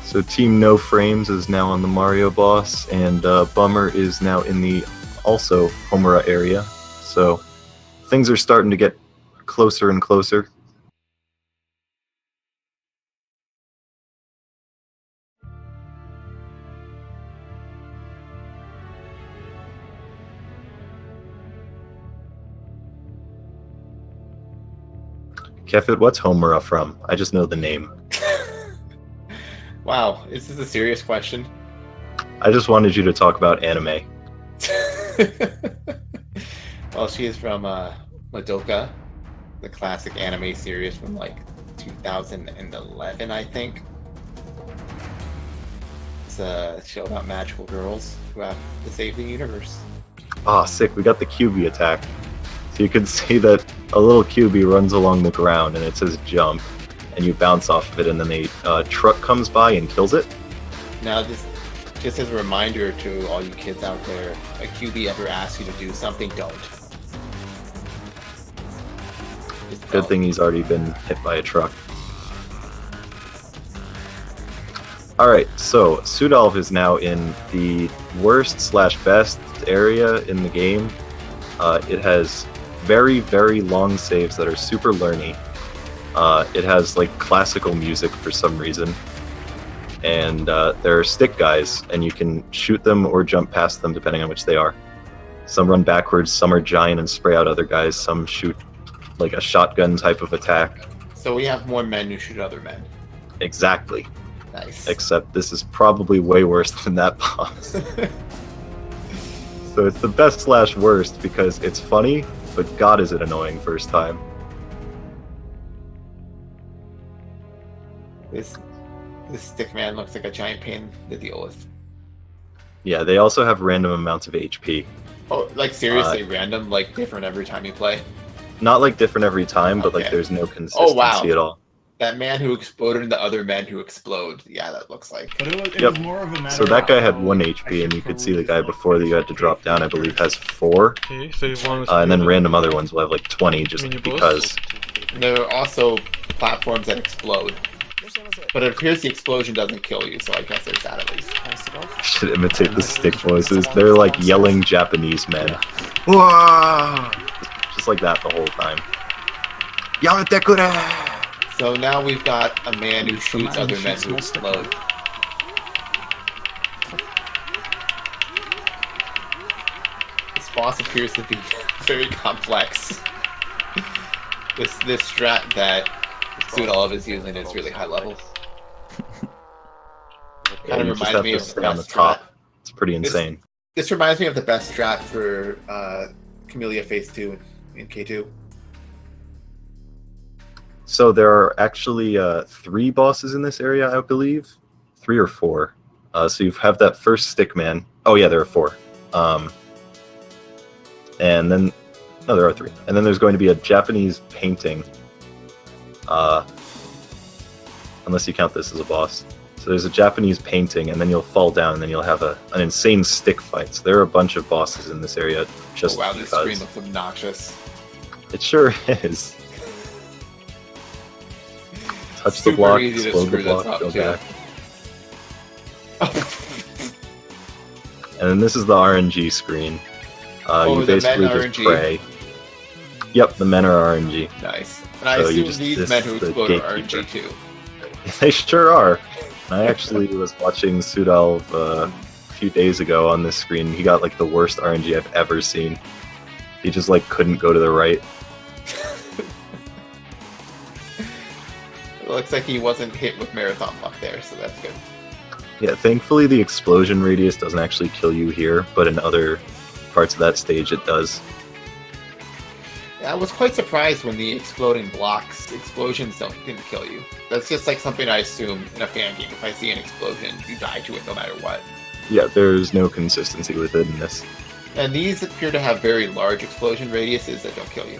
Speaker 5: So Team No Frames is now on the Mario boss, and Bummer is now in the also Homura area. So things are starting to get closer and closer. Kefit, what's Homura from? I just know the name.
Speaker 6: Wow, is this a serious question?
Speaker 5: I just wanted you to talk about anime.
Speaker 6: Well, she is from Madoka, the classic anime series from like 2011, I think. It's a show about magical girls who have to save the universe.
Speaker 5: Ah, sick, we got the QB attack. So you can see that a little QB runs along the ground and it says jump, and you bounce off of it, and then a truck comes by and kills it.
Speaker 6: Now, just as a reminder to all you kids out there, a QB ever asks you to do something, don't. Just
Speaker 5: Good
Speaker 6: don't.
Speaker 5: thing he's already been hit by a truck. Alright, so Sudolf is now in the worst/best area in the game. It has very, very long saves that are super learny. It has like classical music for some reason. And there are stick guys, and you can shoot them or jump past them depending on which they are. Some run backwards, some are giant and spray out other guys, some shoot like a shotgun type of attack.
Speaker 6: So we have more men who shoot other men.
Speaker 5: Exactly.
Speaker 6: Nice.
Speaker 5: Except this is probably way worse than that boss. So it's the best/worst because it's funny, but god is it annoying first time.
Speaker 6: This stick man looks like a giant pain to deal with.
Speaker 5: Yeah, they also have random amounts of HP.
Speaker 6: Oh, like seriously random, like different every time you play?
Speaker 5: Not like different every time, but like
Speaker 6: Okay.
Speaker 5: there's no consistency at all.
Speaker 6: That man who exploded into other men who explode. Yeah, that looks like.
Speaker 1: But it
Speaker 5: Yep.
Speaker 1: was more of a matter
Speaker 5: So that guy had
Speaker 1: of
Speaker 5: 1
Speaker 1: how
Speaker 5: HP, and you could see the
Speaker 1: straightforward
Speaker 5: guy
Speaker 1: this
Speaker 5: before that you had to drop down, I believe, has 4.
Speaker 12: Okay, so you want
Speaker 5: And then random other ones will have like 20 just because.
Speaker 6: There are also platforms that explode. But it appears the explosion doesn't kill you, so I guess there's that at least.
Speaker 5: Should imitate the stick voices. They're like yelling Japanese men. Whoa! Just like that the whole time. Yametekure!
Speaker 6: So now we've got a man who shoots other men who explode. This boss appears to be very complex. This strat that Sudolf is using is really high level.
Speaker 5: Yeah,
Speaker 6: Kind of
Speaker 5: you just
Speaker 6: reminds
Speaker 5: have
Speaker 6: me
Speaker 5: to
Speaker 6: of the
Speaker 5: stay on the
Speaker 6: best
Speaker 5: top.
Speaker 6: strat.
Speaker 5: It's pretty insane.
Speaker 6: This reminds me of the best strat for Camellia Phase 2 in K2.
Speaker 5: So there are actually 3 bosses in this area, I believe. 3 or 4. So you have that first stick man. Oh yeah, there are 4. And then... No, there are 3. And then there's going to be a Japanese painting. Unless you count this as a boss. So there's a Japanese painting, and then you'll fall down, and then you'll have an insane stick fight. So there are a bunch of bosses in this area just
Speaker 6: Oh, wow, this
Speaker 5: because.
Speaker 6: screen looks obnoxious.
Speaker 5: It sure is. Touch the
Speaker 6: Super
Speaker 5: block,
Speaker 6: easy to
Speaker 5: explode the
Speaker 6: screw this
Speaker 5: block,
Speaker 6: up,
Speaker 5: go
Speaker 6: too.
Speaker 5: back. And then this is the RNG screen.
Speaker 6: Oh,
Speaker 5: You
Speaker 6: the men
Speaker 5: basically just
Speaker 6: RNG.
Speaker 5: pray. Yep, the men are RNG.
Speaker 6: Nice. And I
Speaker 5: So you
Speaker 6: assume
Speaker 5: just-
Speaker 6: these
Speaker 5: this
Speaker 6: men who
Speaker 5: is the
Speaker 6: explode are
Speaker 5: gatekeeper.
Speaker 6: RNG too.
Speaker 5: They sure are. I actually was watching Sudolf a few days ago on this screen. He got like the worst RNG I've ever seen. He just like couldn't go to the right.
Speaker 6: It looks like he wasn't hit with marathon luck there, so that's good.
Speaker 5: Yeah, thankfully the explosion radius doesn't actually kill you here, but in other parts of that stage it does.
Speaker 6: Yeah, I was quite surprised when the exploding blocks explosions didn't kill you. That's just like something I assume in a fan game. If I see an explosion, you die to it no matter what.
Speaker 5: Yeah, there's no consistency with it in this.
Speaker 6: And these appear to have very large explosion radiuses that don't kill you.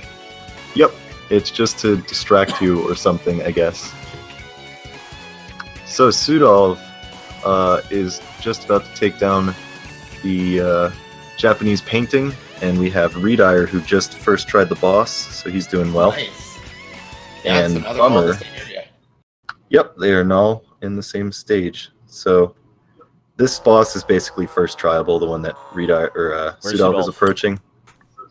Speaker 5: Yep, it's just to distract you or something, I guess. So Sudolf is just about to take down the Japanese painting, and we have Redire who just first tried the boss, so he's doing well.
Speaker 6: Nice. Yeah,
Speaker 5: And
Speaker 6: so now they're all in
Speaker 5: Bummer.
Speaker 6: the same area.
Speaker 5: Yep, they are now in the same stage. So this boss is basically first tryable, the one that
Speaker 10: Where's
Speaker 5: Sudolf is
Speaker 10: Sudolf?
Speaker 5: approaching.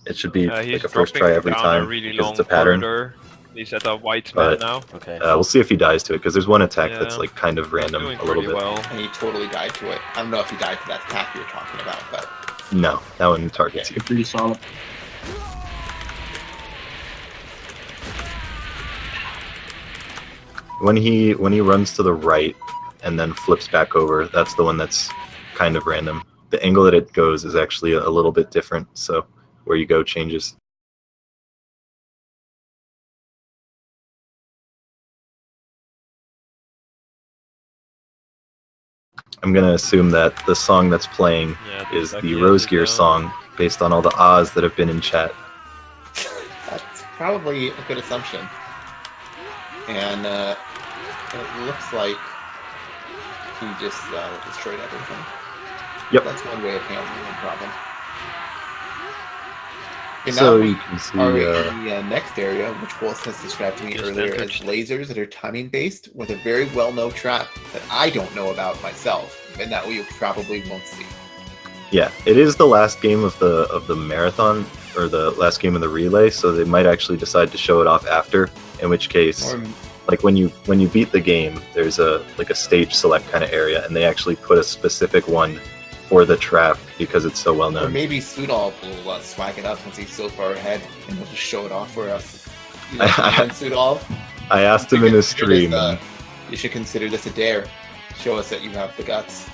Speaker 5: It should be
Speaker 12: He's
Speaker 5: like a first
Speaker 12: dropping
Speaker 5: try every
Speaker 12: down
Speaker 5: time
Speaker 12: a really
Speaker 5: because
Speaker 12: long
Speaker 5: it's a pattern.
Speaker 12: corridor. He's at a white
Speaker 5: But-
Speaker 12: man now.
Speaker 10: Okay.
Speaker 5: We'll see if he dies to it, because there's one attack
Speaker 12: Yeah.
Speaker 5: that's like kind of random
Speaker 12: Doing
Speaker 5: a little
Speaker 12: pretty
Speaker 5: bit.
Speaker 12: well.
Speaker 6: And he totally died to it. I don't know if he died to that attack you were talking about, but
Speaker 5: No, that one targets you.
Speaker 11: Pretty solid.
Speaker 5: When he runs to the right and then flips back over, that's the one that's kind of random. The angle that it goes is actually a little bit different, so where you go changes. I'm gonna assume that the song that's playing
Speaker 12: Yeah,
Speaker 5: is
Speaker 12: that's
Speaker 5: the
Speaker 12: exactly
Speaker 5: Rose
Speaker 12: it,
Speaker 5: Gear
Speaker 12: yeah.
Speaker 5: song, based on all the ahs that have been in chat.
Speaker 6: that's probably a good assumption. And it looks like he just destroyed everything.
Speaker 5: Yep.
Speaker 6: That's one way of handling the problem. Okay,
Speaker 5: So
Speaker 6: now
Speaker 5: you can see,
Speaker 6: are in the next area, which Wolsk has described to me
Speaker 12: Just
Speaker 6: earlier as
Speaker 12: entered.
Speaker 6: lasers that are timing based, with a very well-known trap that I don't know about myself, and that we probably won't see.
Speaker 5: yeah, it is the last game of the marathon, or the last game of the relay, so they might actually decide to show it off after, in which case,
Speaker 6: Or
Speaker 5: like when you beat the game, there's a stage select kind of area, and they actually put a specific one for the trap because it's so well
Speaker 6: Or
Speaker 5: known.
Speaker 6: maybe Sudolf will swag it up since he's so far ahead, and he'll just show it off for us. You know, Sudolf,
Speaker 5: I asked him in his
Speaker 6: Consider this,
Speaker 5: stream. And
Speaker 6: you should consider this a dare. Show us that you have the guts.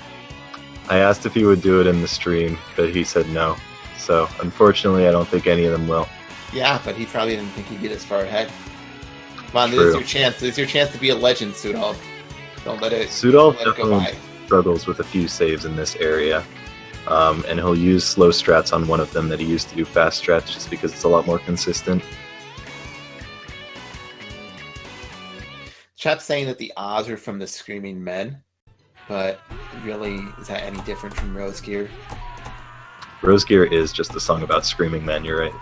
Speaker 5: I asked if he would do it in the stream, but he said no. So unfortunately, I don't think any of them will.
Speaker 6: Yeah, but he probably didn't think he'd be this far ahead. Come on, this
Speaker 5: True.
Speaker 6: is your chance. This is your chance to be a legend, Sudolf. Don't let it.
Speaker 5: Sudolf
Speaker 6: don't let it go
Speaker 5: definitely
Speaker 6: by.
Speaker 5: struggles with a few saves in this area, and he'll use slow strats on one of them that he used to do fast strats just because it's a lot more consistent.
Speaker 6: Chat's saying that the Oz are from the Screaming Men, but really, is that any different from Rose Gear?
Speaker 5: Rose Gear is just a song about screaming men, you're right.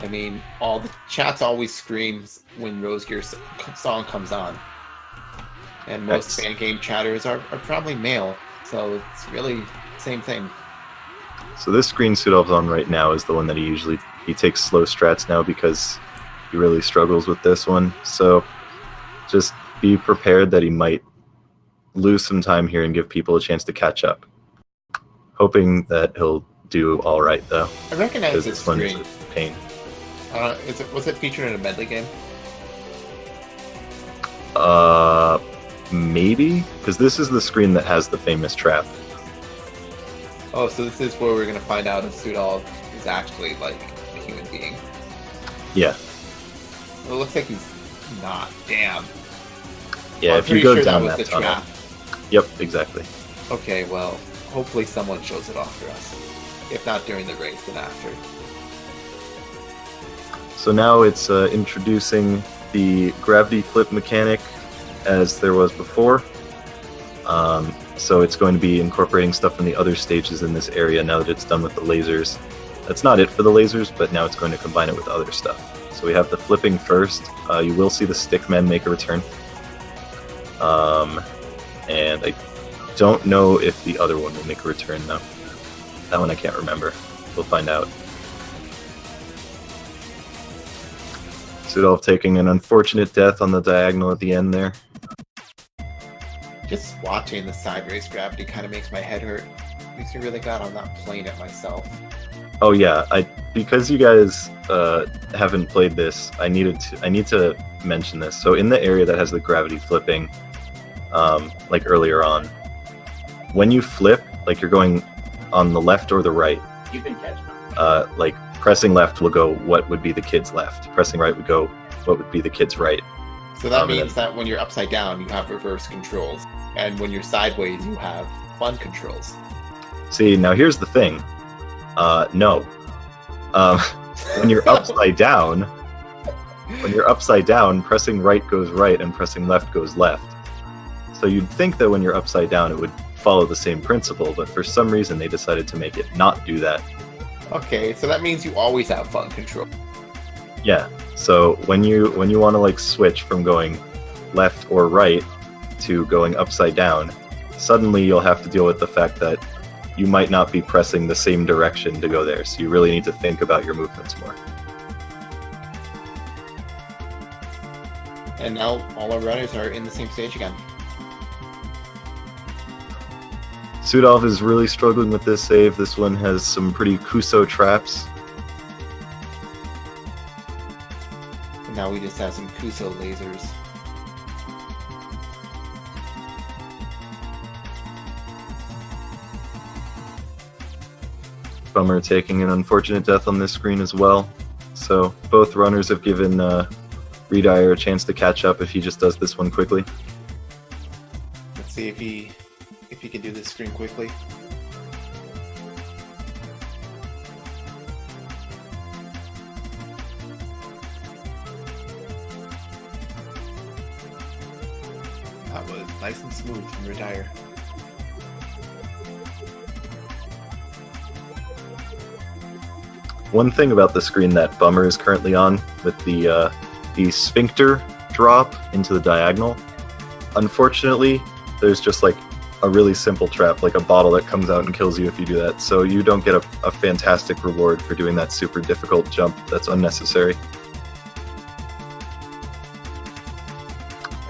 Speaker 6: I mean, all the chat's always screams when Rose Gear's song comes on, and most
Speaker 5: That's-
Speaker 6: fan game chatters are probably male, so it's really same thing.
Speaker 5: So this screen Sudolf's on right now is the one that he takes slow strats now because he really struggles with this one. So just be prepared that he might lose some time here and give people a chance to catch up. Hoping that he'll do all right though,
Speaker 6: I recognize
Speaker 5: because
Speaker 6: this
Speaker 5: this one's
Speaker 6: screen.
Speaker 5: a pain.
Speaker 6: Was it featured in a medley game?
Speaker 5: Maybe because this is the screen that has the famous trap.
Speaker 6: Oh, so this is where we're gonna find out if Sudolf is actually like a human being.
Speaker 5: Yeah,
Speaker 6: Well, it looks like he's not. Damn.
Speaker 5: yeah.
Speaker 6: Well, I'm
Speaker 5: if you
Speaker 6: pretty
Speaker 5: go
Speaker 6: sure
Speaker 5: down
Speaker 6: that
Speaker 5: that
Speaker 6: was the
Speaker 5: tunnel.
Speaker 6: trap.
Speaker 5: Yep, exactly.
Speaker 6: Okay, well, hopefully someone shows it off for us. If not during the race, then after.
Speaker 5: So now it's introducing the gravity flip mechanic as there was before. So it's going to be incorporating stuff from the other stages in this area now that it's done with the lasers. That's not it for the lasers, but now it's going to combine it with other stuff. So we have the flipping first. You will see the stickmen make a return. And I don't know if the other one will make a return though. That one I can't remember. We'll find out. Sudolf taking an unfortunate death on the diagonal at the end there.
Speaker 6: Just watching the side race gravity kind of makes my head hurt. Makes me really glad I'm not playing it myself.
Speaker 5: Oh yeah, because you guys haven't played this, I need to mention this. So in the area that has the gravity flipping, like earlier on, when you flip, like you're going on the left or the right,
Speaker 10: You've been catching.
Speaker 5: like pressing left will go what would be the kid's left. Pressing right would go what would be the kid's right.
Speaker 6: So that
Speaker 5: and
Speaker 6: means that when you're upside down, you have reverse controls. And when you're sideways, you have fun controls.
Speaker 5: See, now here's the thing. No. When you're upside down, pressing right goes right and pressing left goes left. So you'd think that when you're upside down, it would follow the same principle, but for some reason they decided to make it not do that.
Speaker 6: Okay, so that means you always have fun control.
Speaker 5: Yeah. So when you want to like switch from going left or right to going upside down, suddenly you'll have to deal with the fact that you might not be pressing the same direction to go there. So you really need to think about your movements more.
Speaker 6: And now all our runners are in the same stage again.
Speaker 5: Sudov is really struggling with this save. This one has some pretty Kuso traps.
Speaker 6: And now we just have some Kuso lasers.
Speaker 5: Bummer taking an unfortunate death on this screen as well. So both runners have given Redire a chance to catch up if he just does this one quickly.
Speaker 6: Let's see if he can do this screen quickly. That was nice and smooth from Redire.
Speaker 5: One thing about the screen that Bummer is currently on with the sphincter drop into the diagonal, unfortunately, there's just like a really simple trap, like a bottle that comes out and kills you if you do that. So you don't get a fantastic reward for doing that super difficult jump that's unnecessary.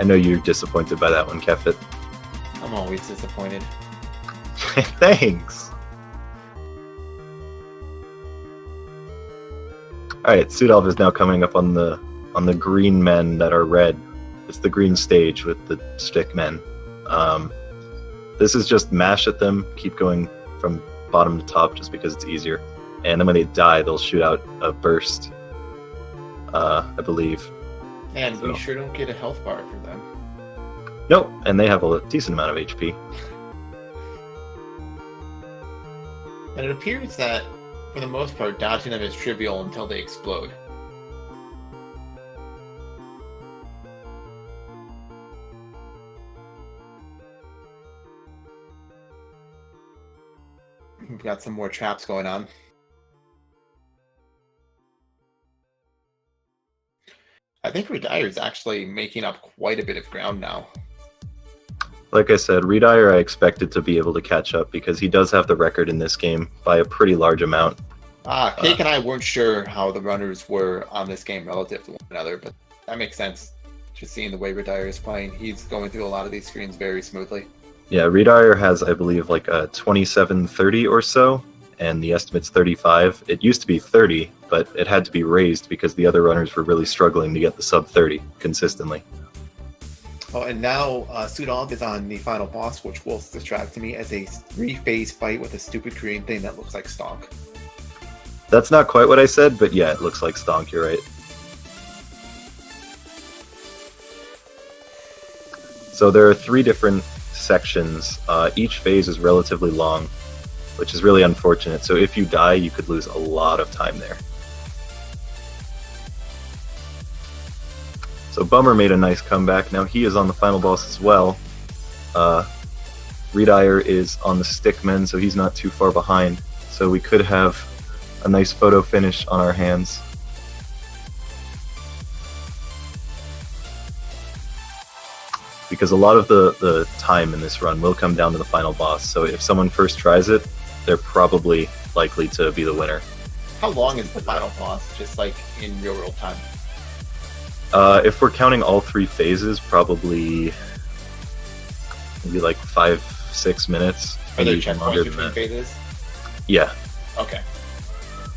Speaker 5: I know you're disappointed by that one, Kefit.
Speaker 6: I'm always disappointed.
Speaker 5: Thanks! Alright, Sudov is now coming up on the green men that are red. It's the green stage with the stick men. This is just mash at them, keep going from bottom to top just because it's easier. And then when they die, they'll shoot out a burst, I believe.
Speaker 6: And we sure don't get a health bar for them.
Speaker 5: Nope, and they have a decent amount of HP.
Speaker 6: And it appears that, for the most part, dodging them is trivial until they explode. We've got some more traps going on. I think Redire is actually making up quite a bit of ground now.
Speaker 5: Like I said, Redire I expected to be able to catch up because he does have the record in this game by a pretty large amount.
Speaker 6: Cake and I weren't sure how the runners were on this game relative to one another, but that makes sense. Just seeing the way Redire is playing, he's going through a lot of these screens very smoothly.
Speaker 5: Yeah, Redire has, I believe, like a 27-30 or so, and the estimate's 35. It used to be 30, but it had to be raised because the other runners were really struggling to get the sub-30 consistently.
Speaker 6: Oh, and now Sudov is on the final boss, which Wolsk distracted me as a 3-phase fight with a stupid Korean thing that looks like Stonk.
Speaker 5: That's not quite what I said, but yeah, it looks like Stonk, you're right. So there are 3 different sections. Each phase is relatively long, which is really unfortunate. So if you die, you could lose a lot of time there. So Bummer made a nice comeback. Now he is on the final boss as well. Redire is on the stickmen, so he's not too far behind. So we could have a nice photo finish on our hands. Because a lot of the time in this run will come down to the final boss. So if someone first tries it, they're probably likely to be the winner.
Speaker 6: How long is the final boss, just like in real world time?
Speaker 5: If we're counting all 3 phases, probably maybe like 5-6 minutes.
Speaker 6: Are there
Speaker 5: maybe even
Speaker 6: checkpoints
Speaker 5: longer than
Speaker 6: between
Speaker 5: that.
Speaker 6: phases?
Speaker 5: Yeah,
Speaker 6: Okay.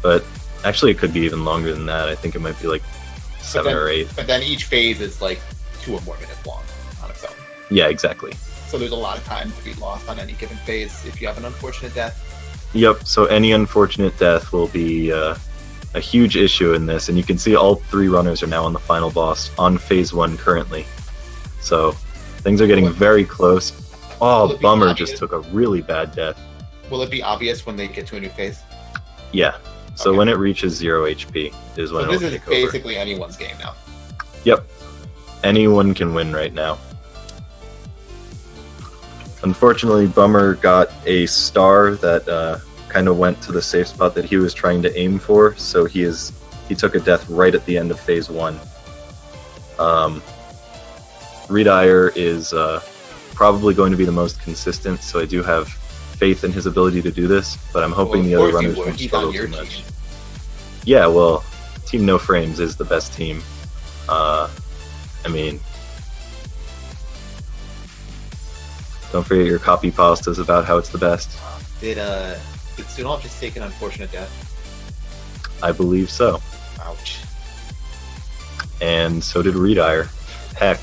Speaker 5: but actually it could be even longer than that. I think it might be like 7 or 8.
Speaker 6: But then each phase is like 2 or more minutes long on its own.
Speaker 5: Yeah, exactly.
Speaker 6: So there's a lot of time to be lost on any given phase if you have an unfortunate death.
Speaker 5: Yep, so any unfortunate death will be a huge issue in this, and you can see all 3 runners are now on the final boss on phase 1 currently. So things are getting very close. Oh, Bummer just took a really bad death.
Speaker 6: Will it be obvious when they get to a new phase?
Speaker 5: Yeah. So
Speaker 6: Okay.
Speaker 5: when it reaches 0 HP is when
Speaker 6: So
Speaker 5: it'll
Speaker 6: this is
Speaker 5: take over.
Speaker 6: basically anyone's game now.
Speaker 5: Yep. Anyone can win right now. Unfortunately, Bummer got a star that kind of went to the safe spot that he was trying to aim for, so he took a death right at the end of phase 1. Redire is probably going to be the most consistent, so I do have faith in his ability to do this, but I'm hoping the other runners won't struggle too much. Yeah, well, Team No Frames is the best team. I mean, don't forget your copy pastas about how it's the best.
Speaker 6: Did Sunol just take an unfortunate death?
Speaker 5: I believe so.
Speaker 6: Ouch.
Speaker 5: And so did Redire. Heck.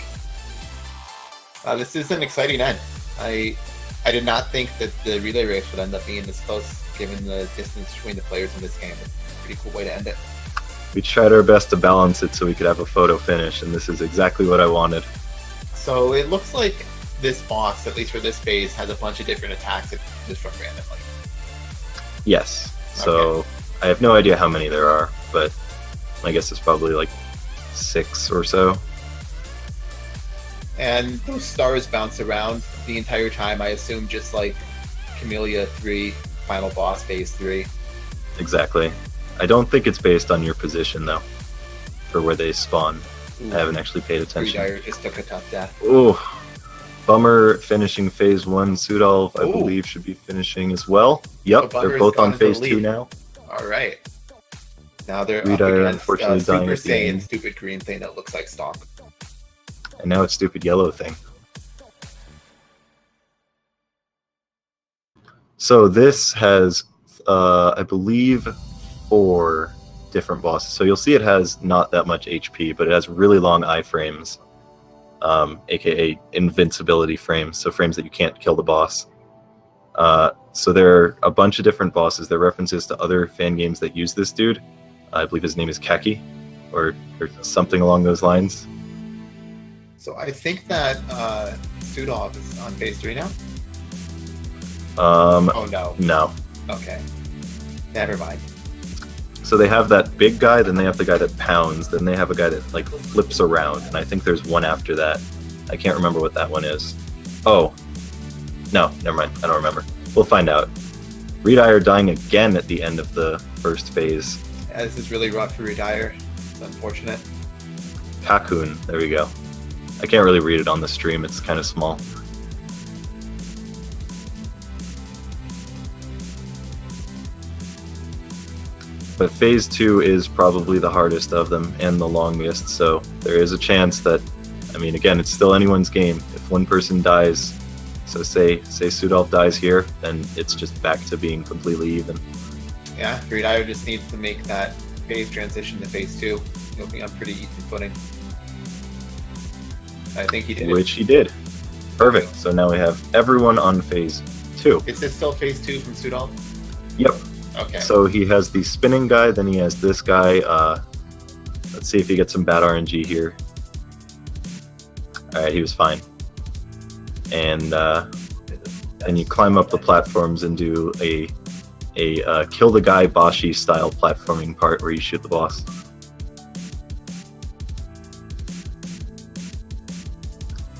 Speaker 6: This is an exciting end. I did not think that the relay race would end up being this close, given the distance between the players in this game. It's a pretty cool way to end it.
Speaker 5: We tried our best to balance it so we could have a photo finish, and this is exactly what I wanted.
Speaker 6: So it looks like this boss, at least for this phase, has a bunch of different attacks that just from randomly.
Speaker 5: Yes. So I have no idea how many there are, but I guess it's probably like 6 or so.
Speaker 6: And those stars bounce around the entire time, I assume, just like Camellia 3, final boss, phase 3.
Speaker 5: Exactly. I don't think it's based on your position, though, for where they spawn.
Speaker 6: Ooh.
Speaker 5: I haven't actually paid attention.
Speaker 6: Redire just took a tough death.
Speaker 5: Ooh. Bummer finishing phase 1. Sudolf, I
Speaker 6: Ooh.
Speaker 5: believe, should be finishing as well. Yep,
Speaker 6: So
Speaker 5: they're
Speaker 6: Bummer's
Speaker 5: both
Speaker 6: gone
Speaker 5: on
Speaker 6: into the
Speaker 5: phase 2
Speaker 6: lead.
Speaker 5: now.
Speaker 6: All right. Now they're
Speaker 5: Redire,
Speaker 6: up
Speaker 5: unfortunately,
Speaker 6: against
Speaker 5: dying
Speaker 6: Super
Speaker 5: at the end.
Speaker 6: Saiyan, stupid green thing that looks like stock.
Speaker 5: And now it's stupid yellow thing. So this has, I believe, 4 different bosses. So you'll see it has not that much HP, but it has really long iframes, aka invincibility frames, so frames that you can't kill the boss. So there are a bunch of different bosses. There are references to other fan games that use this dude. I believe his name is Keki, or something along those lines.
Speaker 6: So I think that Sudolf is on phase 3 now? Oh no.
Speaker 5: No.
Speaker 6: Okay. Never mind.
Speaker 5: So they have that big guy, then they have the guy that pounds, then they have a guy that like flips around, and I think there's one after that. I can't remember what that one is. Oh. No, never mind. I don't remember. We'll find out. Redire dying again at the end of the first phase.
Speaker 6: Yeah, this is really rough for Redire. It's unfortunate.
Speaker 5: Kakun, there we go. I can't really read it on the stream, it's kind of small. But phase 2 is probably the hardest of them and the longest, so there is a chance that, I mean, again, it's still anyone's game. If one person dies, so say Sudolf dies here, then it's just back to being completely even.
Speaker 6: Yeah, Redire just needs to make that phase transition to phase 2. He'll be on pretty even footing. I think he did.
Speaker 5: Which he did. Perfect. So now we have everyone on phase 2.
Speaker 6: Is this still phase 2 from Sudolf?
Speaker 5: Yep.
Speaker 6: Okay.
Speaker 5: So he has the spinning guy, then he has this guy. Let's see if he gets some bad RNG here. Alright, he was fine. And then you climb up the platforms and do a kill the guy Bashi style platforming part where you shoot the boss.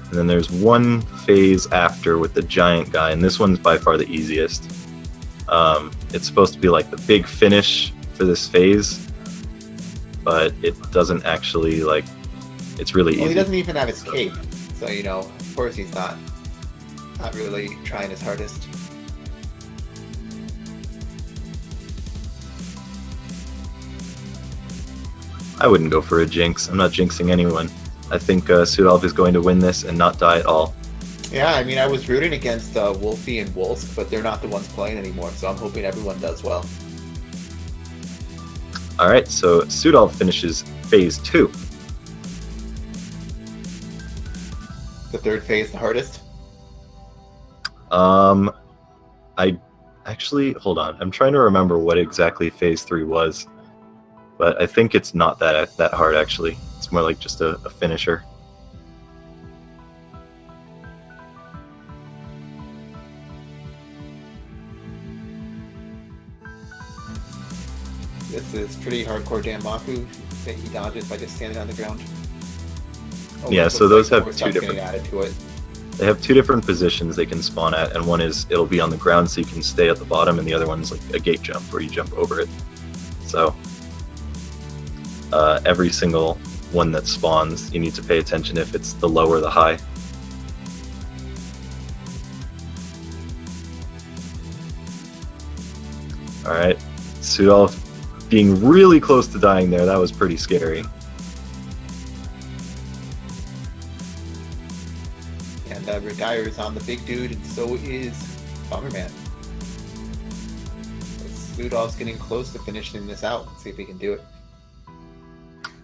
Speaker 5: And then there's one phase after with the giant guy, and this one's by far the easiest. It's supposed to be like the big finish for this phase, but it doesn't actually, like, it's really easy.
Speaker 6: Well, he doesn't even have his cape, so, you know, of course he's not really trying his hardest.
Speaker 5: I wouldn't go for a jinx. I'm not jinxing anyone. I think Sudolf is going to win this and not die at all.
Speaker 6: Yeah, I mean, I was rooting against Wolfie and Wolsk, but they're not the ones playing anymore, so I'm hoping everyone does well.
Speaker 5: Alright, so Sudolf finishes phase 2.
Speaker 6: The third phase, the hardest?
Speaker 5: I actually, hold on. I'm trying to remember what exactly phase 3 was, but I think it's not that hard, actually. It's more like just a finisher.
Speaker 6: This is pretty hardcore Danmaku that he dodges by just standing on the ground. Oh,
Speaker 5: Yeah,
Speaker 6: it
Speaker 5: so
Speaker 6: looks
Speaker 5: those
Speaker 6: like
Speaker 5: have
Speaker 6: more
Speaker 5: two
Speaker 6: stuff
Speaker 5: different-
Speaker 6: getting added to it.
Speaker 5: They have two different positions they can spawn at, and one is it'll be on the ground so you can stay at the bottom, and the other one's like a gate jump where you jump over it. So every single one that spawns, you need to pay attention if it's the low or the high. Alright, Sudolf being really close to dying there, that was pretty scary.
Speaker 6: And Retire is on the big dude, and so is Bomberman. Sudolf's getting close to finishing this out. Let's see if he can do it.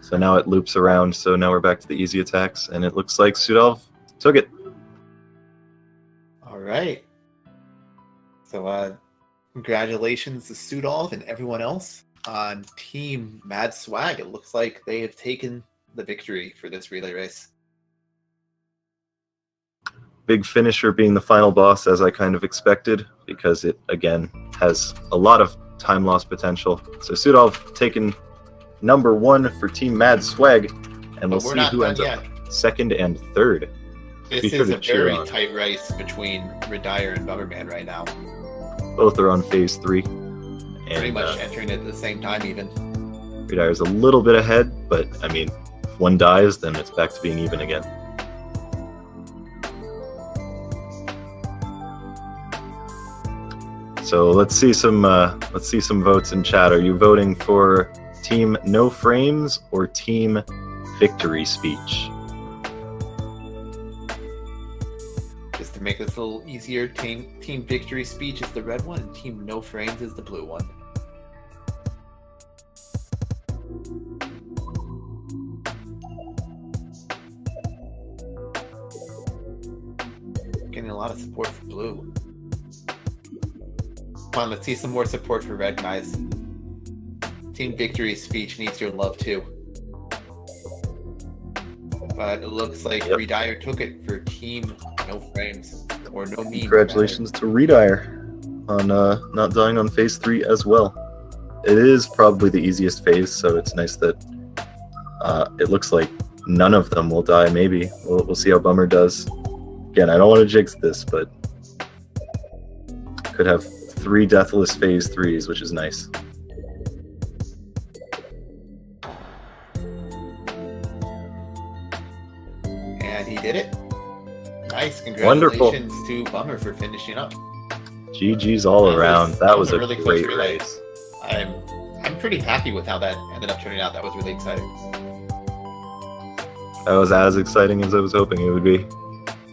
Speaker 5: So now it loops around, so now we're back to the easy attacks, and it looks like Sudolf took it.
Speaker 6: Alright. So, congratulations to Sudolf and everyone else on Team Mad Swag. It looks like they have taken the victory for this relay race.
Speaker 5: Big finisher being the final boss, as I kind of expected, because it, again, has a lot of time loss potential. So Sudolf taking number 1 for Team Mad Swag, and we'll see who ends up second and third.
Speaker 6: This is a very tight race between Retire and Bomberman right now.
Speaker 5: Both are on phase 3.
Speaker 6: Pretty
Speaker 5: And
Speaker 6: much entering it at the same time even.
Speaker 5: Retire's a little bit ahead, but I mean, if one dies, then it's back to being even again. So let's see some votes in chat. Are you voting for Team No Frames or Team Victory Speech?
Speaker 6: Just to make this a little easier, Team Victory Speech is the red one, and Team No Frames is the blue one. Getting a lot of support for blue. Come on, let's see some more support for red, guys. Team Victory Speech needs your love too. But it looks like Redire took it for Team No Frames, or No Meme.
Speaker 5: Congratulations to Redire on not dying on phase 3 as well. It is probably the easiest phase, so it's nice that it looks like none of them will die. Maybe we'll see how Bummer does. Again, I don't want to jinx this, but could have 3 deathless phase 3s, which is nice.
Speaker 6: And he did it. Nice.
Speaker 5: Wonderful.
Speaker 6: Congratulations to Bummer for finishing up.
Speaker 5: GG's all around. That was a
Speaker 6: really close
Speaker 5: great
Speaker 6: relay.
Speaker 5: race.
Speaker 6: I'm pretty happy with how that ended up turning out. That was really exciting.
Speaker 5: That was as exciting as I was hoping it would be.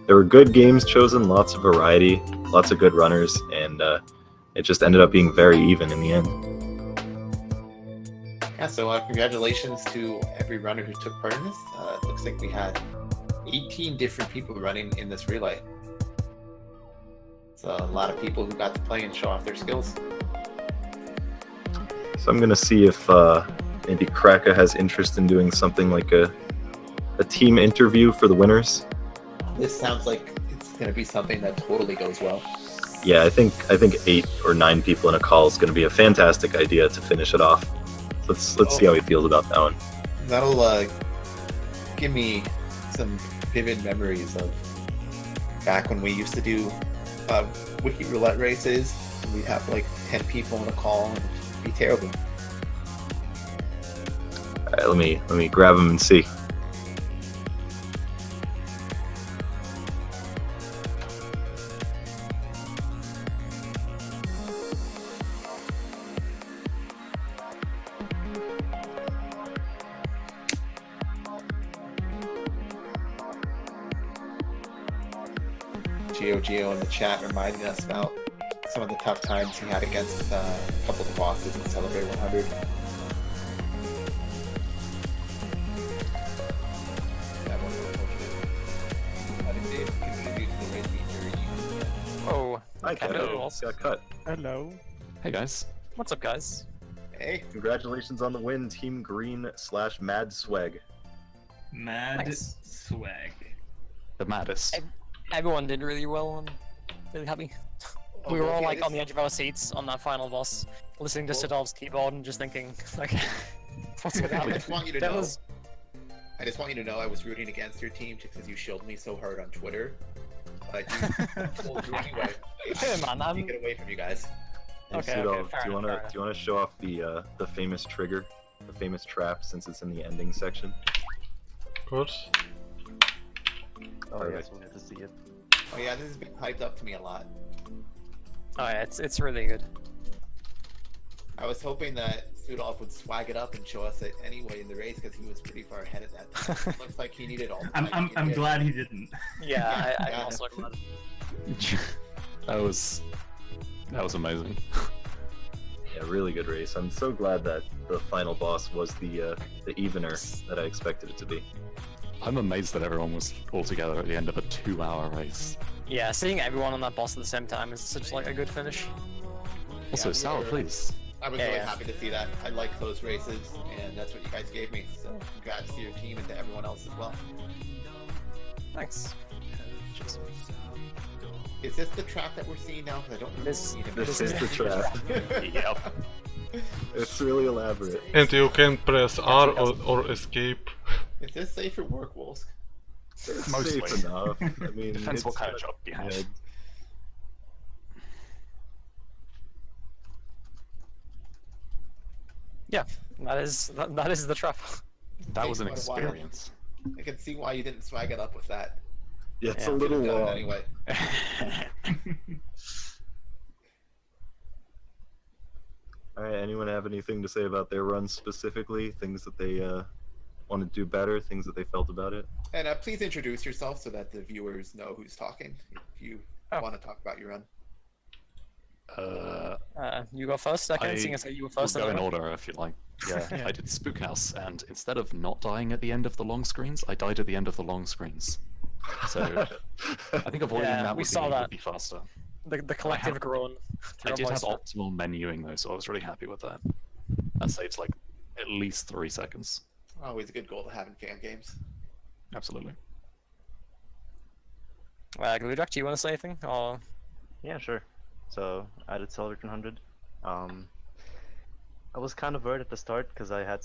Speaker 5: There were good games chosen, lots of variety, lots of good runners, and it just ended up being very even in the end.
Speaker 6: Yeah, so congratulations to every runner who took part in this. It looks like we had 18 different people running in this relay. So a lot of people who got to play and show off their skills.
Speaker 5: So I'm going to see if maybe Kraka has interest in doing something like a team interview for the winners.
Speaker 6: This sounds like it's going to be something that totally goes well.
Speaker 5: Yeah, I think 8 or 9 people in a call is going to be a fantastic idea to finish it off. Let's see how he feels about that one.
Speaker 6: That'll give me some vivid memories of back when we used to do wiki roulette races. We'd have like 10 people in a call and it'd be terrible.
Speaker 5: All right, let me grab him and see.
Speaker 6: Geo in the chat reminding us about some of the tough times he had against a couple of the bosses in Celebrate 100.
Speaker 7: Oh,
Speaker 5: Hi,
Speaker 7: hello.
Speaker 5: Got cut.
Speaker 3: Hello.
Speaker 8: Hey guys.
Speaker 7: What's up, guys?
Speaker 6: Hey.
Speaker 5: Congratulations on the win, Team Green / Mad Swag.
Speaker 1: Mad Swag.
Speaker 8: The maddest.
Speaker 7: Everyone did really well. I'm really happy. We were all like on the edge of our seats on that final boss, listening to Sidolf's keyboard and just thinking, like, what's gonna happen?
Speaker 6: I just want you to know. I just want you to know I was rooting against your team just because you showed me so hard on Twitter. But you told you anyway.
Speaker 7: Hey, man,
Speaker 6: Can't get away from you guys.
Speaker 5: Hey,
Speaker 7: Okay,
Speaker 5: Sudol,
Speaker 7: okay, fair
Speaker 5: do you
Speaker 7: enough,
Speaker 5: wanna show off the famous trigger, the famous trap, since it's in the ending section?
Speaker 13: Of course.
Speaker 9: Oh
Speaker 5: Perfect.
Speaker 9: yes, we get to see it.
Speaker 6: Oh yeah, this has been hyped up to me a lot.
Speaker 7: Oh yeah, it's really good.
Speaker 6: I was hoping that Sudolf would swag it up and show us it anyway in the race because he was pretty far ahead at that time. Looks like he needed all the time.
Speaker 1: I'm glad he didn't.
Speaker 7: Yeah, I'm
Speaker 6: Yeah.
Speaker 7: also glad.
Speaker 8: That was amazing.
Speaker 5: Yeah, really good race. I'm so glad that the final boss was the evener that I expected it to be.
Speaker 8: I'm amazed that everyone was all together at the end of a 2-hour race.
Speaker 7: Yeah, seeing everyone on that boss at the same time is such like a good finish.
Speaker 8: Also, Sal, please.
Speaker 6: I was
Speaker 7: Yeah,
Speaker 6: really
Speaker 7: yeah.
Speaker 6: happy to see that. I like those races, and that's what you guys gave me. So congrats to your team and to everyone else as well.
Speaker 7: Thanks.
Speaker 6: Is this the trap that we're seeing now? Because I don't remember
Speaker 7: This-
Speaker 6: seeing it.
Speaker 5: This is the trap.
Speaker 8: Yep.
Speaker 5: It's really elaborate.
Speaker 13: And you can press R or escape.
Speaker 6: Is this safe for work, Wolsk?
Speaker 5: It's
Speaker 8: Mostly.
Speaker 5: safe enough. I mean,
Speaker 8: Depends what
Speaker 5: it's
Speaker 8: kind of job you have.
Speaker 5: good.
Speaker 7: Yeah, that is the trap.
Speaker 8: That was an
Speaker 6: Takes quite a while.
Speaker 8: experience.
Speaker 6: I can see why you didn't swag it up with that.
Speaker 5: Yeah, it's
Speaker 7: Yeah.
Speaker 5: a little
Speaker 6: Could've done it
Speaker 5: long.
Speaker 6: anyway.
Speaker 5: All right. Anyone have anything to say about their run specifically? Things that they want to do better? Things that they felt about it?
Speaker 6: And please introduce yourself so that the viewers know who's talking. If you want to talk about your run.
Speaker 7: You go first, second, seeing as how you were first.
Speaker 8: We'll go
Speaker 7: on
Speaker 8: in
Speaker 7: the row.
Speaker 8: order if you like. Yeah, I did Spook House, and instead of not dying at the end of the long screens, I died at the end of the long screens. So I think avoiding
Speaker 7: Yeah,
Speaker 8: that
Speaker 7: we
Speaker 8: would
Speaker 7: saw
Speaker 8: be,
Speaker 7: that.
Speaker 8: would be faster.
Speaker 7: The collective groan.
Speaker 8: I did have
Speaker 7: Through our
Speaker 8: optimal menuing though, so I was really happy with that. That saves like at least 3 seconds.
Speaker 6: Always a good goal to have in fan games.
Speaker 8: Absolutely.
Speaker 7: Gludrak, do you want to say anything? Or
Speaker 9: Yeah, sure. So I did Celebrate 100. I was kind of worried at the start because I had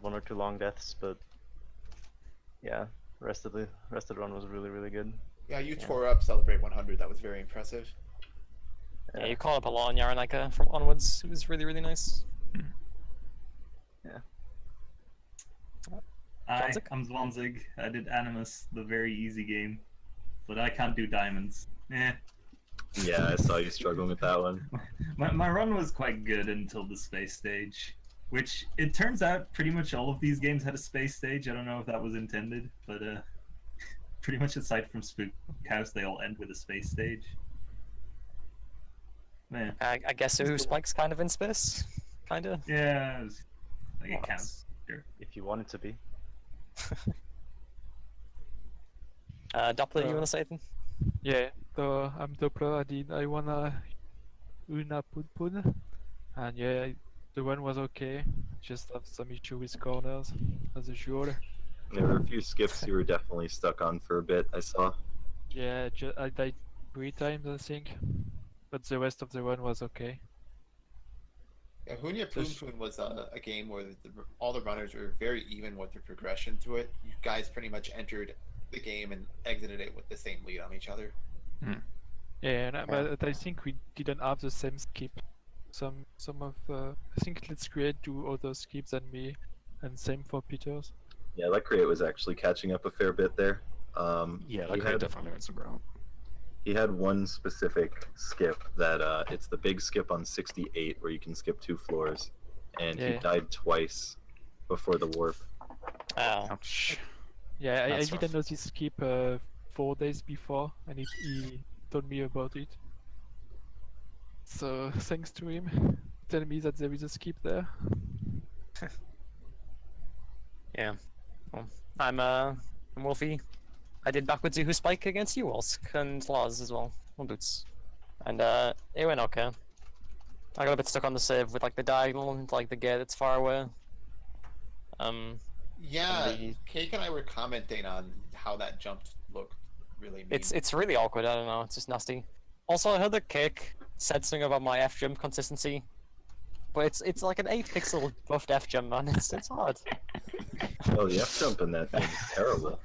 Speaker 9: 1 or 2 long deaths, but yeah, rest of the run was really good.
Speaker 6: Yeah, you tore up Celebrate 100. That was very impressive.
Speaker 7: yeah, you called up a lot on Yarenika from onwards. It was really nice.
Speaker 1: I'm Zwanzig. I did Animus, the very easy game, but I can't do diamonds.
Speaker 5: Yeah, I saw you struggling with that one.
Speaker 1: My run was quite good until the space stage, which it turns out pretty much all of these games had a space stage. I don't know if that was intended, but pretty much aside from Spook House, they all end with a space stage. Man,
Speaker 7: I guess who Spike's kind of in space, kinda.
Speaker 1: yeah, I think it counts. Sure.
Speaker 9: If you want it to be.
Speaker 7: Doppler, you want to say anything?
Speaker 14: Yeah, so I'm Doppler. I wanna Una Pun Pun, and yeah, the run was okay. Just have some issue with corners, as usual.
Speaker 5: There were a few skips you were definitely stuck on for a bit, I saw.
Speaker 14: Yeah, I died 3 times, I think, but the rest of the run was okay.
Speaker 6: Yeah, Hunya Poon Poon was a game where all the runners were very even with their progression to it. You guys pretty much entered the game and exited it with the same lead on each other.
Speaker 14: Yeah, but I think we didn't have the same skip. Some of I think Let's Create do other skips than me, and same for Peters.
Speaker 5: Yeah, that create was actually catching up a fair bit there.
Speaker 8: Yeah, that create definitely went some ground.
Speaker 5: He had one specific skip that it's the big skip on 68 where you can skip 2 floors, and he
Speaker 14: Yeah.
Speaker 5: died twice before the warp.
Speaker 7: Oh.
Speaker 8: Ouch.
Speaker 14: Yeah, I
Speaker 8: That's
Speaker 14: didn't know this skip 4 days before, and he told me about it. So thanks to him, tell me that there is a skip there.
Speaker 7: Yeah. Well, I'm Wolfie. I did backwards Who Spike against you, Wolsk, and Lars as well, on boots. And it went okay. I got a bit stuck on the save with like the diagonal and like the gate that's far away.
Speaker 6: Yeah,
Speaker 7: the-
Speaker 6: Cake and I were commenting on how that jump looked really mean.
Speaker 7: It's really awkward. I don't know. It's just nasty. Also, I heard that Cake said something about my F jump consistency, but it's like an 8-pixel buffed F jump, man. It's hard.
Speaker 5: Oh, the F jump in that thing is terrible.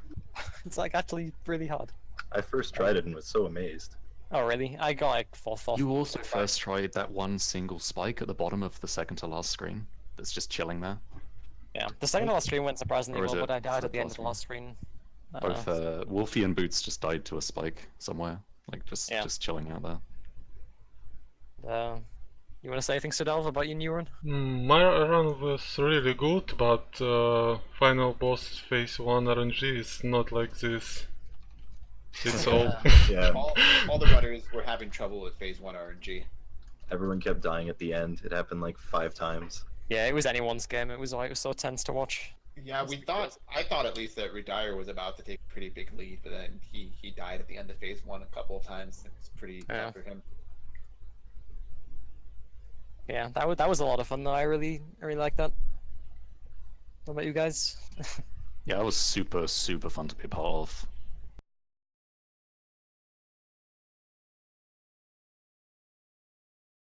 Speaker 7: It's like actually really hard.
Speaker 5: I first tried it and was so amazed.
Speaker 7: Oh really? I got like 4th.
Speaker 8: You also first tried that one single spike at the bottom of the second to last screen that's just chilling there.
Speaker 7: Yeah, the second to last screen went surprisingly
Speaker 8: Or is
Speaker 7: well,
Speaker 8: it
Speaker 7: but I died at the end
Speaker 8: last
Speaker 7: of the last screen.
Speaker 8: Both Wolfie and Boots just died to a spike somewhere, like just chilling out there.
Speaker 7: You want to say anything, Sudal, about your new run?
Speaker 13: My run was really good, but final boss phase 1 RNG is not like this. It's all...
Speaker 5: Yeah.
Speaker 6: all the runners were having trouble with phase 1 RNG.
Speaker 5: Everyone kept dying at the end. It happened like 5 times.
Speaker 7: Yeah, it was anyone's game. It was so tense to watch.
Speaker 6: Yeah, I thought at least that Redire was about to take a pretty big lead, but then he died at the end of phase 1 a couple of times. It's pretty tough for him.
Speaker 7: Yeah, that was a lot of fun though. I really liked that. What about you guys?
Speaker 8: Yeah, it was super fun to be a part of.